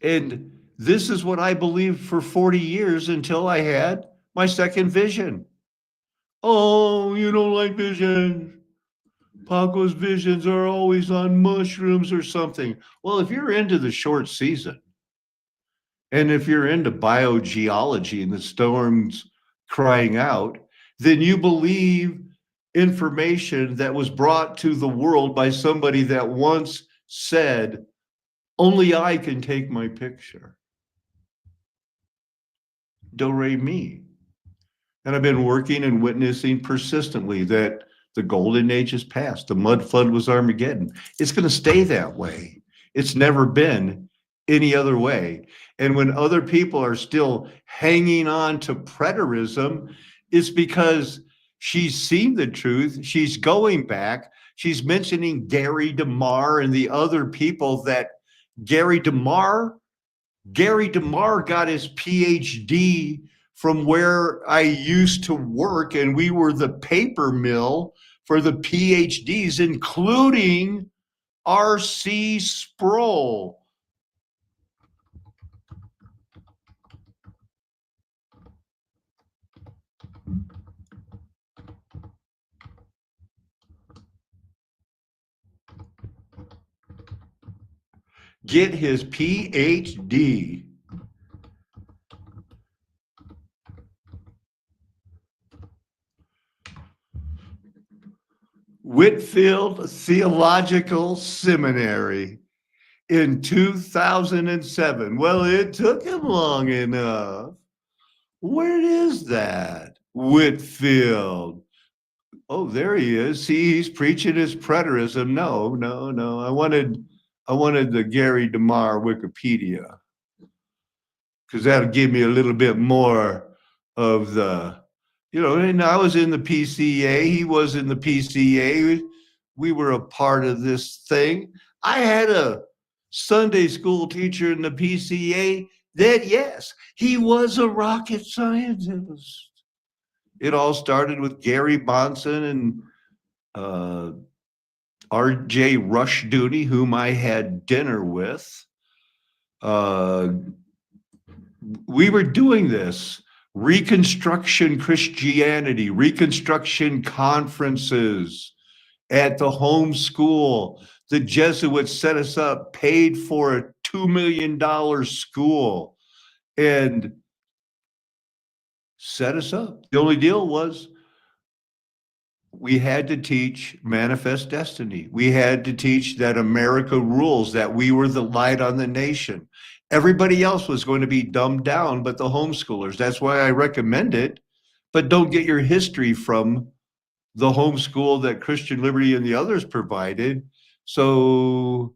A: And this is what I believed for 40 years until I had my second vision. Oh, you don't like visions. Paco's visions are always on mushrooms or something. Well, if you're into the short season, and if you're into biogeology and the storms crying out, then you believe information that was brought to the world by somebody that once said, only I can take my picture. Do re mi. And I've been working and witnessing persistently that the golden age is past. The mud flood was Armageddon. It's going to stay that way. It's never been any other way. And when other people are still hanging on to preterism, it's because she's seen the truth. She's going back. She's mentioning Gary DeMar and the other people that Gary DeMar got his PhD from where I used to work, and we were the paper mill for the PhDs, including R.C. Sproul. Get his PhD. Whitfield Theological Seminary in 2007. Well, it took him long enough. Where is that? Whitfield. Oh, there he is. See, he's preaching his preterism. No. I wanted the Gary DeMar Wikipedia, because that'll give me a little bit more of the, and I was in the PCA. He was in the PCA. We were a part of this thing. I had a Sunday school teacher in the PCA that, yes, he was a rocket scientist. It all started with Gary Bonson and R.J. Rushdoony, whom I had dinner with. We were doing this. Reconstruction Christianity, Reconstruction conferences at the home school. The Jesuits set us up, paid for a $2 million school, and set us up. The only deal was we had to teach manifest destiny. We had to teach that America rules, that we were the light on the nation. Everybody else was going to be dumbed down, but the homeschoolers. That's why I recommend it. But don't get your history from the homeschool that Christian Liberty and the others provided. So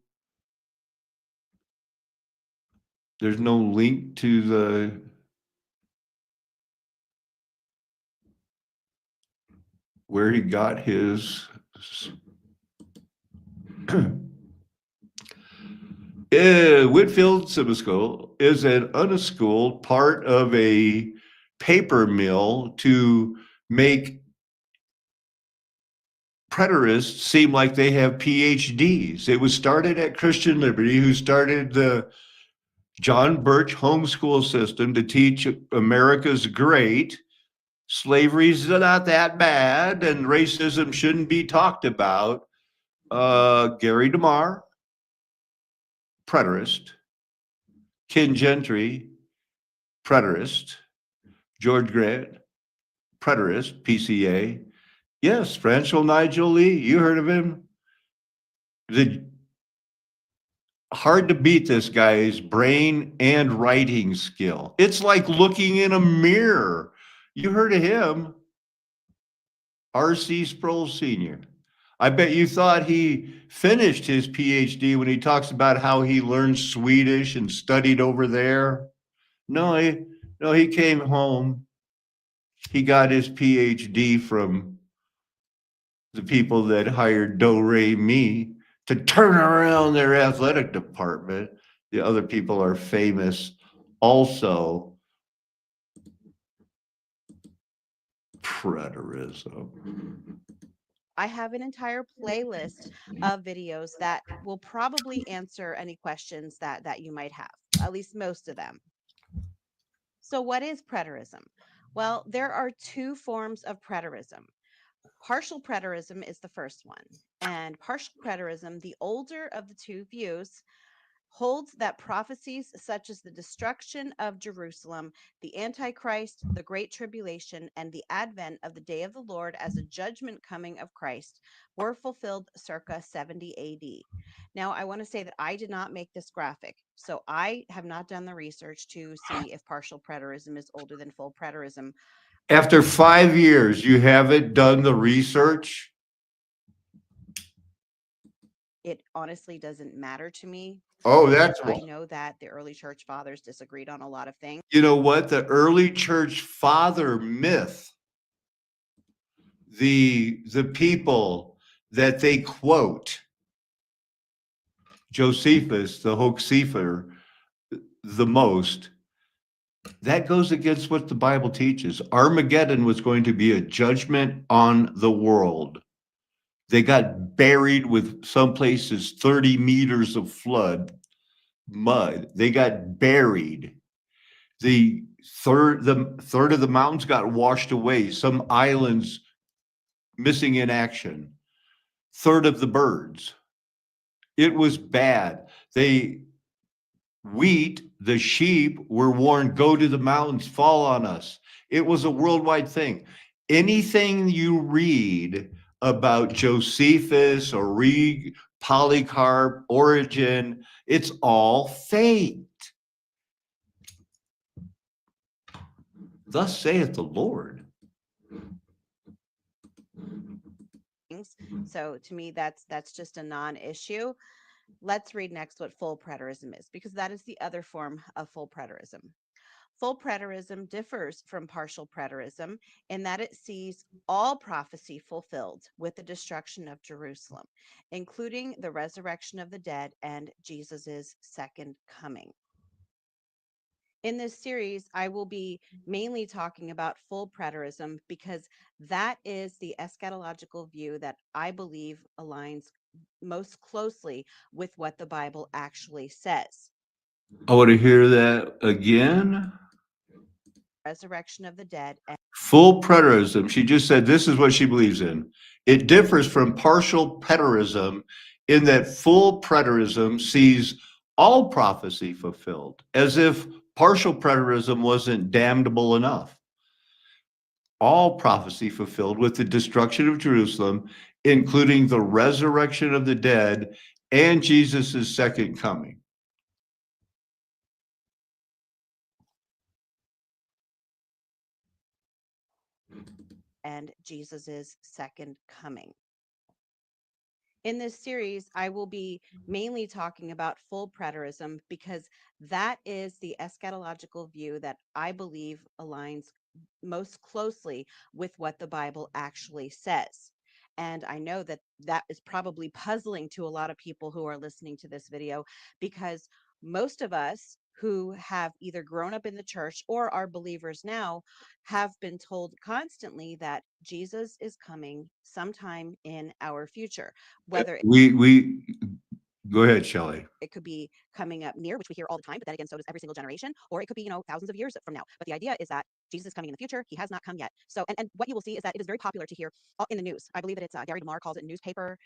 A: there's no link to the where he got his Whitfield Civic School is an unschooled part of a paper mill to make preterists seem like they have PhDs. It was started at Christian Liberty, who started the John Birch homeschool system to teach America's great. Slavery's not that bad, and racism shouldn't be talked about. Gary DeMar, preterist. Ken Gentry, preterist. George Grant, preterist, PCA. Yes, Francois Nigel Lee, you heard of him? The hard to beat this guy's brain and writing skill. It's like looking in a mirror. You heard of him, R.C. Sproul Sr. I bet you thought he finished his PhD when he talks about how he learned Swedish and studied over there. No, he came home. He got his PhD from the people that hired Do Re Mi to turn around their athletic department. The other people are famous also. Preterism.
N: I have an entire playlist of videos that will probably answer any questions that you might have, at least most of them. So what is preterism? Well, there are two forms of preterism. Partial preterism is the first one. And partial preterism, the older of the two views, holds that prophecies such as the destruction of Jerusalem, the Antichrist, the Great Tribulation, and the advent of the day of the Lord as a judgment coming of Christ were fulfilled circa 70 AD. Now, I want to say that I did not make this graphic, so I have not done the research to see if partial preterism is older than full preterism.
A: After 5 years, you haven't done the research?
N: It honestly doesn't matter to me.
A: Oh, that's
N: I know that the early church fathers disagreed on a lot of things.
A: You know what? The early church father myth, the people that they quote, Josephus, the hoaxepher, the most, that goes against what the Bible teaches. Armageddon was going to be a judgment on the world. They got buried with some places 30 meters of flood, mud. They got buried. The third of the mountains got washed away. Some islands missing in action. Third of the birds. It was bad. The sheep were warned, go to the mountains, fall on us. It was a worldwide thing. Anything you read about Josephus or read Polycarp, Origen, it's all fake. Thus saith the Lord.
N: So to me, that's just a non-issue. Let's read next what full preterism is, because that is the other form of full preterism. Full preterism differs from partial preterism in that it sees all prophecy fulfilled with the destruction of Jerusalem, including the resurrection of the dead and Jesus's second coming. In this series, I will be mainly talking about full preterism because that is the eschatological view that I believe aligns most closely with what the Bible actually says.
A: I want to hear that again.
N: Resurrection of the dead. And
A: full preterism. She just said this is what she believes in. It differs from partial preterism in that full preterism sees all prophecy fulfilled, as if partial preterism wasn't damnable enough. All prophecy fulfilled with the destruction of Jerusalem, including the resurrection of the dead and Jesus' second coming.
N: And Jesus's second coming. In this series, I will be mainly talking about full preterism because that is the eschatological view that I believe aligns most closely with what the Bible actually says. And I know that that is probably puzzling to a lot of people who are listening to this video because most of us who have either grown up in the church or are believers now have been told constantly that Jesus is coming sometime in our future, whether
A: We go ahead, Shelley.
N: it could be coming up near, which we hear all the time, but then again, so does every single generation, or it could be, thousands of years from now. But the idea is that Jesus is coming in the future. He has not come yet. So, and what you will see is that it is very popular to hear in the news. I believe that it's Gary DeMar calls it newspaper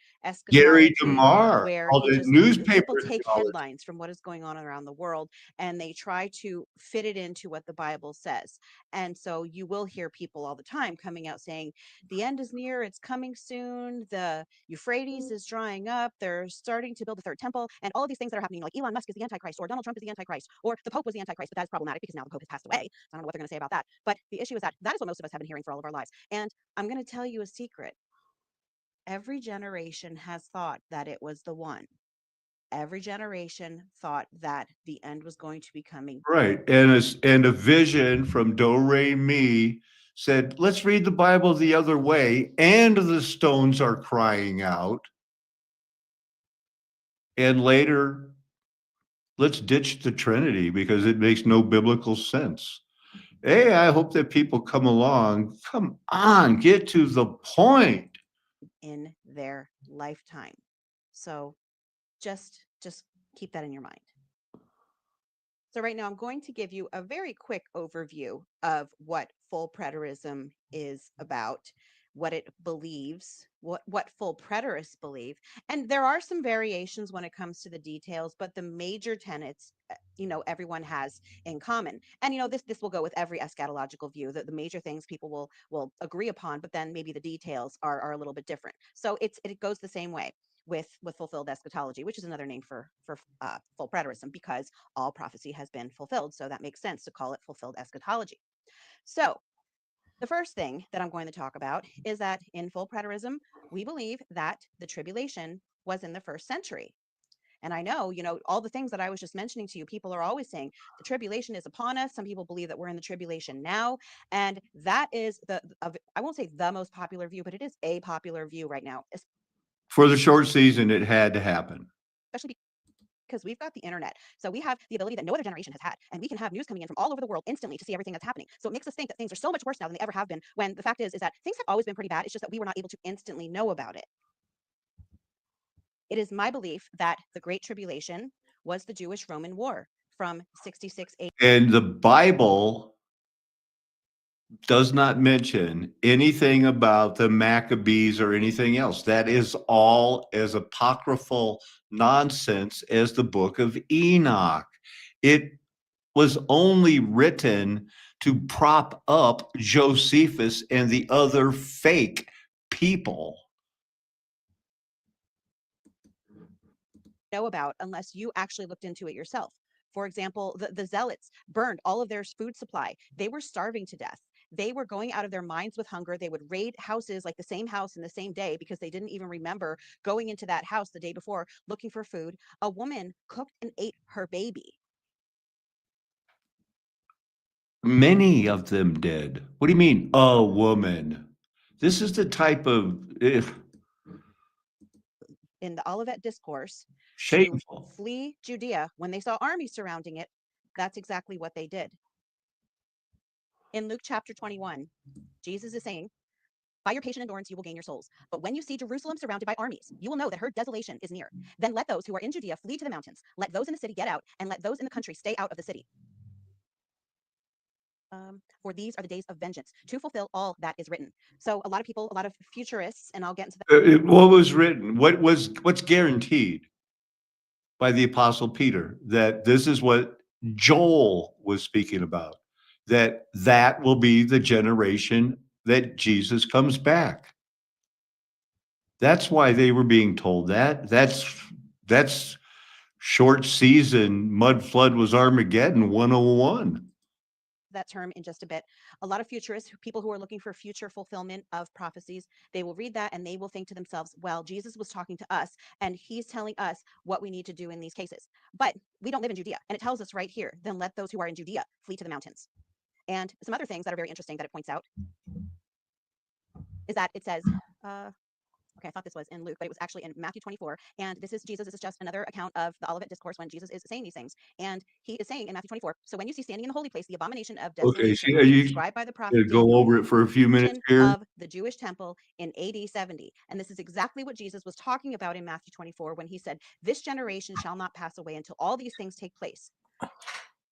A: Gary
N: eschatology,
A: DeMar
N: where
A: called it
N: people
A: newspaper
N: take
A: theology.
N: headlines from what is going on around the world and they try to fit it into what the Bible says. And so you will hear people all the time coming out saying, the end is near, it's coming soon, the Euphrates is drying up, they're starting to build the third temple, and all of these things that are happening, like Elon Musk is the Antichrist, or Donald Trump is the Antichrist, or the Pope was the Antichrist, but that's problematic because now the Pope has passed away. So I don't know what they're going to say about that. But the issue is that that is what most of us have been hearing for all of our lives. And I'm going to tell you a secret. Every generation has thought that it was the one. Every generation thought that the end was going to be coming.
A: Right. And a vision from Do Re Mi said, let's read the Bible the other way. And the stones are crying out. And later, let's ditch the Trinity because it makes no biblical sense. Hey, I hope that people come along. Come on, get to the point.
N: In their lifetime. So just keep that in your mind. So right now I'm going to give you a very quick overview of what full preterism is about, what it believes, what full preterists believe. And there are some variations when it comes to the details, but the major tenets, everyone has in common. And this will go with every eschatological view, that the major things people will agree upon, but then maybe the details are a little bit different. So it goes the same way with fulfilled eschatology, which is another name for full preterism, because all prophecy has been fulfilled. So that makes sense to call it fulfilled eschatology. So the first thing that I'm going to talk about is that in full preterism, we believe that the tribulation was in the first century. And I know, all the things that I was just mentioning to you, people are always saying the tribulation is upon us. Some people believe that we're in the tribulation now. And that is I won't say the most popular view, but it is a popular view right now.
A: For the short season, it had to happen.
N: Especially because we've got the internet. So we have the ability that no other generation has had. And we can have news coming in from all over the world instantly to see everything that's happening. So it makes us think that things are so much worse now than they ever have been, when the fact is that things have always been pretty bad. It's just that we were not able to instantly know about it. It is my belief that the Great Tribulation was the Jewish-Roman War from 66 AD.
A: And the Bible does not mention anything about the Maccabees or anything else. That is all as apocryphal nonsense as the book of Enoch. It was only written to prop up Josephus and the other fake people.
N: Know about unless you actually looked into it yourself. For example, the Zealots burned all of their food supply. They were starving to death. They were going out of their minds with hunger. They would raid houses, like the same house in the same day, because they didn't even remember going into that house the day before looking for food. A woman cooked and ate her baby.
A: Many of them did. What do you mean, a woman? This is the type of
N: in the Olivet Discourse,
A: shameful.
N: To flee Judea when they saw armies surrounding it. That's exactly what they did. In Luke chapter 21, Jesus is saying, by your patient endurance, you will gain your souls. But when you see Jerusalem surrounded by armies, you will know that her desolation is near. Then let those who are in Judea flee to the mountains. Let those in the city get out, and let those in the country stay out of the city. For these are the days of vengeance, to fulfill all that is written. So a lot of people, a lot of futurists, and I'll get into that.
A: What was written? What's guaranteed by the Apostle Peter? That this is what Joel was speaking about. That will be the generation that Jesus comes back. That's why they were being told that. That's short season. Mud flood was Armageddon 101.
N: That term in just a bit. A lot of futurists, people who are looking for future fulfillment of prophecies, they will read that and they will think to themselves, well, Jesus was talking to us and he's telling us what we need to do in these cases. But we don't live in Judea. And it tells us right here, then let those who are in Judea flee to the mountains. And some other things that are very interesting that it points out is that it says, Okay, I thought this was in Luke, but it was actually in Matthew 24. And this is Jesus. This is just another account of the Olivet Discourse when Jesus is saying these things. And he is saying in Matthew 24, so when you see standing in the holy place the abomination of
A: Okay,
N: desolation
A: so you
N: described by the
A: gonna
N: prophet
A: go
N: Daniel,
A: over it for a few minutes here.
N: of the Jewish temple in AD 70. And this is exactly what Jesus was talking about in Matthew 24 when he said, this generation shall not pass away until all these things take place.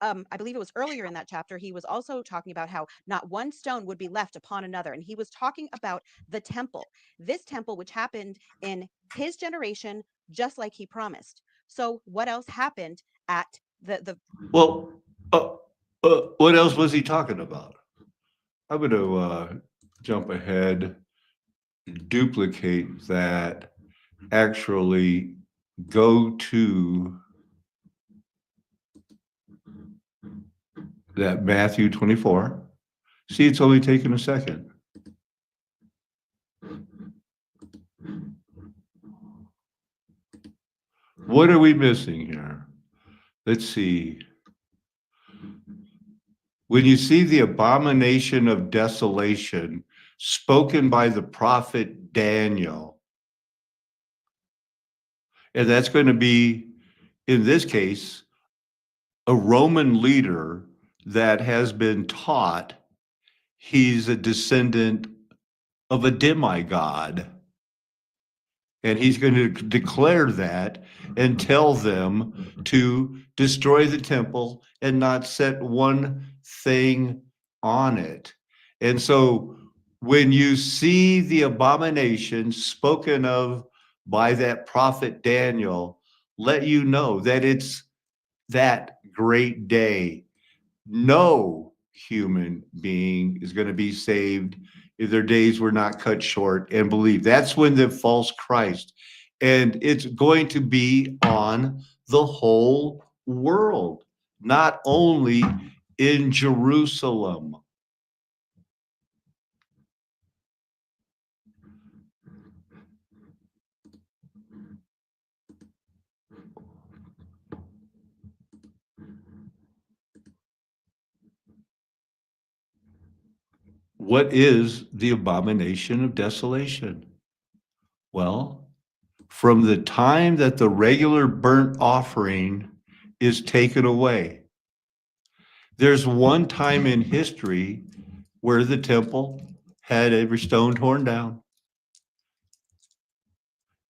N: I believe it was earlier in that chapter, he was also talking about how not one stone would be left upon another. And he was talking about the temple, this temple, which happened in his generation, just like he promised. So what else happened at the
A: Well, what else was he talking about? I'm going to jump ahead, duplicate that, actually go to that Matthew 24. See, it's only taken a second. What are we missing here? Let's see. When you see the abomination of desolation spoken by the prophet Daniel, and that's going to be, in this case, a Roman leader that has been taught he's a descendant of a demigod. And he's going to declare that and tell them to destroy the temple and not set one thing on it. And so when you see the abomination spoken of by that prophet Daniel, let you know that it's that great day. No human being is going to be saved if their days were not cut short and believe. That's when the false Christ, and it's going to be on the whole world, not only in Jerusalem. What is the abomination of desolation? Well, from the time that the regular burnt offering is taken away, there's one time in history where the temple had every stone torn down,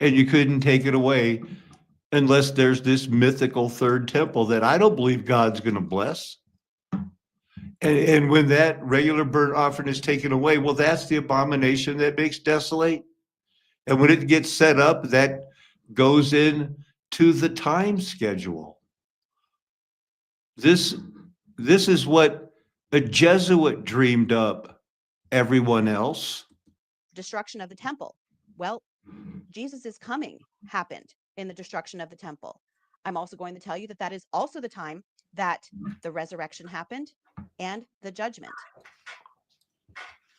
A: and you couldn't take it away unless there's this mythical third temple that I don't believe God's going to bless. And when that regular burnt offering is taken away, well, that's the abomination that makes desolate. And when it gets set up, that goes in to the time schedule. This is what a Jesuit dreamed up, everyone else.
N: destruction of the temple. Well, Jesus' coming happened in the destruction of the temple. I'm also going to tell you that that is also the time that the resurrection happened and the judgment.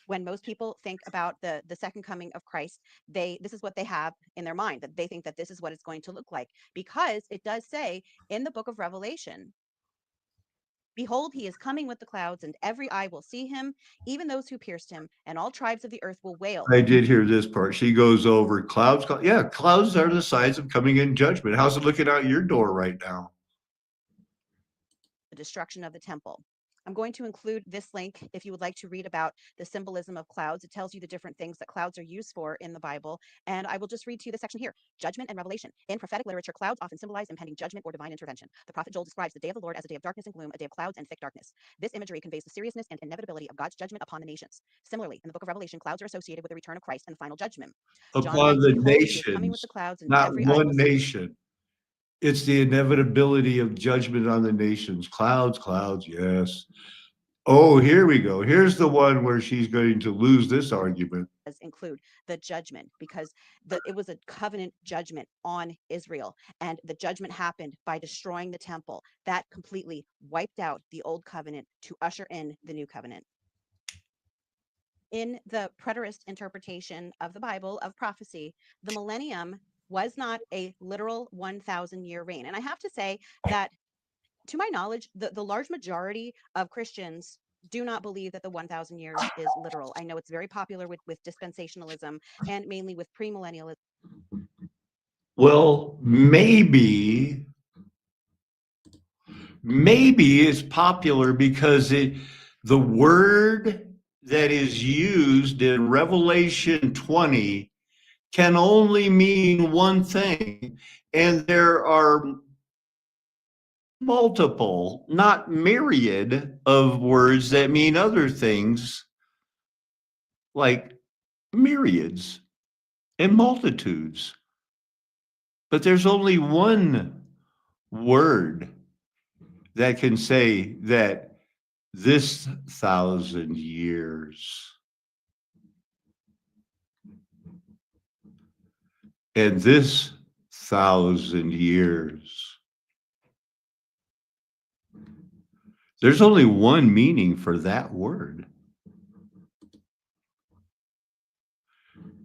N: When most people think about the second coming of Christ, this is what they have in their mind, that they think that this is what it's going to look like, because it does say in the book of Revelation, behold, he is coming with the clouds, and every eye will see him, even those who pierced him, and all tribes of the earth will wail.
A: I did hear this part. She goes over clouds. Yeah, clouds are the signs of coming in judgment. How's it looking out your door right now?
N: The destruction of the temple. I'm going to include this link if you would like to read about the symbolism of clouds. It tells you the different things that clouds are used for in the Bible. And I will just read to you the section here. Judgment and revelation. In prophetic literature, clouds often symbolize impending judgment or divine intervention. The prophet Joel describes the day of the Lord as a day of darkness and gloom, a day of clouds and thick darkness. This imagery conveys the seriousness and inevitability of God's judgment upon the nations. Similarly, in the book of Revelation, clouds are associated with the return of Christ and the final judgment.
A: Upon the
N: Behold, he is coming with the
A: nations,
N: clouds, and
A: not
N: every eye will
A: one
N: see him."
A: nation. It's the inevitability of judgment on the nations. Clouds, clouds, yes. Oh, here we go. Here's the one where she's going to lose this argument.
N: Include the judgment, because it was a covenant judgment on Israel, and the judgment happened by destroying the temple. That completely wiped out the old covenant to usher in the new covenant. In the preterist interpretation of the Bible, of prophecy, the millennium was not a literal 1,000-year reign. And I have to say that, to my knowledge, the large majority of Christians do not believe that the 1,000 years is literal. I know it's very popular with dispensationalism and mainly with premillennialism.
A: Well, maybe it's popular because the word that is used in Revelation 20 can only mean one thing, and there are multiple, not myriad, of words that mean other things, like myriads and multitudes. But there's only one word that can say that this 1,000 years and this 1,000 years. There's only one meaning for that word.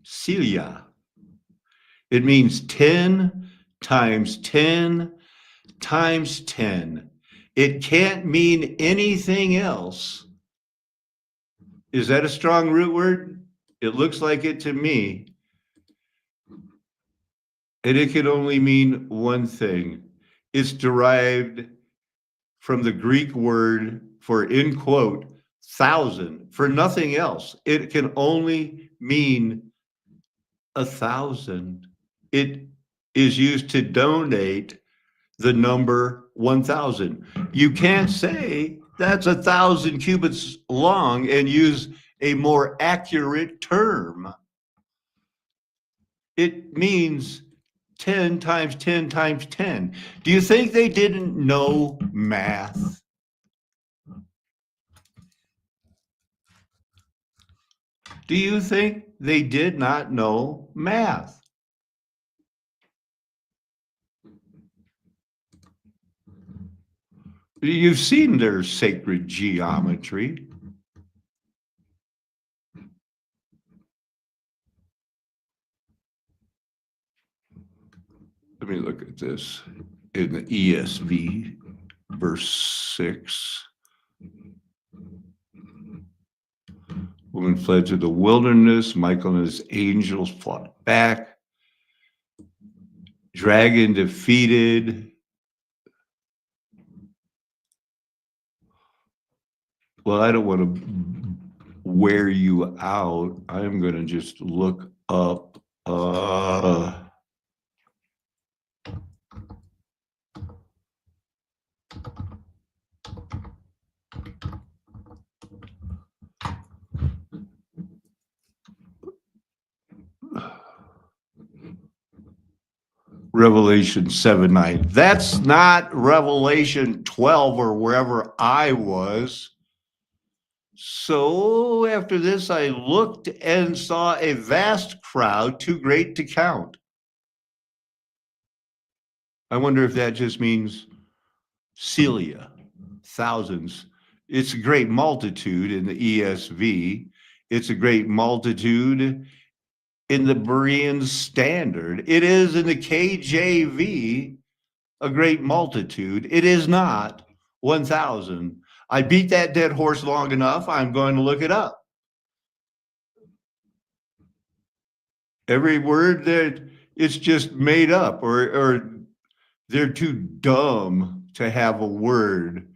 A: Celia. It means 10 times 10 times 10. It can't mean anything else. Is that a strong root word? It looks like it to me. And it can only mean one thing. It's derived from the Greek word for, in quote, 1,000, for nothing else. It can only mean 1,000. It is used to donate the number 1,000. You can't say that's 1,000 cubits long and use a more accurate term. It means 10 times 10 times 10. Do you think they didn't know math? Do you think they did not know math? You've seen their sacred geometry. Let me look at this in the ESV, verse 6. Woman fled to the wilderness. Michael and his angels fought back. Dragon defeated. Well, I don't want to wear you out. I'm going to just look up. Revelation 7:9. That's not Revelation 12 or wherever I was. So after this, I looked and saw a vast crowd, too great to count. I wonder if that just means Celia, thousands. It's a great multitude in the ESV. It's a great multitude in the Berean Standard. It is in the KJV, a great multitude. It is not 1,000. I beat that dead horse long enough. I'm going to look it up. Every word that it's just made up, or they're too dumb to have a word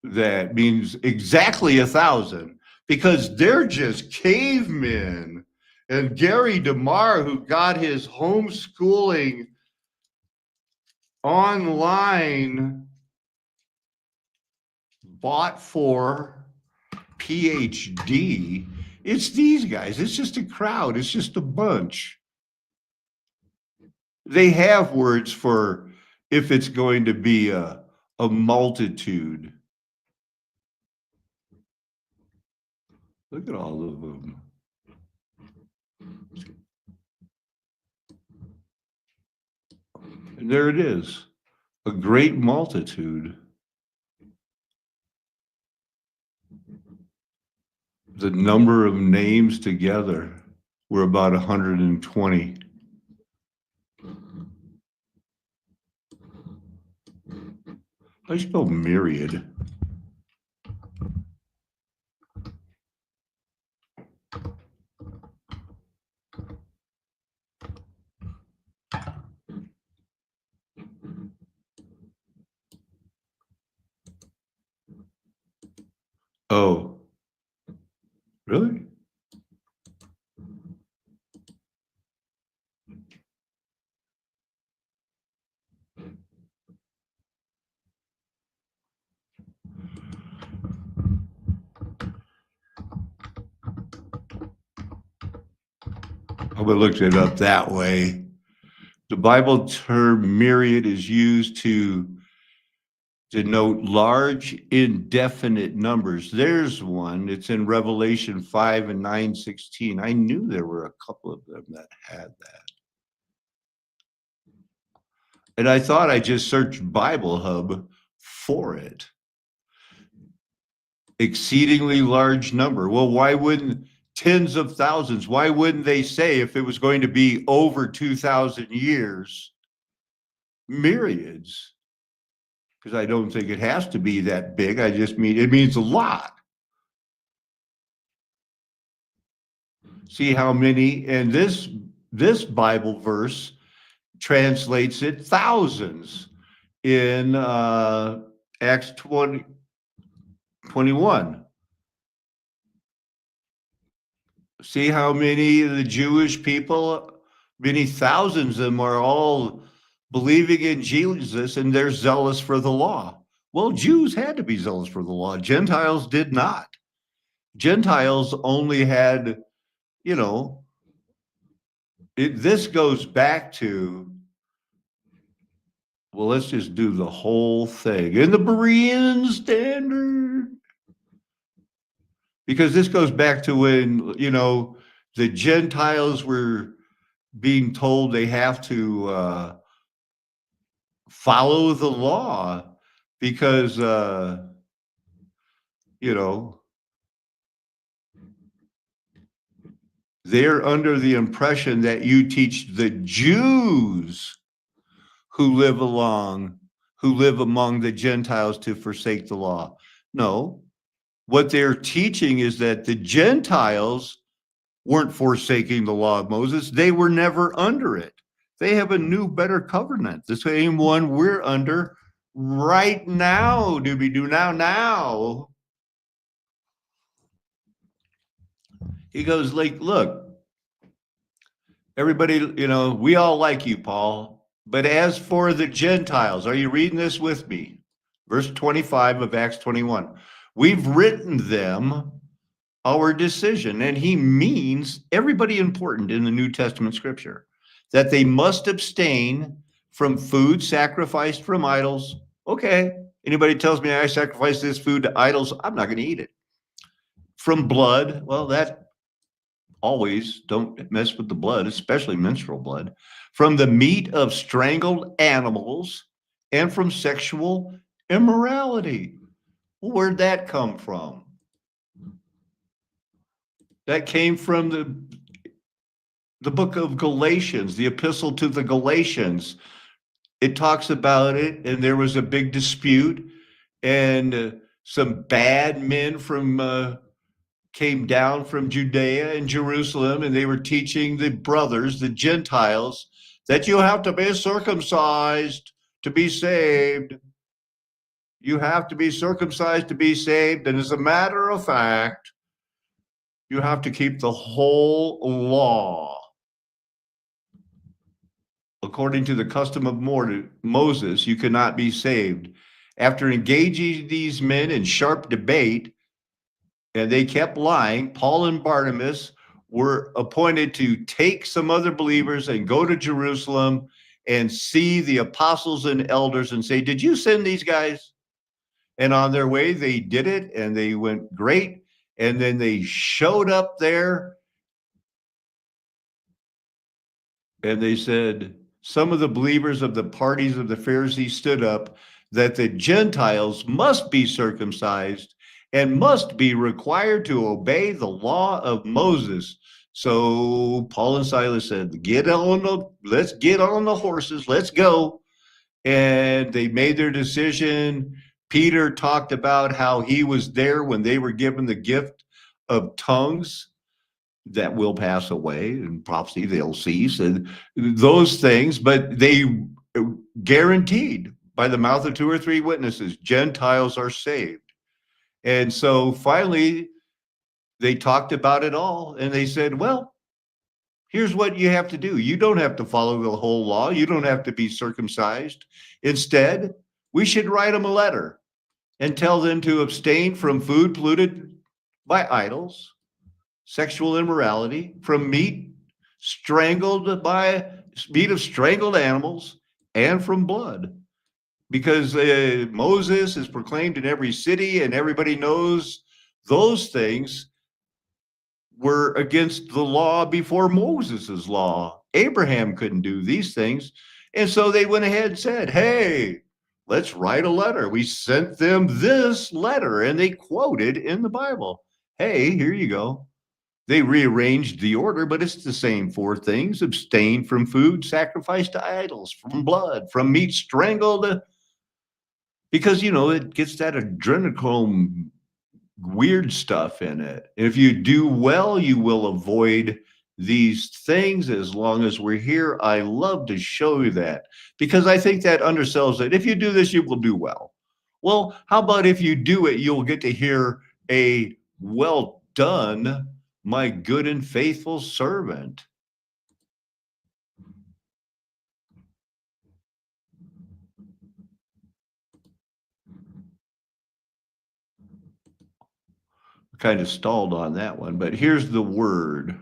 A: that means exactly 1,000, because they're just cavemen. And Gary DeMar, who got his homeschooling online, bought for PhD. It's these guys. It's just a crowd. It's just a bunch. They have words for if it's going to be a multitude. Look at all of them. And there it is, a great multitude. The number of names together were about 120. I spell myriad. Oh, really? I would have looked it up that way. The Bible term myriad is used to denote large, indefinite numbers. There's one. It's in Revelation 5 and 9:16. I knew there were a couple of them that had that. And I thought I just searched Bible Hub for it. Exceedingly large number. Well, why wouldn't tens of thousands? Why wouldn't they say if it was going to be over 2,000 years, myriads? Because I don't think it has to be that big. I just mean it means a lot. See how many, and this Bible verse translates it thousands in Acts 21. See how many of the Jewish people, many thousands of them are all believing in Jesus and they're zealous for the law. Well, Jews had to be zealous for the law. Gentiles did not. Gentiles only had, you know, this goes back to, well, let's just do the whole thing in the Berean standard. Because this goes back to when, you know, the Gentiles were being told they have to follow the law because, you know, they're under the impression that you teach the Jews who live among the Gentiles to forsake the law. No, what they're teaching is that the Gentiles weren't forsaking the law of Moses. They were never under it. They have a new, better covenant, the same one we're under right now. Now. He goes like, look, everybody, you know, we all like you, Paul, but as for the Gentiles, are you reading this with me? Verse 25 of Acts 21. We've written them our decision, and he means everybody important in the New Testament scripture, that they must abstain from food sacrificed from idols. Okay, anybody tells me I sacrifice this food to idols, I'm not going to eat it. From blood, well, that always don't mess with the blood, especially menstrual blood. From the meat of strangled animals, and from sexual immorality. Well, where'd that come from? That came from the book of Galatians, the epistle to the Galatians. It talks about it, and there was a big dispute, and some bad men came down from Judea and Jerusalem, and they were teaching the brothers, the Gentiles, that you have to be circumcised to be saved. You have to be circumcised to be saved, and as a matter of fact, you have to keep the whole law according to the custom of Moses. You cannot be saved. After engaging these men in sharp debate, and they kept lying, Paul and Barnabas were appointed to take some other believers and go to Jerusalem and see the apostles and elders and say, did you send these guys? And on their way, they did it, and they went great. And then they showed up there, and they said, some of the believers of the parties of the Pharisees stood up that the Gentiles must be circumcised and must be required to obey the law of Moses. So Paul and Silas said, let's get on the horses, let's go. And they made their decision. Peter talked about how he was there when they were given the gift of tongues that will pass away, and prophecy they'll cease, and those things, but they guaranteed by the mouth of 2 or 3 witnesses, Gentiles are saved. And so finally, they talked about it all and they said, well, here's what you have to do. You don't have to follow the whole law. You don't have to be circumcised. Instead, we should write them a letter and tell them to abstain from food polluted by idols, sexual immorality, from meat meat of strangled animals, and from blood. Because Moses is proclaimed in every city and everybody knows those things were against the law before Moses's law. Abraham couldn't do these things. And so they went ahead and said, hey, let's write a letter. We sent them this letter and they quoted in the Bible. Hey, here you go. They rearranged the order, but it's the same four things: abstain from food sacrificed to idols, from blood, from meat strangled, because, it gets that adrenochrome weird stuff in it. If you do well, you will avoid these things as long as we're here. I love to show you that because I think that undersells it. If you do this, you will do well. Well, how about if you do it, you'll get to hear a well done, my good and faithful servant. Kind of stalled on that one, but here's the word.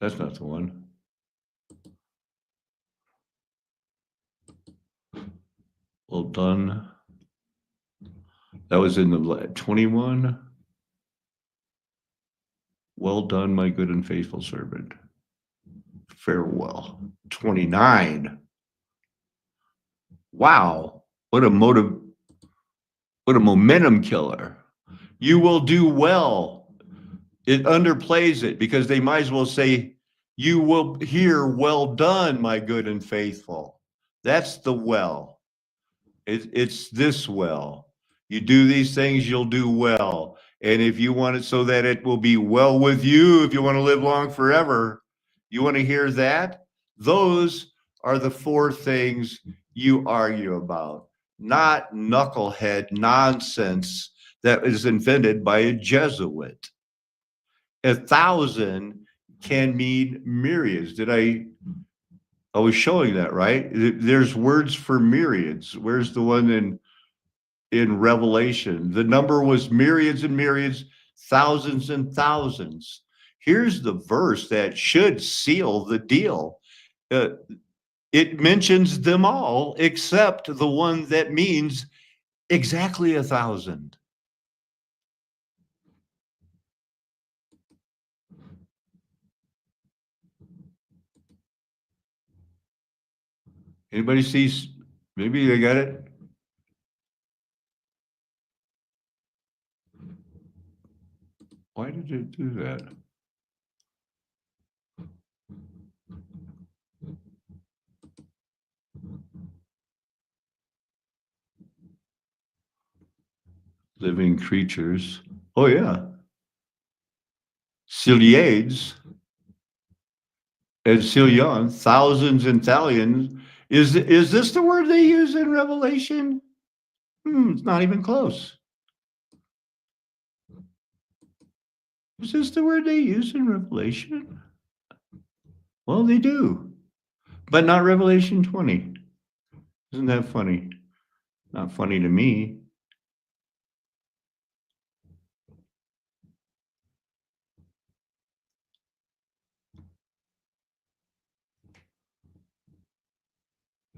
A: That's not the one. Well done. That was in the 21. Well done, my good and faithful servant. Farewell. 29. Wow. What a momentum killer. You will do well. It underplays it because they might as well say, you will hear, well done, my good and faithful. That's the well. It's this well. You do these things, you'll do well. And if you want it so that it will be well with you, if you want to live long forever, you want to hear that? Those are the four things you argue about, not knucklehead nonsense that is invented by a Jesuit. 1,000 can mean myriads. I was showing that, right? There's words for myriads. Where's the one in Revelation? The number was myriads and myriads, thousands and thousands. Here's the verse that should seal the deal. It mentions them all except the one that means exactly 1,000. Anybody sees? Maybe they got it. Why did it do that? Living creatures. Oh yeah. Ciliades and Cilion, thousands and thalions. Is this the word they use in Revelation? It's not even close. Is this the word they use in Revelation? Well, they do, but not Revelation 20. Isn't that funny? Not funny to me.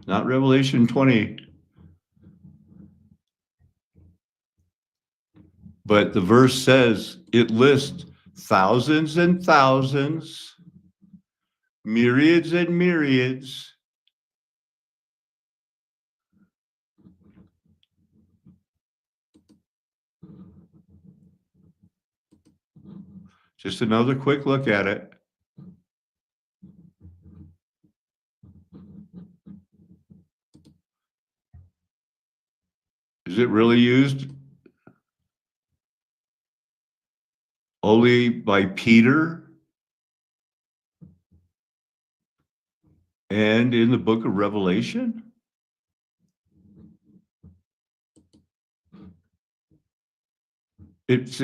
A: Not Revelation 20. But the verse says it lists thousands and thousands, myriads and myriads. Just another quick look at it. Is it really used only by Peter and in the book of Revelation? It's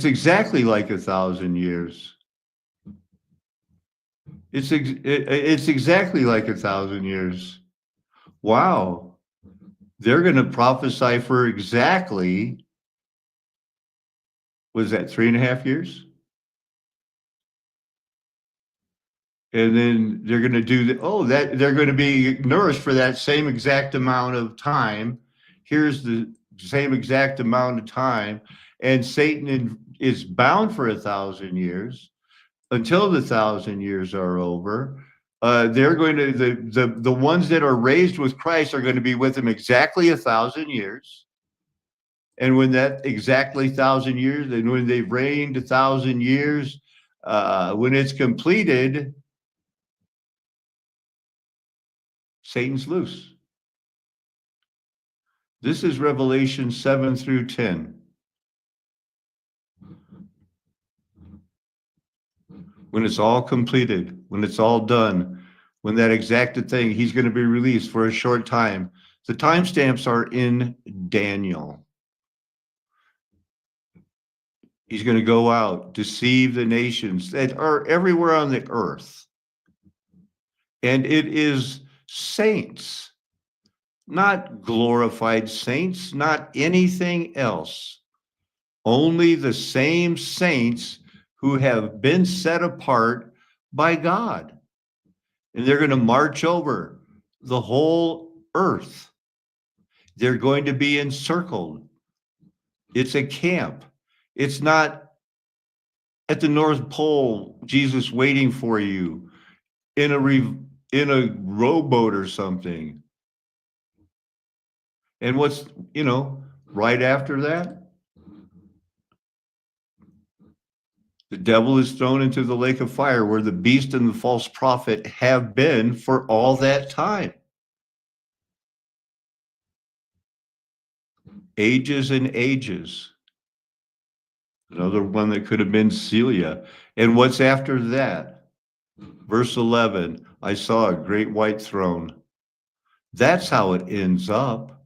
A: exactly like 1,000 years. It's exactly like 1,000 years. Wow. They're going to prophesy for exactly, was that 3.5 years? And then they're going to do they're going to be nourished for that same exact amount of time. Here's the same exact amount of time. And Satan is bound for 1,000 years until the 1,000 years are over. They're going to, the ones that are raised with Christ are going to be with him exactly 1,000 years. And when that exactly 1,000 years, and when they've reigned 1,000 years, when it's completed, Satan's loose. This is Revelation 7 through 10. When it's all completed, when it's all done, when that exacted thing, he's going to be released for a short time. The timestamps are in Daniel. He's going to go out, deceive the nations that are everywhere on the earth. And it is saints, not glorified saints, not anything else. Only the same saints who have been set apart by God. And they're going to march over the whole earth. They're going to be encircled. It's a camp. It's not at the North Pole, Jesus waiting for you in a rowboat or something. And what's, right after that? The devil is thrown into the lake of fire where the beast and the false prophet have been for all that time. Ages and ages. Another one that could have been Celia. And what's after that? Verse 11, I saw a great white throne. That's how it ends up.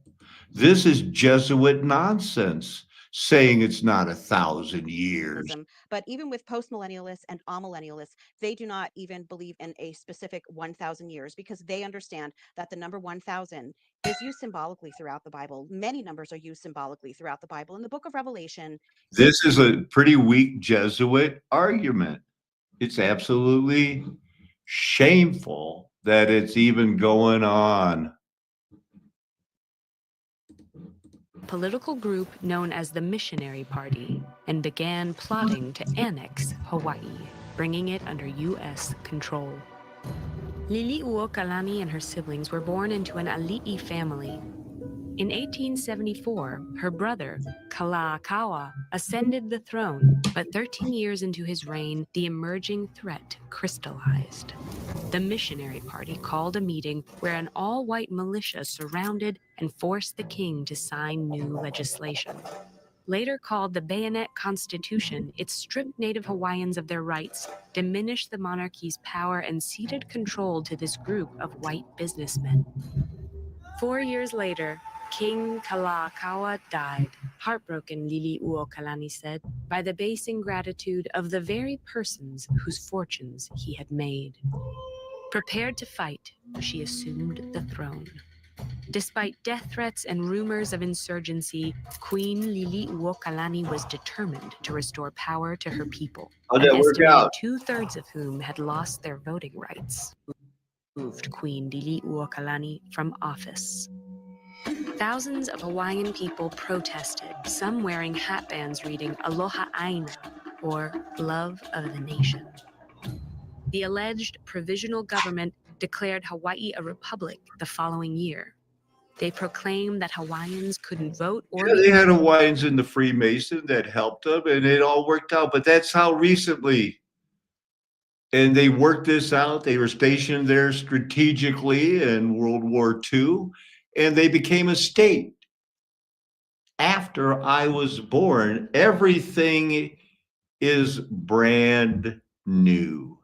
A: This is Jesuit nonsense, saying it's not 1,000 years.
N: But even with postmillennialists and amillennialists, they do not even believe in a specific 1,000 years because they understand that the number 1,000 is used symbolically throughout the Bible. Many numbers are used symbolically throughout the Bible. In the book of Revelation,
A: this is a pretty weak Jesuit argument. It's absolutely shameful that it's even going on.
O: Political group known as the Missionary Party and began plotting to annex Hawaii, bringing it under U.S. control. Liliuokalani and her siblings were born into an Ali'i family. In 1874, her brother, Kalakaua, ascended the throne, but 13 years into his reign, the emerging threat crystallized. The Missionary Party called a meeting where an all-white militia surrounded and forced the king to sign new legislation. Later called the Bayonet Constitution, it stripped Native Hawaiians of their rights, diminished the monarchy's power, and ceded control to this group of white businessmen. 4 years later, King Kalakaua died. Heartbroken, Liliuokalani said, by the base ingratitude of the very persons whose fortunes he had made. Prepared to fight, she assumed the throne. Despite death threats and rumors of insurgency, Queen Liliuokalani was determined to restore power to her people,
A: How'd
O: an
A: that work
O: estimated
A: out?
O: 2/3 of whom had lost their voting rights. Removed Queen Liliuokalani from office. Thousands of Hawaiian people protested, some wearing hatbands reading Aloha Aina, or Love of the Nation. The alleged provisional government declared Hawaii a republic the following year. They proclaimed that Hawaiians couldn't vote or
A: Yeah, they had Hawaiians in the Freemason that helped them, and it all worked out. But that's how recently. And they worked this out. They were stationed there strategically in World War II, and they became a state. After I was born, everything is brand new.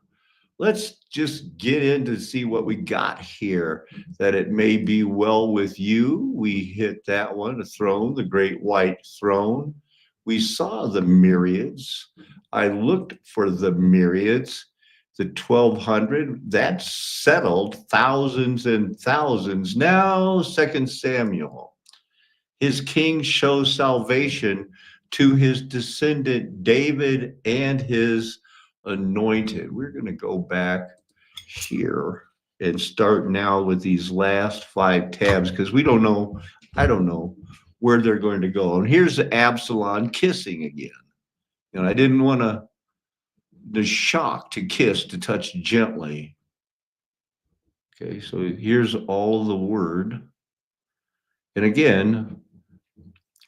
A: Let's just get in to see what we got here. That it may be well with you. We hit that one, the throne, the great white throne. We saw the myriads. I looked for the myriads. The 1,200, that's settled thousands and thousands. Now, Second Samuel. His king shows salvation to his descendant David and his anointed. We're going to go back here and start now with these last 5 tabs because we don't know, I don't know where they're going to go. And here's Absalom kissing again. And I didn't want the shock to kiss, to touch gently. Okay, so here's all the word. And again,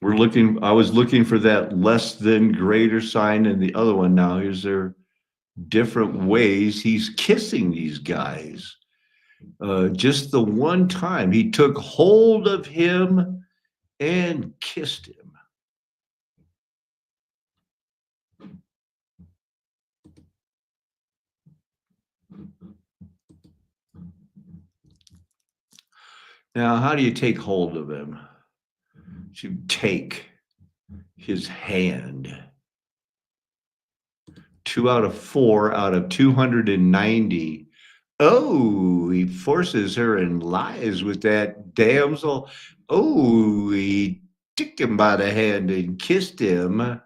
A: I was looking for that less than greater sign in the other one. Now here's their different ways he's kissing these guys. Just the one time he took hold of him and kissed him. Now, how do you take hold of him? You take his hand. 2 out of 4 out of 290. Oh, he forces her and lies with that damsel. Oh, he took him by the hand and kissed him.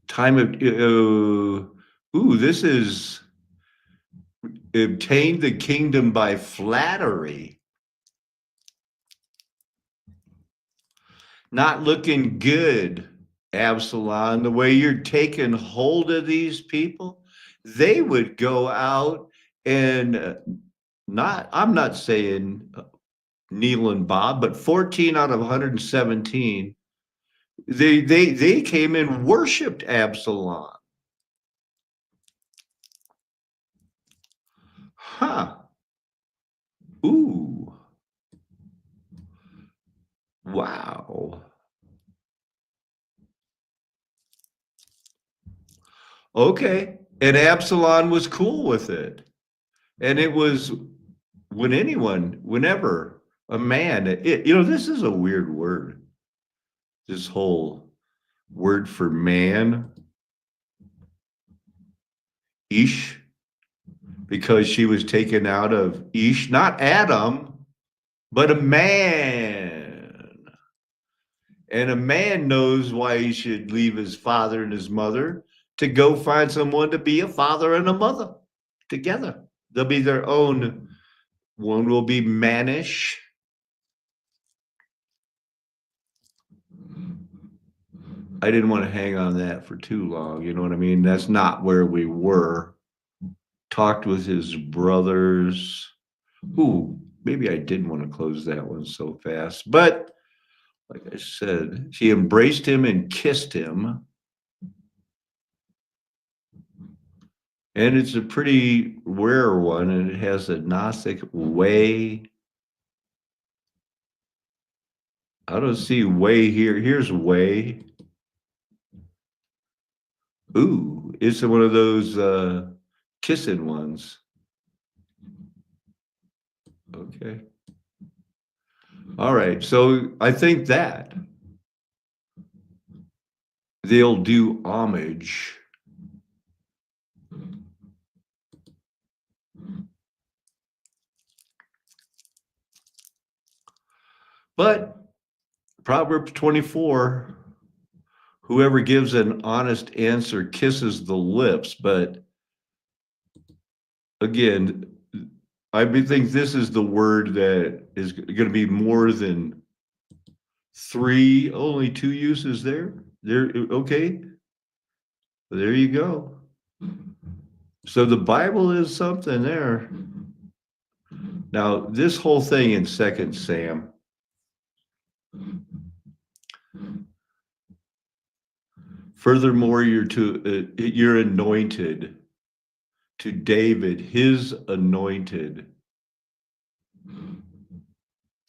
A: Time of, this is obtained the kingdom by flattery. Not looking good, Absalom, the way you're taking hold of these people. They would go out and I'm not saying Neil and Bob, but 14 out of 117, they came and worshiped Absalom. Huh. Ooh. Wow. Okay. And Absalom was cool with it. And it was whenever a man, this is a weird word. This whole word for man, Ish, because she was taken out of Ish, not Adam, but a man. And a man knows why he should leave his father and his mother to go find someone to be a father and a mother together. They'll be their own. One will be mannish. I didn't want to hang on that for too long. You know what I mean? That's not where we were. Talked with his brothers. Ooh, maybe I didn't want to close that one so fast. But like I said, she embraced him and kissed him. And it's a pretty rare one, and it has a Gnostic way. I don't see way here. Here's way. Ooh, it's one of those kissing ones. Okay. All right. So I think that they'll do homage. But Proverbs 24, whoever gives an honest answer kisses the lips. But again, I think this is the word that is going to be more than 3, only 2 uses there. Okay. There you go. So the Bible is something there. Now, this whole thing in 2 Sam, furthermore, you're anointed to David, his anointed,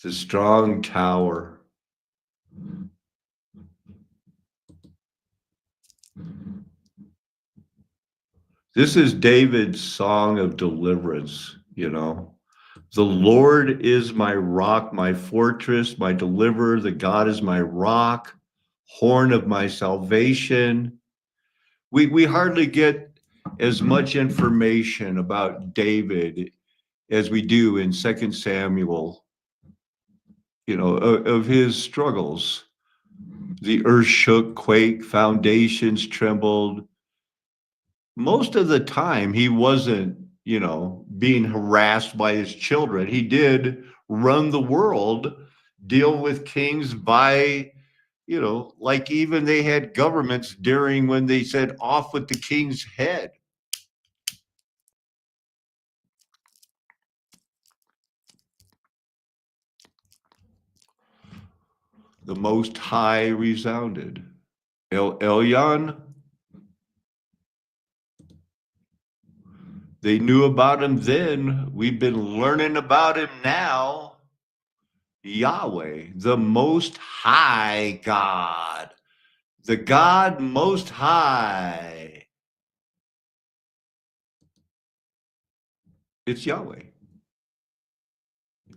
A: the strong tower. This is David's song of deliverance, The Lord is my rock, my fortress, my deliverer. The God is my rock, horn of my salvation. We hardly get as much information about David as we do in 2 Samuel, of his struggles. The earth shook, quaked, foundations trembled. Most of the time, he wasn't, being harassed by his children. He did run the world, deal with kings by, like even they had governments during when they said off with the king's head. The Most High resounded. Elyon, they knew about him then. We've been learning about him now. Yahweh, the Most High God, the God Most High. It's Yahweh,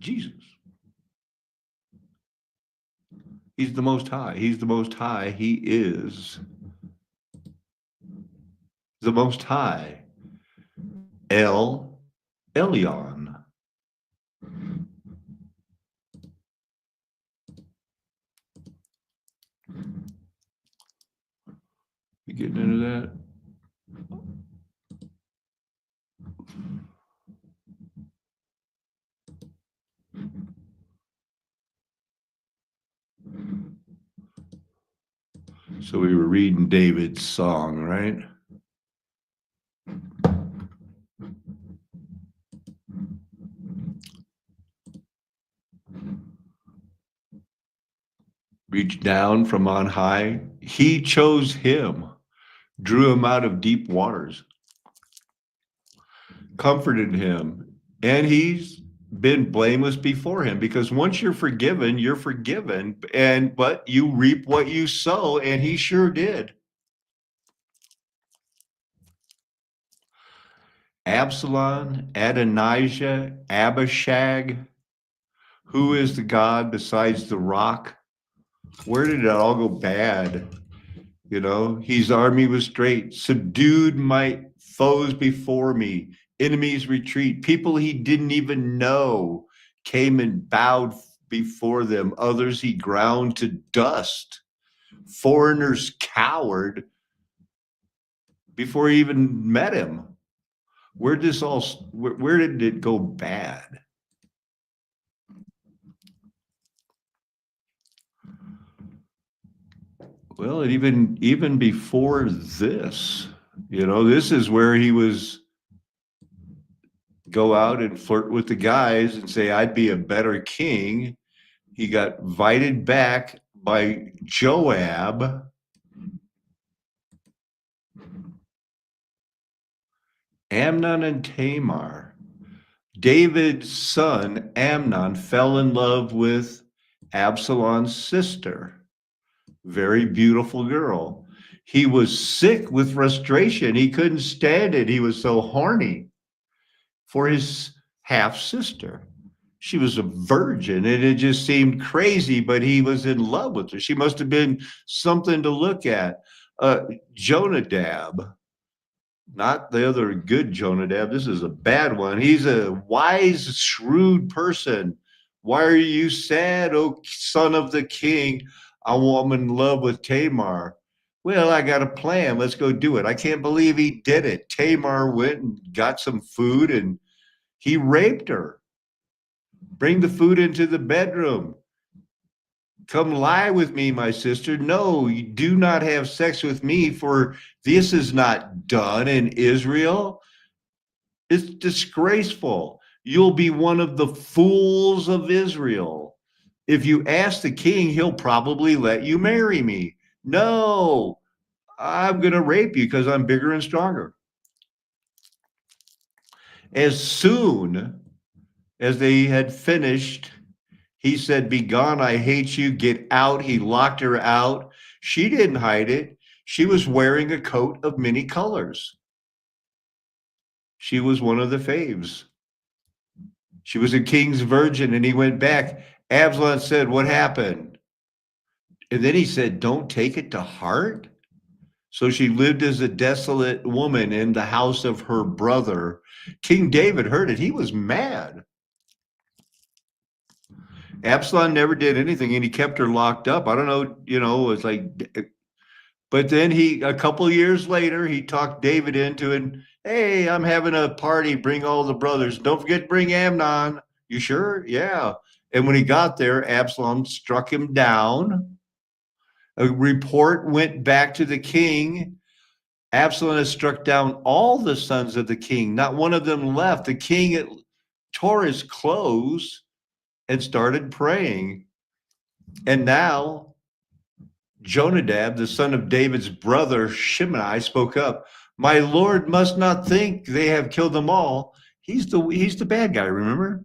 A: Jesus. He's the Most High. He's the Most High. He is the Most High. Elyon. You getting into that? So we were reading David's song, right? Reached down from on high. He chose him, drew him out of deep waters, comforted him, and he's been blameless before him, because once you're forgiven, but you reap what you sow, and he sure did. Absalom, Adonijah, Abishag, who is the God besides the rock? Where did it all go bad? His army was great, subdued my foes before me, enemies retreat. People he didn't even know came and bowed before them. Others he ground to dust. Foreigners cowered before he even met him. Where did it go bad? Well, even before this, this is where he was go out and flirt with the guys and say, I'd be a better king. He got invited back by Joab. Amnon and Tamar. David's son, Amnon, fell in love with Absalom's sister. Very beautiful girl. He was sick with frustration. He couldn't stand it. He was so horny for his half sister. She was a virgin, and it just seemed crazy, but he was in love with her. She must have been something to look at. Jonadab, not the other good Jonadab. This is a bad one. He's a wise, shrewd person. Why are you sad, O son of the king? I'm in love with Tamar. Well, I got a plan. Let's go do it. I can't believe he did it. Tamar went and got some food, and he raped her. Bring the food into the bedroom. Come lie with me, my sister. No, you do not have sex with me, for this is not done in Israel. It's disgraceful. You'll be one of the fools of Israel. If you ask the king, he'll probably let you marry me. No, I'm going to rape you because I'm bigger and stronger. As soon as they had finished, he said, "Begone, I hate you, get out." He locked her out. She didn't hide it. She was wearing a coat of many colors. She was one of the faves. She was a king's virgin, and he went back. Absalom said, "What happened?" And then he said, "Don't take it to heart." So she lived as a desolate woman in the house of her brother. King David heard it. He was mad. Absalom never did anything, and he kept her locked up. I don't know, it was like, but then a couple of years later, he talked David into it. Hey, I'm having a party. Bring all the brothers. Don't forget to bring Amnon. You sure? Yeah. And when he got there, Absalom struck him down. A report went back to the king. Absalom has struck down all the sons of the king. Not one of them left. The king tore his clothes and started praying. And now Jonadab, the son of David's brother Shimei, spoke up. My lord must not think they have killed them all. He's the bad guy, remember?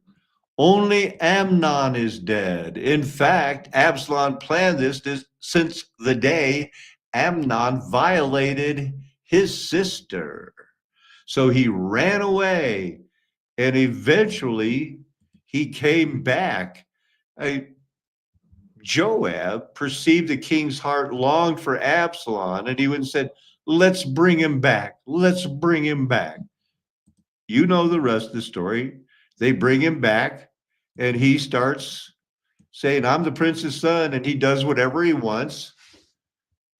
A: Only Amnon is dead. In fact, Absalom planned this since the day Amnon violated his sister. So he ran away, and eventually he came back. Joab perceived the king's heart longed for Absalom, and he went and said, let's bring him back. Let's bring him back. You know the rest of the story. They bring him back, and he starts saying, I'm the prince's son, and he does whatever he wants.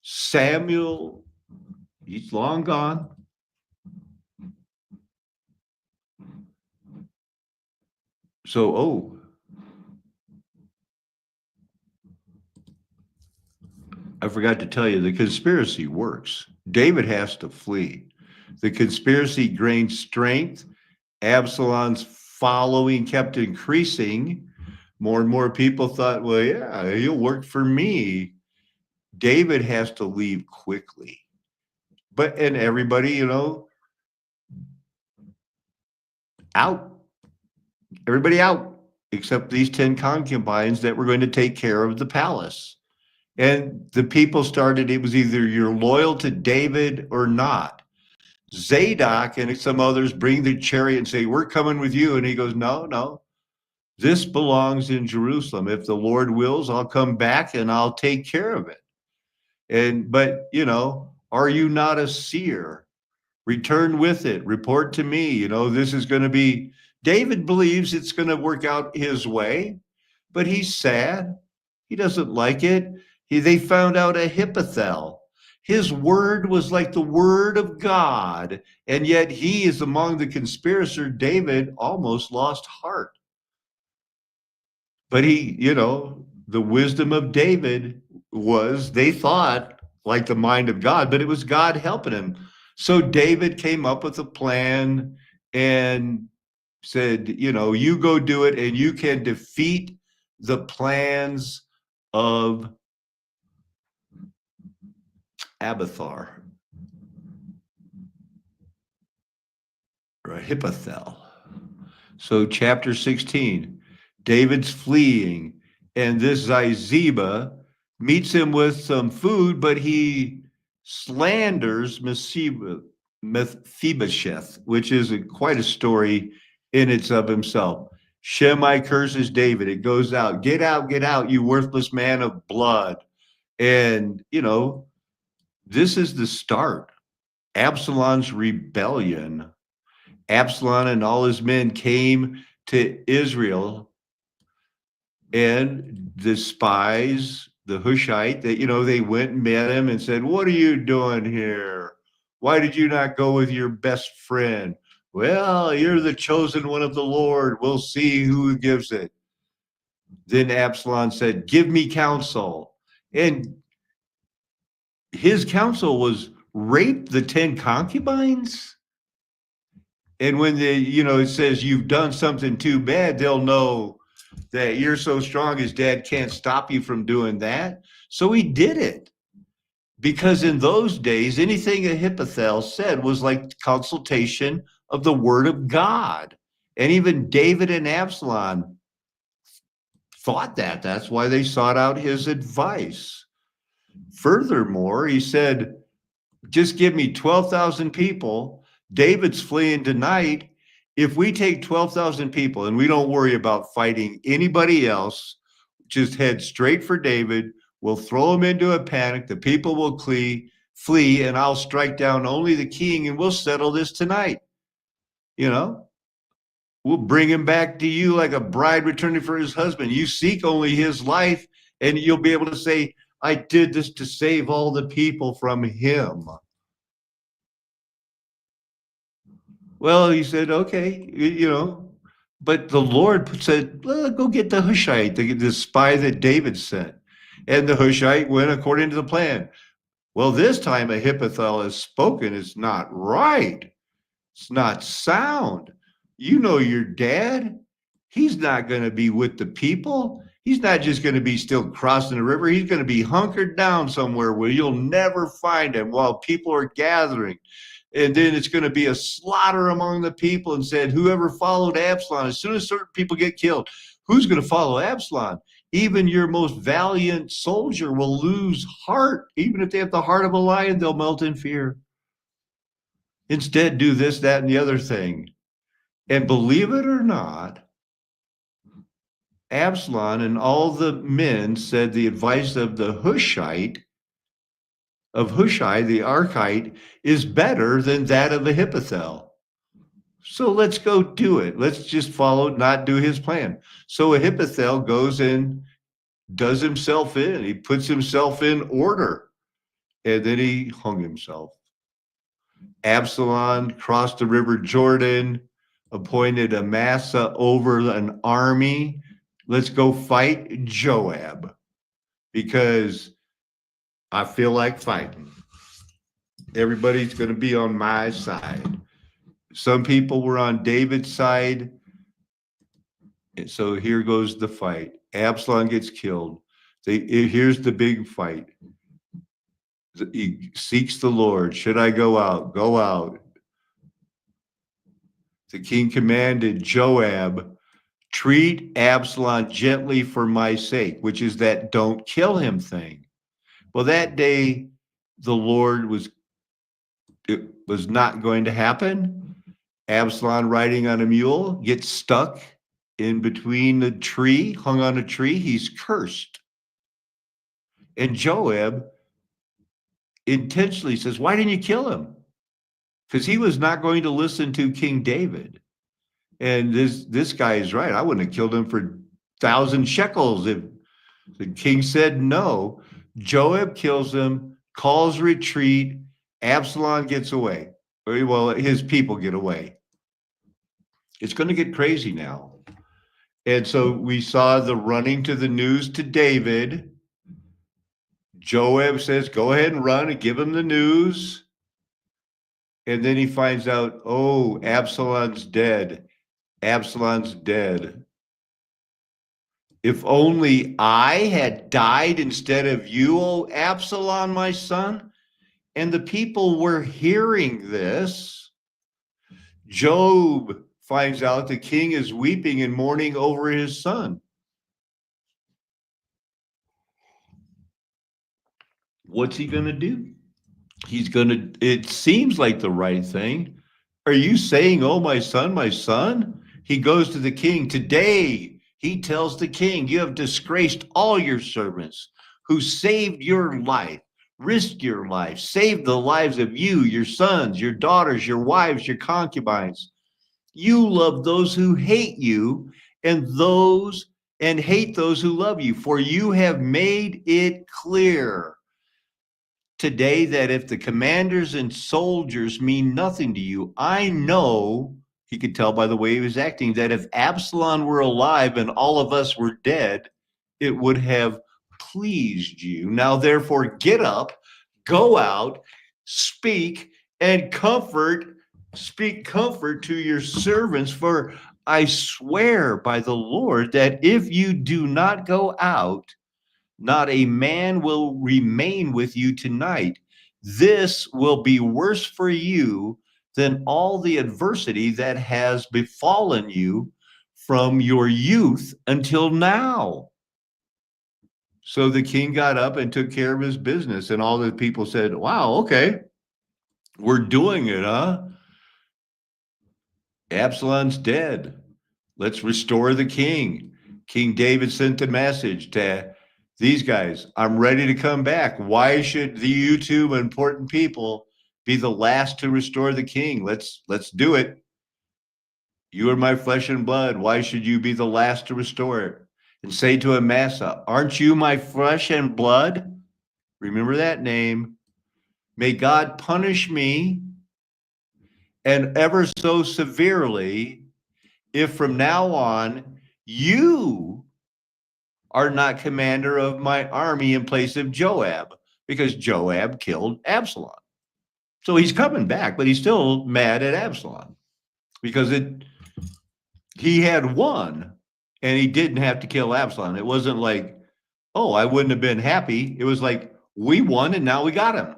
A: Samuel, he's long gone. So, I forgot to tell you, the conspiracy works. David has to flee. The conspiracy gained strength. Absalom's following kept increasing. More and more people thought, well, yeah, he'll work for me. David has to leave quickly. And everybody, out. Everybody out, except these 10 concubines that were going to take care of the palace. And the people started, it was either you're loyal to David or not. Zadok and some others bring the chariot and say, we're coming with you. And he goes, no, this belongs in Jerusalem. If the Lord wills, I'll come back and I'll take care of it. But are you not a seer? Return with it. Report to me. This is going to be, David believes it's going to work out his way, but he's sad. He doesn't like it. They found out Ahithophel. His word was like the word of God, and yet he is among the conspirators. David almost lost heart. But the wisdom of David was, they thought, like the mind of God, but it was God helping him. So David came up with a plan and said, you go do it, and you can defeat the plans of Abiathar or Ahithophel. So chapter 16, David's fleeing, and this Ziba meets him with some food, but he slanders Mephibosheth, which is quite a story in its of himself. Shimei curses David. It goes out, get out, you worthless man of blood. And, this is the start. Absalom's rebellion. Absalom and all his men came to Israel, and the spies, the Hushite, that they went and met him and said, what are you doing here? Why did you not go with your best friend? Well, you're the chosen one of the Lord. We'll see who gives it. Then Absalom said, give me counsel. And his counsel was rape the 10 concubines. And when it says you've done something too bad, they'll know that you're so strong his dad can't stop you from doing that. So he did it. Because in those days, anything Ahithophel said was like consultation of the word of God. And even David and Absalom thought that. That's why they sought out his advice. Furthermore, he said, just give me 12,000 people. David's fleeing tonight. if we take 12,000 people and we don't worry about fighting anybody else, just head straight for David, we'll throw him into a panic, the people will flee, and I'll strike down only the king, and we'll settle this tonight. You know, we'll bring him back to you like a bride returning for his husband. You seek only his life, and you'll be able to say, I did this to save all the people from him. Well, he said, okay, you know, but the Lord said, well, go get the Hushite, the spy that David sent. And the Hushite went according to the plan. Well, this time Ahithophel has spoken. It's not right. It's not sound. You know your dad. He's not going to be with the people. He's not just going to be still crossing the river. He's going to be hunkered down somewhere where you'll never find him while people are gathering. And then it's going to be a slaughter among the people, and said, whoever followed Absalom, as soon as certain people get killed, who's going to follow Absalom? Even your most valiant soldier will lose heart. Even if they have the heart of a lion, they'll melt in fear. Instead, do this, that, and the other thing. And believe it or not, Absalom and all the men said the advice of the Hushai, the Archite, is better than that of Ahithophel. So let's go do it. Let's just follow, not do his plan. So Ahithophel goes and does himself in. He puts himself in order, and then he hung himself. Absalom crossed the river Jordan, appointed Amasa over an army. Let's go fight Joab, because I feel like fighting. Everybody's going to be on my side. Some people were on David's side. And so here goes the fight. Absalom gets killed. Here's the big fight. He seeks the Lord. Should I go out? Go out. The king commanded Joab, treat Absalom gently for my sake, which is that don't kill him thing. Well, that day, the Lord it was not going to happen. Absalom, riding on a mule, gets stuck in between the tree, hung on a tree. He's cursed. And Joab intentionally says, why didn't you kill him? Because he was not going to listen to King David. And this guy is right. I wouldn't have killed him for 1,000 shekels if the king said no. Joab kills him, calls retreat. Absalom gets away. Well, his people get away. It's going to get crazy now. And so we saw the running to the news to David. Joab says, go ahead and run and give him the news. And then he finds out, oh, Absalom's dead. Absalom's dead. If only I had died instead of you, O Absalom, my son. And the people were hearing this. Job finds out the king is weeping and mourning over his son. What's he going to do? It seems like the right thing. Are you saying, oh, my son, my son? He goes to the king. Today, he tells the king, you have disgraced all your servants who saved your life, risked your life, saved the lives of you, your sons, your daughters, your wives, your concubines. You love those who hate you and hate those who love you, for you have made it clear today that if the commanders and soldiers mean nothing to you, I know, he could tell by the way he was acting, that if Absalom were alive and all of us were dead, it would have pleased you. Now, therefore, get up, go out, speak comfort to your servants, for I swear by the Lord that if you do not go out, not a man will remain with you tonight. This will be worse for you than all the adversity that has befallen you from your youth until now. So the king got up and took care of his business, and all the people said, wow, okay, we're doing it, huh? Absalom's dead. Let's restore the king. King David sent a message to these guys. I'm ready to come back. Why should you two important people be the last to restore the king? Let's do it. You are my flesh and blood. Why should you be the last to restore it? And say to Amasa, aren't you my flesh and blood? Remember that name. May God punish me, and ever so severely, if from now on you are not commander of my army in place of Joab, because Joab killed Absalom. So he's coming back, but he's still mad at Absalom because he had won and he didn't have to kill Absalom. It wasn't like, oh, I wouldn't have been happy. It was like, we won and now we got him.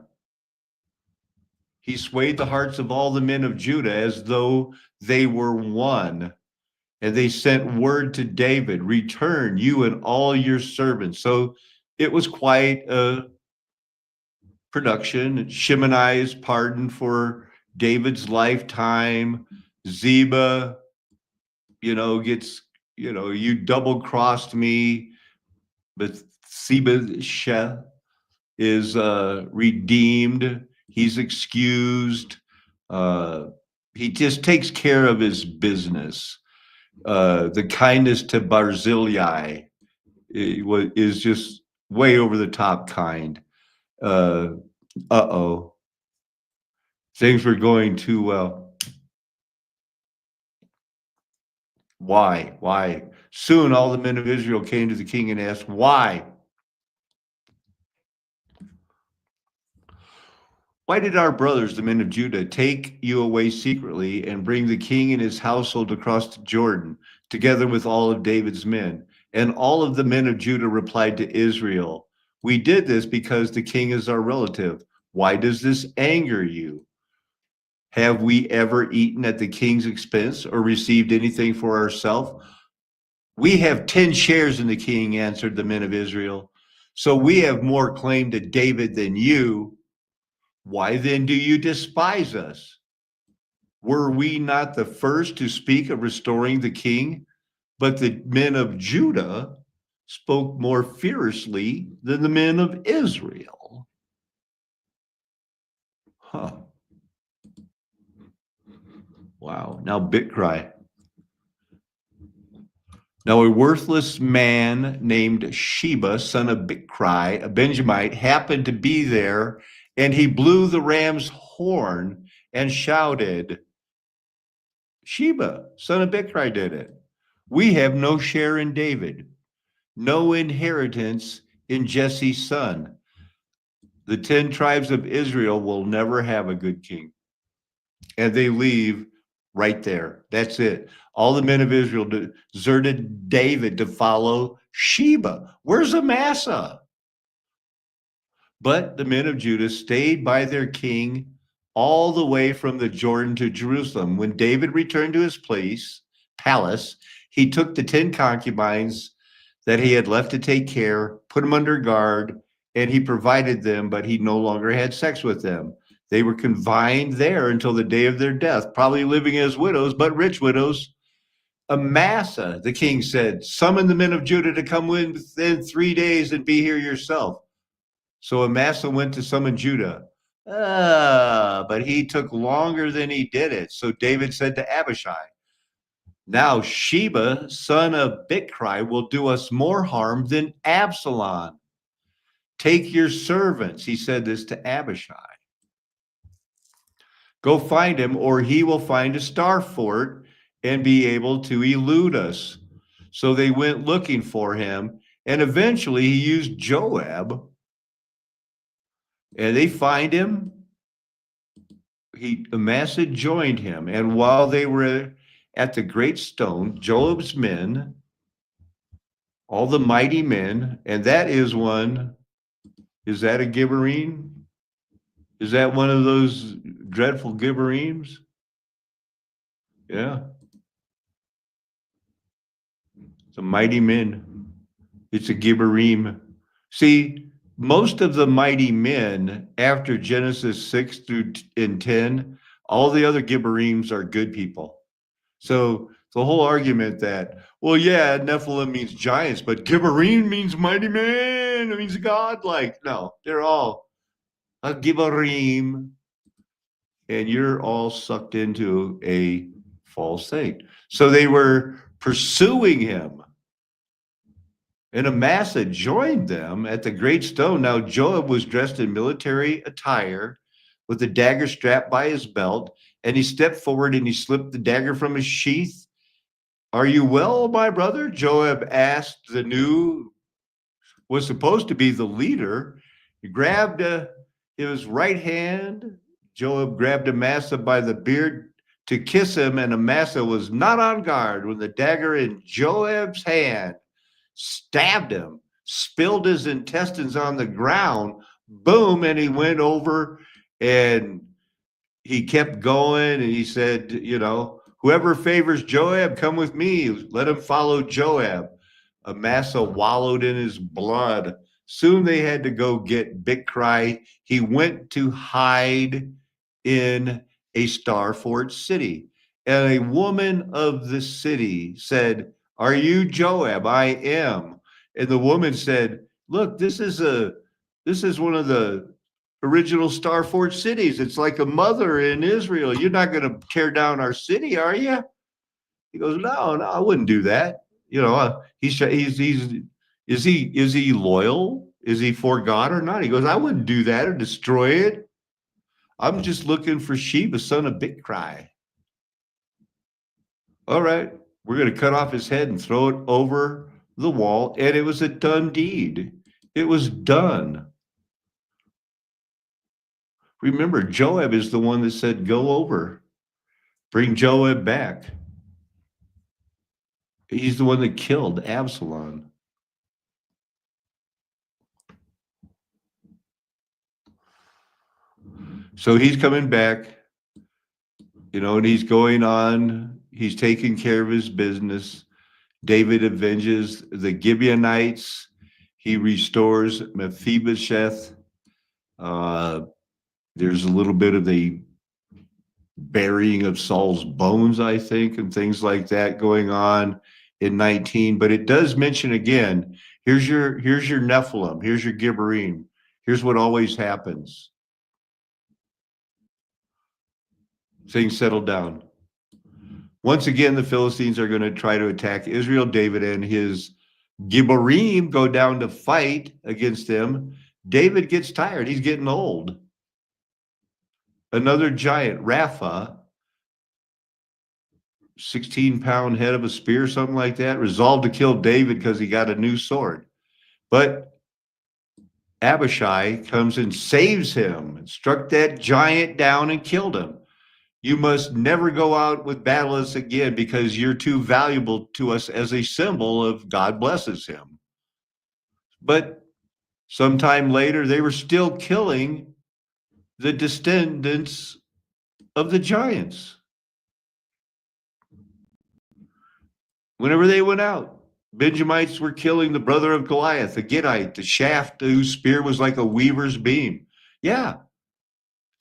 A: He swayed the hearts of all the men of Judah as though they were one. And they sent word to David, return, you and all your servants. So it was quite a production. Shimei's pardon for David's lifetime. Ziba, gets, you double crossed me. But Ziba is redeemed. He's excused. He just takes care of his business. The kindness to Barzillai is just way over the top kind. Things were going too well. Why? Soon all the men of Israel came to the king and asked, why? Why did our brothers, the men of Judah, take you away secretly and bring the king and his household across the Jordan, together with all of David's men? And all of the men of Judah replied to Israel, we did this because the king is our relative. Why does this anger you? Have we ever eaten at the king's expense or received anything for ourselves? We have 10 shares in the king, answered the men of Israel. So we have more claim to David than you. Why then do you despise us? Were we not the first to speak of restoring the king? But the men of Judah spoke more fiercely than the men of Israel. Huh. Wow. Now Bitcry. Now a worthless man named Sheba, son of Bitcry, a Benjamite, happened to be there, and he blew the ram's horn and shouted, Sheba, son of Bitcry, did it. We have no share in David, no inheritance in Jesse's son. The 10 tribes of Israel will never have a good king. And they leave right there. That's it. All the men of Israel deserted David to follow Sheba. Where's Amasa? But the men of Judah stayed by their king all the way from the Jordan to Jerusalem. When David returned to his palace, he took the 10 concubines that he had left to take care, put them under guard, and he provided them, but he no longer had sex with them. They were confined there until the day of their death, probably living as widows, but rich widows. Amasa, the king said, summon the men of Judah to come within 3 days and be here yourself. So Amasa went to summon Judah. But he took longer than he did it. So David said to Abishai, now Sheba, son of Bichri, will do us more harm than Absalom. Take your servants, he said this to Abishai. Go find him, or he will find a star fort and be able to elude us. So they went looking for him, and eventually he used Joab, and they find him. Amasa joined him, and while they were at the great stone, Joab's men, all the mighty men, and that is one, is that a Gibberine? Is that one of those dreadful Gibberines? Yeah. It's a mighty men. It's a Gibberim. See, most of the mighty men after Genesis 6 through 10, all the other Gibberims are good people. So the whole argument that, well, yeah, Nephilim means giants, but Gibberim means mighty man. It means godlike. No, they're all a Gibberim, and you're all sucked into a false thing. So they were pursuing him. And Amasa joined them at the great stone. Now Joab was dressed in military attire with a dagger strapped by his belt, and he stepped forward and he slipped the dagger from his sheath. Are you well, my brother? Joab asked the new, was supposed to be the leader. He grabbed his right hand. Joab grabbed Amasa by the beard to kiss him, and Amasa was not on guard when the dagger in Joab's hand stabbed him, spilled his intestines on the ground, boom, and he went over and he kept going and he said, you know, whoever favors Joab, come with me. Let him follow Joab. Amasa wallowed in his blood. Soon they had to go get Bichri. He went to hide in a star fort city. And a woman of the city said, are you Joab? I am. And the woman said, look, this is one of the original star fort cities. It's like a mother in Israel. You're not going to tear down our city, are you? He goes, no, I wouldn't do that. You know, is he loyal? Is he for God or not? He goes, I wouldn't do that or destroy it. I'm just looking for Sheba, son of Bichri. All right, we're going to cut off his head and throw it over the wall. And it was a done deed. It was done. Remember, Joab is the one that said, go over, bring Joab back. He's the one that killed Absalom. So he's coming back, you know, and he's going on. He's taking care of his business. David avenges the Gibeonites. He restores Mephibosheth. There's a little bit of the burying of Saul's bones, I think, and things like that going on in 19. But it does mention again, here's your Nephilim, here's your Gibberim. Here's what always happens. Things settle down. Once again, the Philistines are going to try to attack Israel. David and his Gibberim go down to fight against them. David gets tired. He's getting old. Another giant, Rapha, 16-pound head of a spear, something like that, resolved to kill David because he got a new sword. But Abishai comes and saves him and struck that giant down and killed him. You must never go out with battleists again because you're too valuable to us as a symbol of God blesses him. But sometime later, they were still killing the descendants of the giants. Whenever they went out, Benjamites were killing the brother of Goliath, the Gittite, the shaft whose spear was like a weaver's beam. Yeah,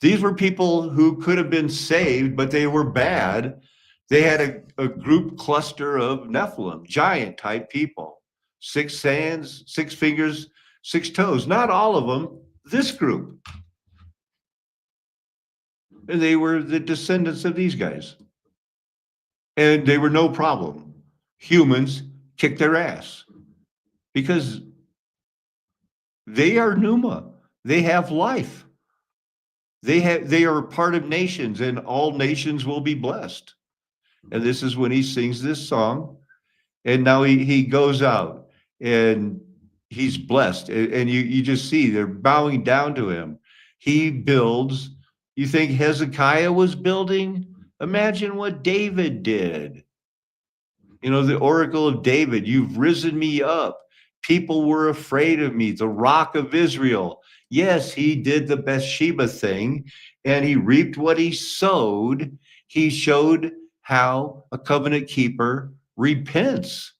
A: these were people who could have been saved, but they were bad. They had a group cluster of Nephilim, giant type people, 6 hands, 6 fingers, 6 toes. Not all of them, this group. And they were the descendants of these guys. And they were no problem. Humans kicked their ass because they are Pneuma. They have life. They are part of nations, and all nations will be blessed. And this is when he sings this song. And now he goes out and he's blessed. And you just see they're bowing down to him. He builds. You think Hezekiah was building? Imagine what David did. You know, the oracle of David, you've risen me up. People were afraid of me, the rock of Israel. Yes, he did the Bathsheba thing and he reaped what he sowed. He showed how a covenant keeper repents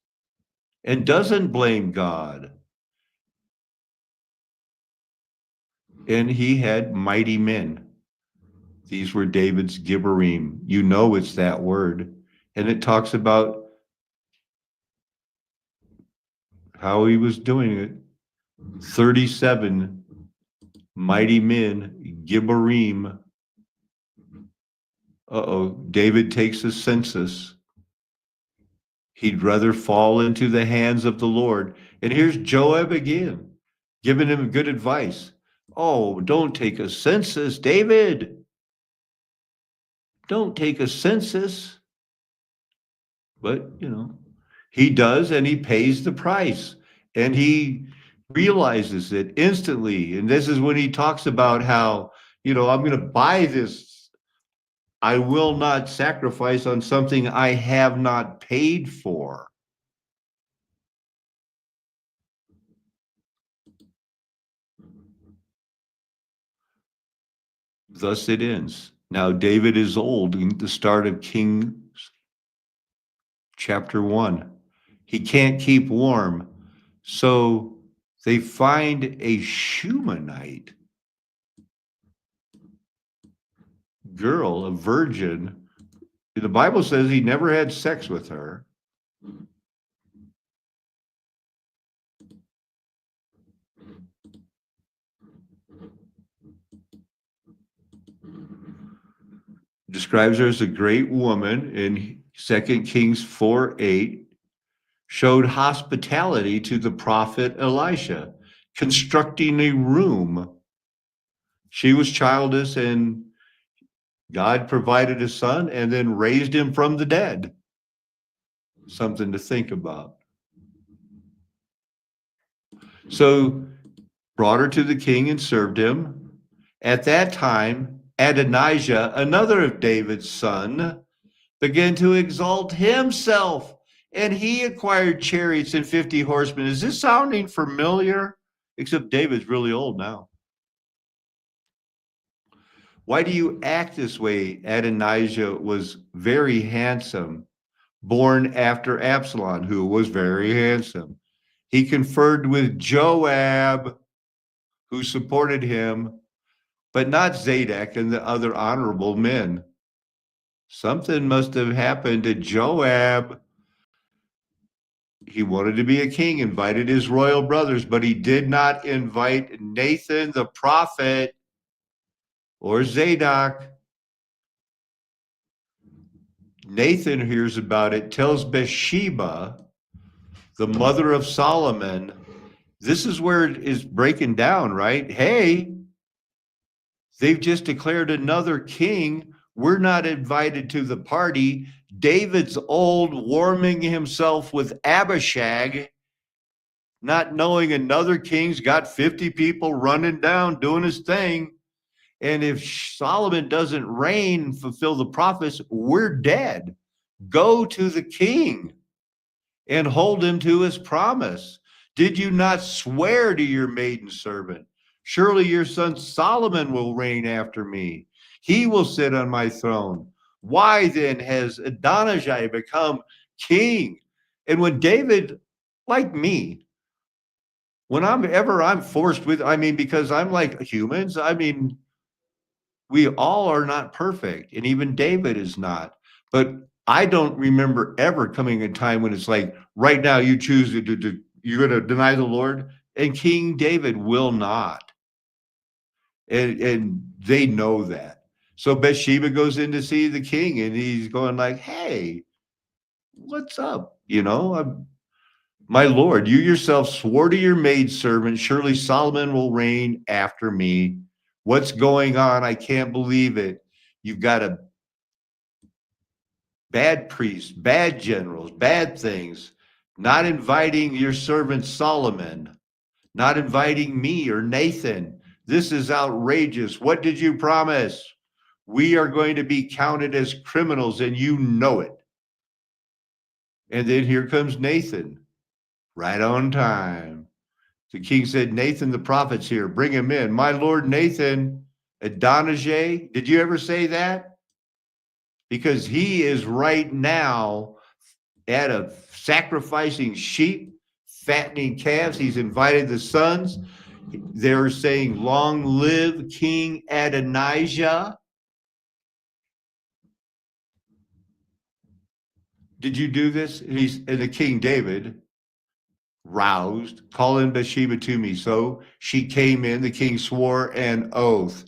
A: and doesn't blame God. And he had mighty men. These were David's Gibberim. You know it's that word. And it talks about how he was doing it. 37 mighty men, Gibborim. David takes a census. He'd rather fall into the hands of the Lord. And here's Joab again, giving him good advice. Oh, don't take a census, David. Don't take a census. But, he does, and he pays the price. And he realizes it instantly. And this is when he talks about how, I'm going to buy this. I will not sacrifice on something I have not paid for. Thus it ends. Now David is old in the start of Kings chapter 1. He can't keep warm. So they find a Shumanite girl, a virgin. The Bible says he never had sex with her. Describes her as a great woman in 2 Kings 4:8, showed hospitality to the prophet Elisha, constructing a room. She was childless, and God provided a son and then raised him from the dead. Something to think about. So brought her to the king and served him. At that time, Adonijah, another of David's son, began to exalt himself, and he acquired chariots and 50 horsemen. Is this sounding familiar? Except David's really old now. Why do you act this way? Adonijah was very handsome, born after Absalom, who was very handsome. He conferred with Joab, who supported him, but not Zadok and the other honorable men. Something must have happened to Joab. He wanted to be a king, invited his royal brothers, but he did not invite Nathan the prophet or Zadok. Nathan hears about it, tells Bathsheba, the mother of Solomon. This is where it is breaking down, right? Hey, they've just declared another king. We're not invited to the party. David's old, warming himself with Abishag, not knowing another king's got 50 people running down, doing his thing. And if Solomon doesn't reign and fulfill the prophets, we're dead. Go to the king and hold him to his promise. Did you not swear to your maiden servant? Surely your son Solomon will reign after me. He will sit on my throne. Why then has Adonijah become king? And when David, like me, when I'm forced with, because I'm like humans, we all are not perfect, and even David is not. But I don't remember ever coming a time when it's like, right now you choose you're going to deny the Lord, and King David will not. And they know that. So Bathsheba goes in to see the king, and he's going like, hey, what's up? My Lord, you yourself swore to your maidservant, surely Solomon will reign after me. What's going on? I can't believe it. You've got a bad priest, bad generals, bad things, not inviting your servant Solomon, not inviting me or Nathan. This is outrageous. What did you promise? We are going to be counted as criminals, and you know it. And then here comes Nathan, right on time. The king said, Nathan the prophet's here. Bring him in. My Lord Nathan, Adonijah. Did you ever say that? Because he is right now at a sacrificing sheep, fattening calves. He's invited the sons. They're saying, long live King Adonijah. did you do this? And the King David, roused, call in Bathsheba to me. So she came in. The king swore an oath.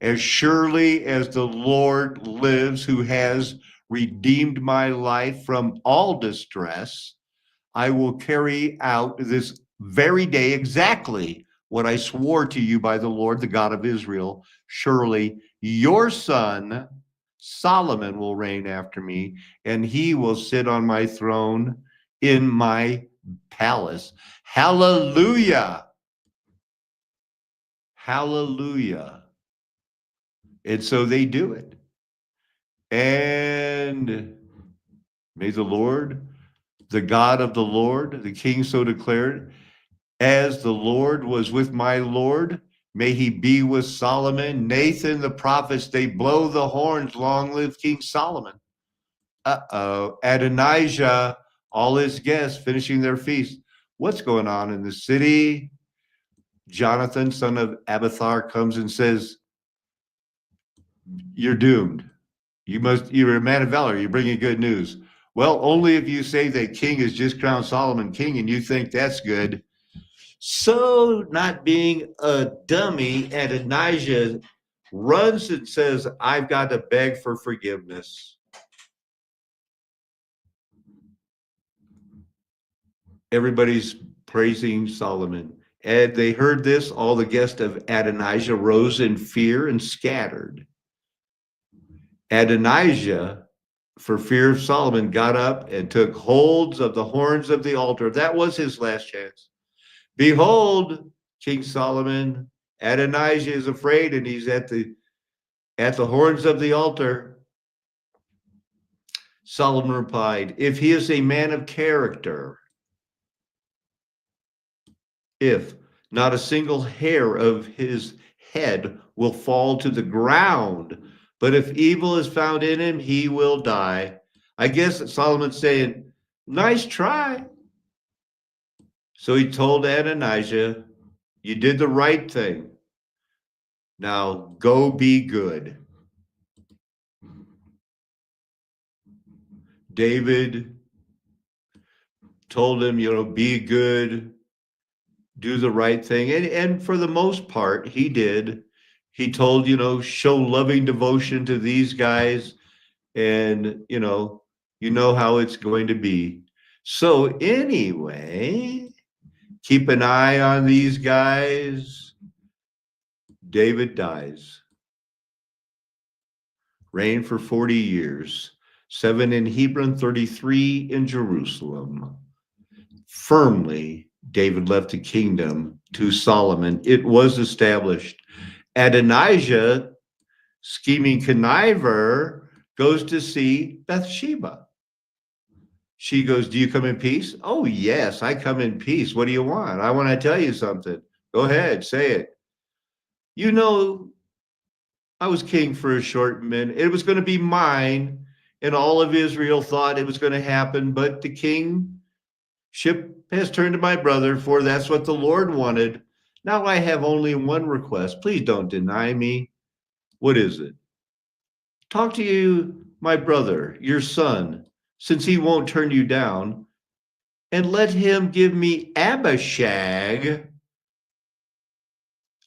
A: As surely as the Lord lives, who has redeemed my life from all distress, I will carry out this very day exactly what I swore to you by the Lord, the God of Israel. Surely your son Solomon will reign after me, and he will sit on my throne in my palace. Hallelujah. Hallelujah. And so they do it. And may the Lord, the God of the Lord, the king so declared, as the Lord was with my Lord, may he be with Solomon. Nathan, the prophets, they blow the horns. Long live King Solomon. Uh-oh. Adonijah, all his guests finishing their feast. What's going on in the city? Jonathan, son of Abathar, comes and says, you're doomed. You're a man of valor. You're bringing good news. Well, only if you say that king has just crowned Solomon king and you think that's good. So, not being a dummy, Adonijah runs and says, I've got to beg for forgiveness. Everybody's praising Solomon. And they heard this. All the guests of Adonijah rose in fear and scattered. Adonijah, for fear of Solomon, got up and took holds of the horns of the altar. That was his last chance. Behold, King Solomon, Adonijah is afraid, and he's at the horns of the altar. Solomon replied, if he is a man of character, if not a single hair of his head will fall to the ground, but if evil is found in him, he will die. I guess that Solomon's saying, nice try. So he told Adonijah, you did the right thing. Now go be good. David told him, be good, do the right thing. And for the most part, he did. He told, show loving devotion to these guys, and you know how it's going to be. So anyway, keep an eye on these guys. David dies. Reigned for 40 years, 7 in Hebron, 33 in Jerusalem. Firmly, David left the kingdom to Solomon. It was established. Adonijah, scheming conniver, goes to see Bathsheba. She goes, do you come in peace? Oh, yes, I come in peace. What do you want? I want to tell you something. Go ahead, say it. I was king for a short minute. It was going to be mine, and all of Israel thought it was going to happen, but the kingship has turned to my brother, for that's what the Lord wanted. Now I have only one request. Please don't deny me. What is it? Talk to my brother, your son, since he won't turn you down, and let him give me Abishag,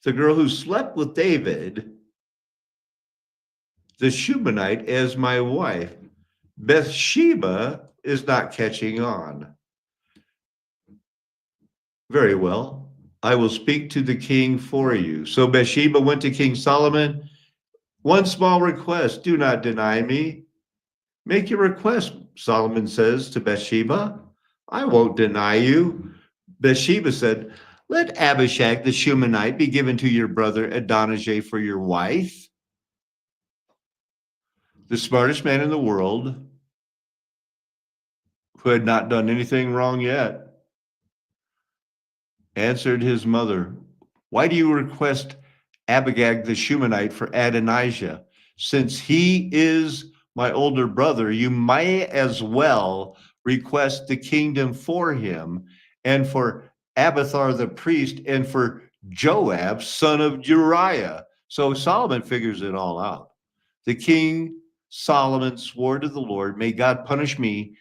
A: the girl who slept with David, the Shumanite, as my wife. Bathsheba is not catching on. Very well. I will speak to the king for you. So Bathsheba went to King Solomon. One small request, do not deny me. Make your request, Solomon says to Bathsheba. I won't deny you. Bathsheba said, let Abishag the Shumanite be given to your brother Adonijah for your wife. The smartest man in the world, who had not done anything wrong yet, answered his mother, why do you request Abishag the Shumanite for Adonijah? Since he is my older brother, you might as well request the kingdom for him, and for Abiathar the priest, and for Joab, son of Uriah. So Solomon figures it all out. The king Solomon swore to the Lord, may God punish me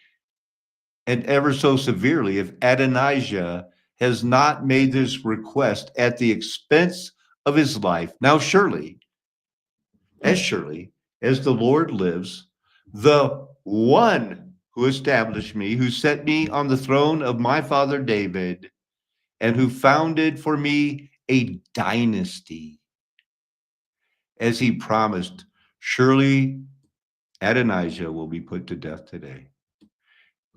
A: and ever so severely if Adonijah has not made this request at the expense of his life. Now, surely as the Lord lives, the one who established me, who set me on the throne of my father David, and who founded for me a dynasty, as he promised, surely Adonijah will be put to death today.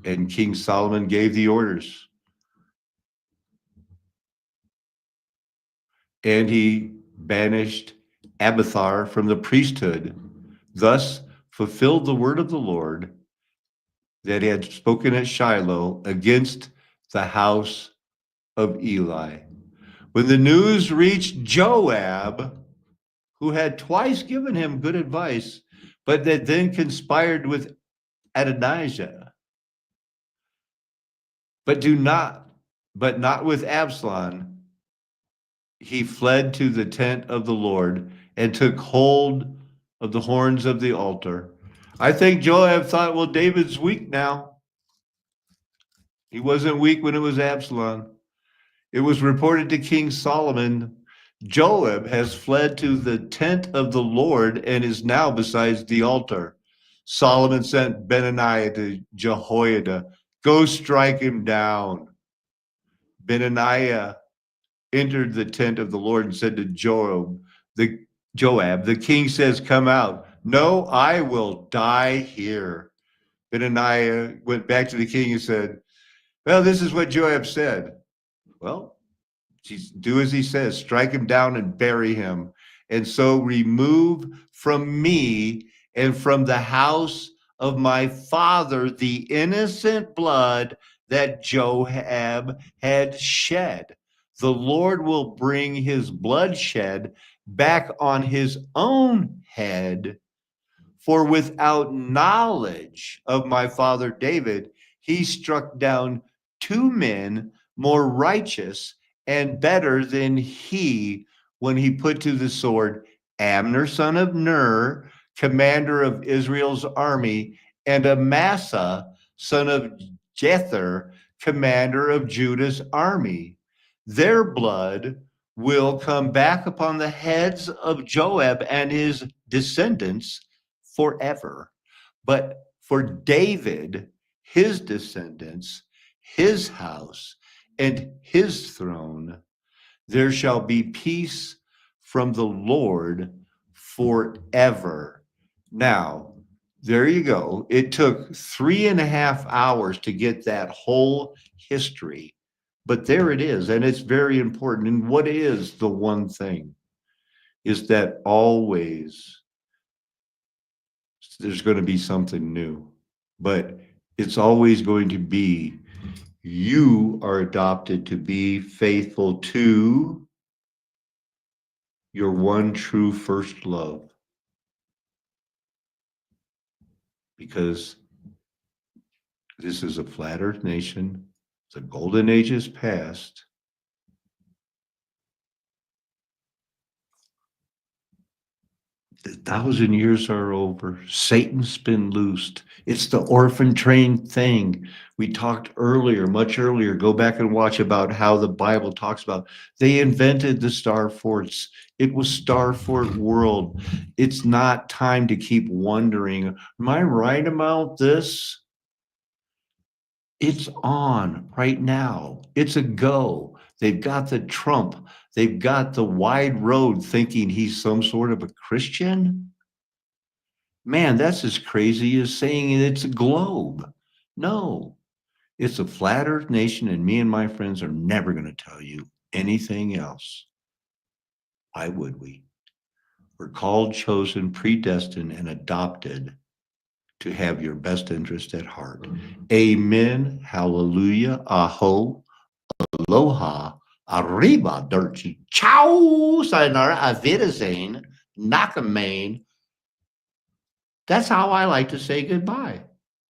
A: And King Solomon gave the orders. And he banished Abiathar from the priesthood, thus fulfilled the word of the Lord that he had spoken at Shiloh against the house of Eli. When the news reached Joab, who had twice given him good advice, but that then conspired with Adonijah, but not with Absalom, he fled to the tent of the Lord and took hold of the horns of the altar. I think Joab thought, well, David's weak now. He wasn't weak when it was Absalom. It was reported to King Solomon, Joab has fled to the tent of the Lord and is now beside the altar. Solomon sent Benaiah to Jehoiada, go strike him down. Benaiah entered the tent of the Lord and said to Joab, the king says, come out. No, I will die here. Benaiah went back to the king and said, well, this is what Joab said. Well, do as he says, strike him down and bury him. And so remove from me and from the house of my father the innocent blood that Joab had shed. The Lord will bring his bloodshed back on his own head. For without knowledge of my father David, he struck down 2 men more righteous and better than he when he put to the sword Abner, son of Ner, commander of Israel's army, and Amasa, son of Jether, commander of Judah's army. Their blood will come back upon the heads of Joab and his descendants forever. But for David, his descendants, his house, and his throne, there shall be peace from the Lord forever. Now, there you go. It took 3.5 hours to get that whole history, but there it is, and it's very important. And what is the one thing is that always there's going to be something new, but it's always going to be you are adopted to be faithful to your one true first love. Because this is a flat earth nation, the golden age is past. The 1,000 years are over. Satan's been loosed. It's the orphan train thing. We talked earlier, much earlier. Go back and watch about how the Bible talks about they invented the star forts. It was Star Fort World. It's not time to keep wondering, am I right about this? It's on right now. It's a go. They've got the Trump. They've got the wide road thinking he's some sort of a Christian. Man, that's as crazy as saying it's a globe. No, it's a flat earth nation, and me and my friends are never going to tell you anything else. Why would we? We're called, chosen, predestined, and adopted to have your best interest at heart. Amen. Hallelujah. Aho. Aloha. Arriba. Dirty. Ciao. Sayonara. Auf Wiedersehen. Nakamain. That's how I like to say goodbye.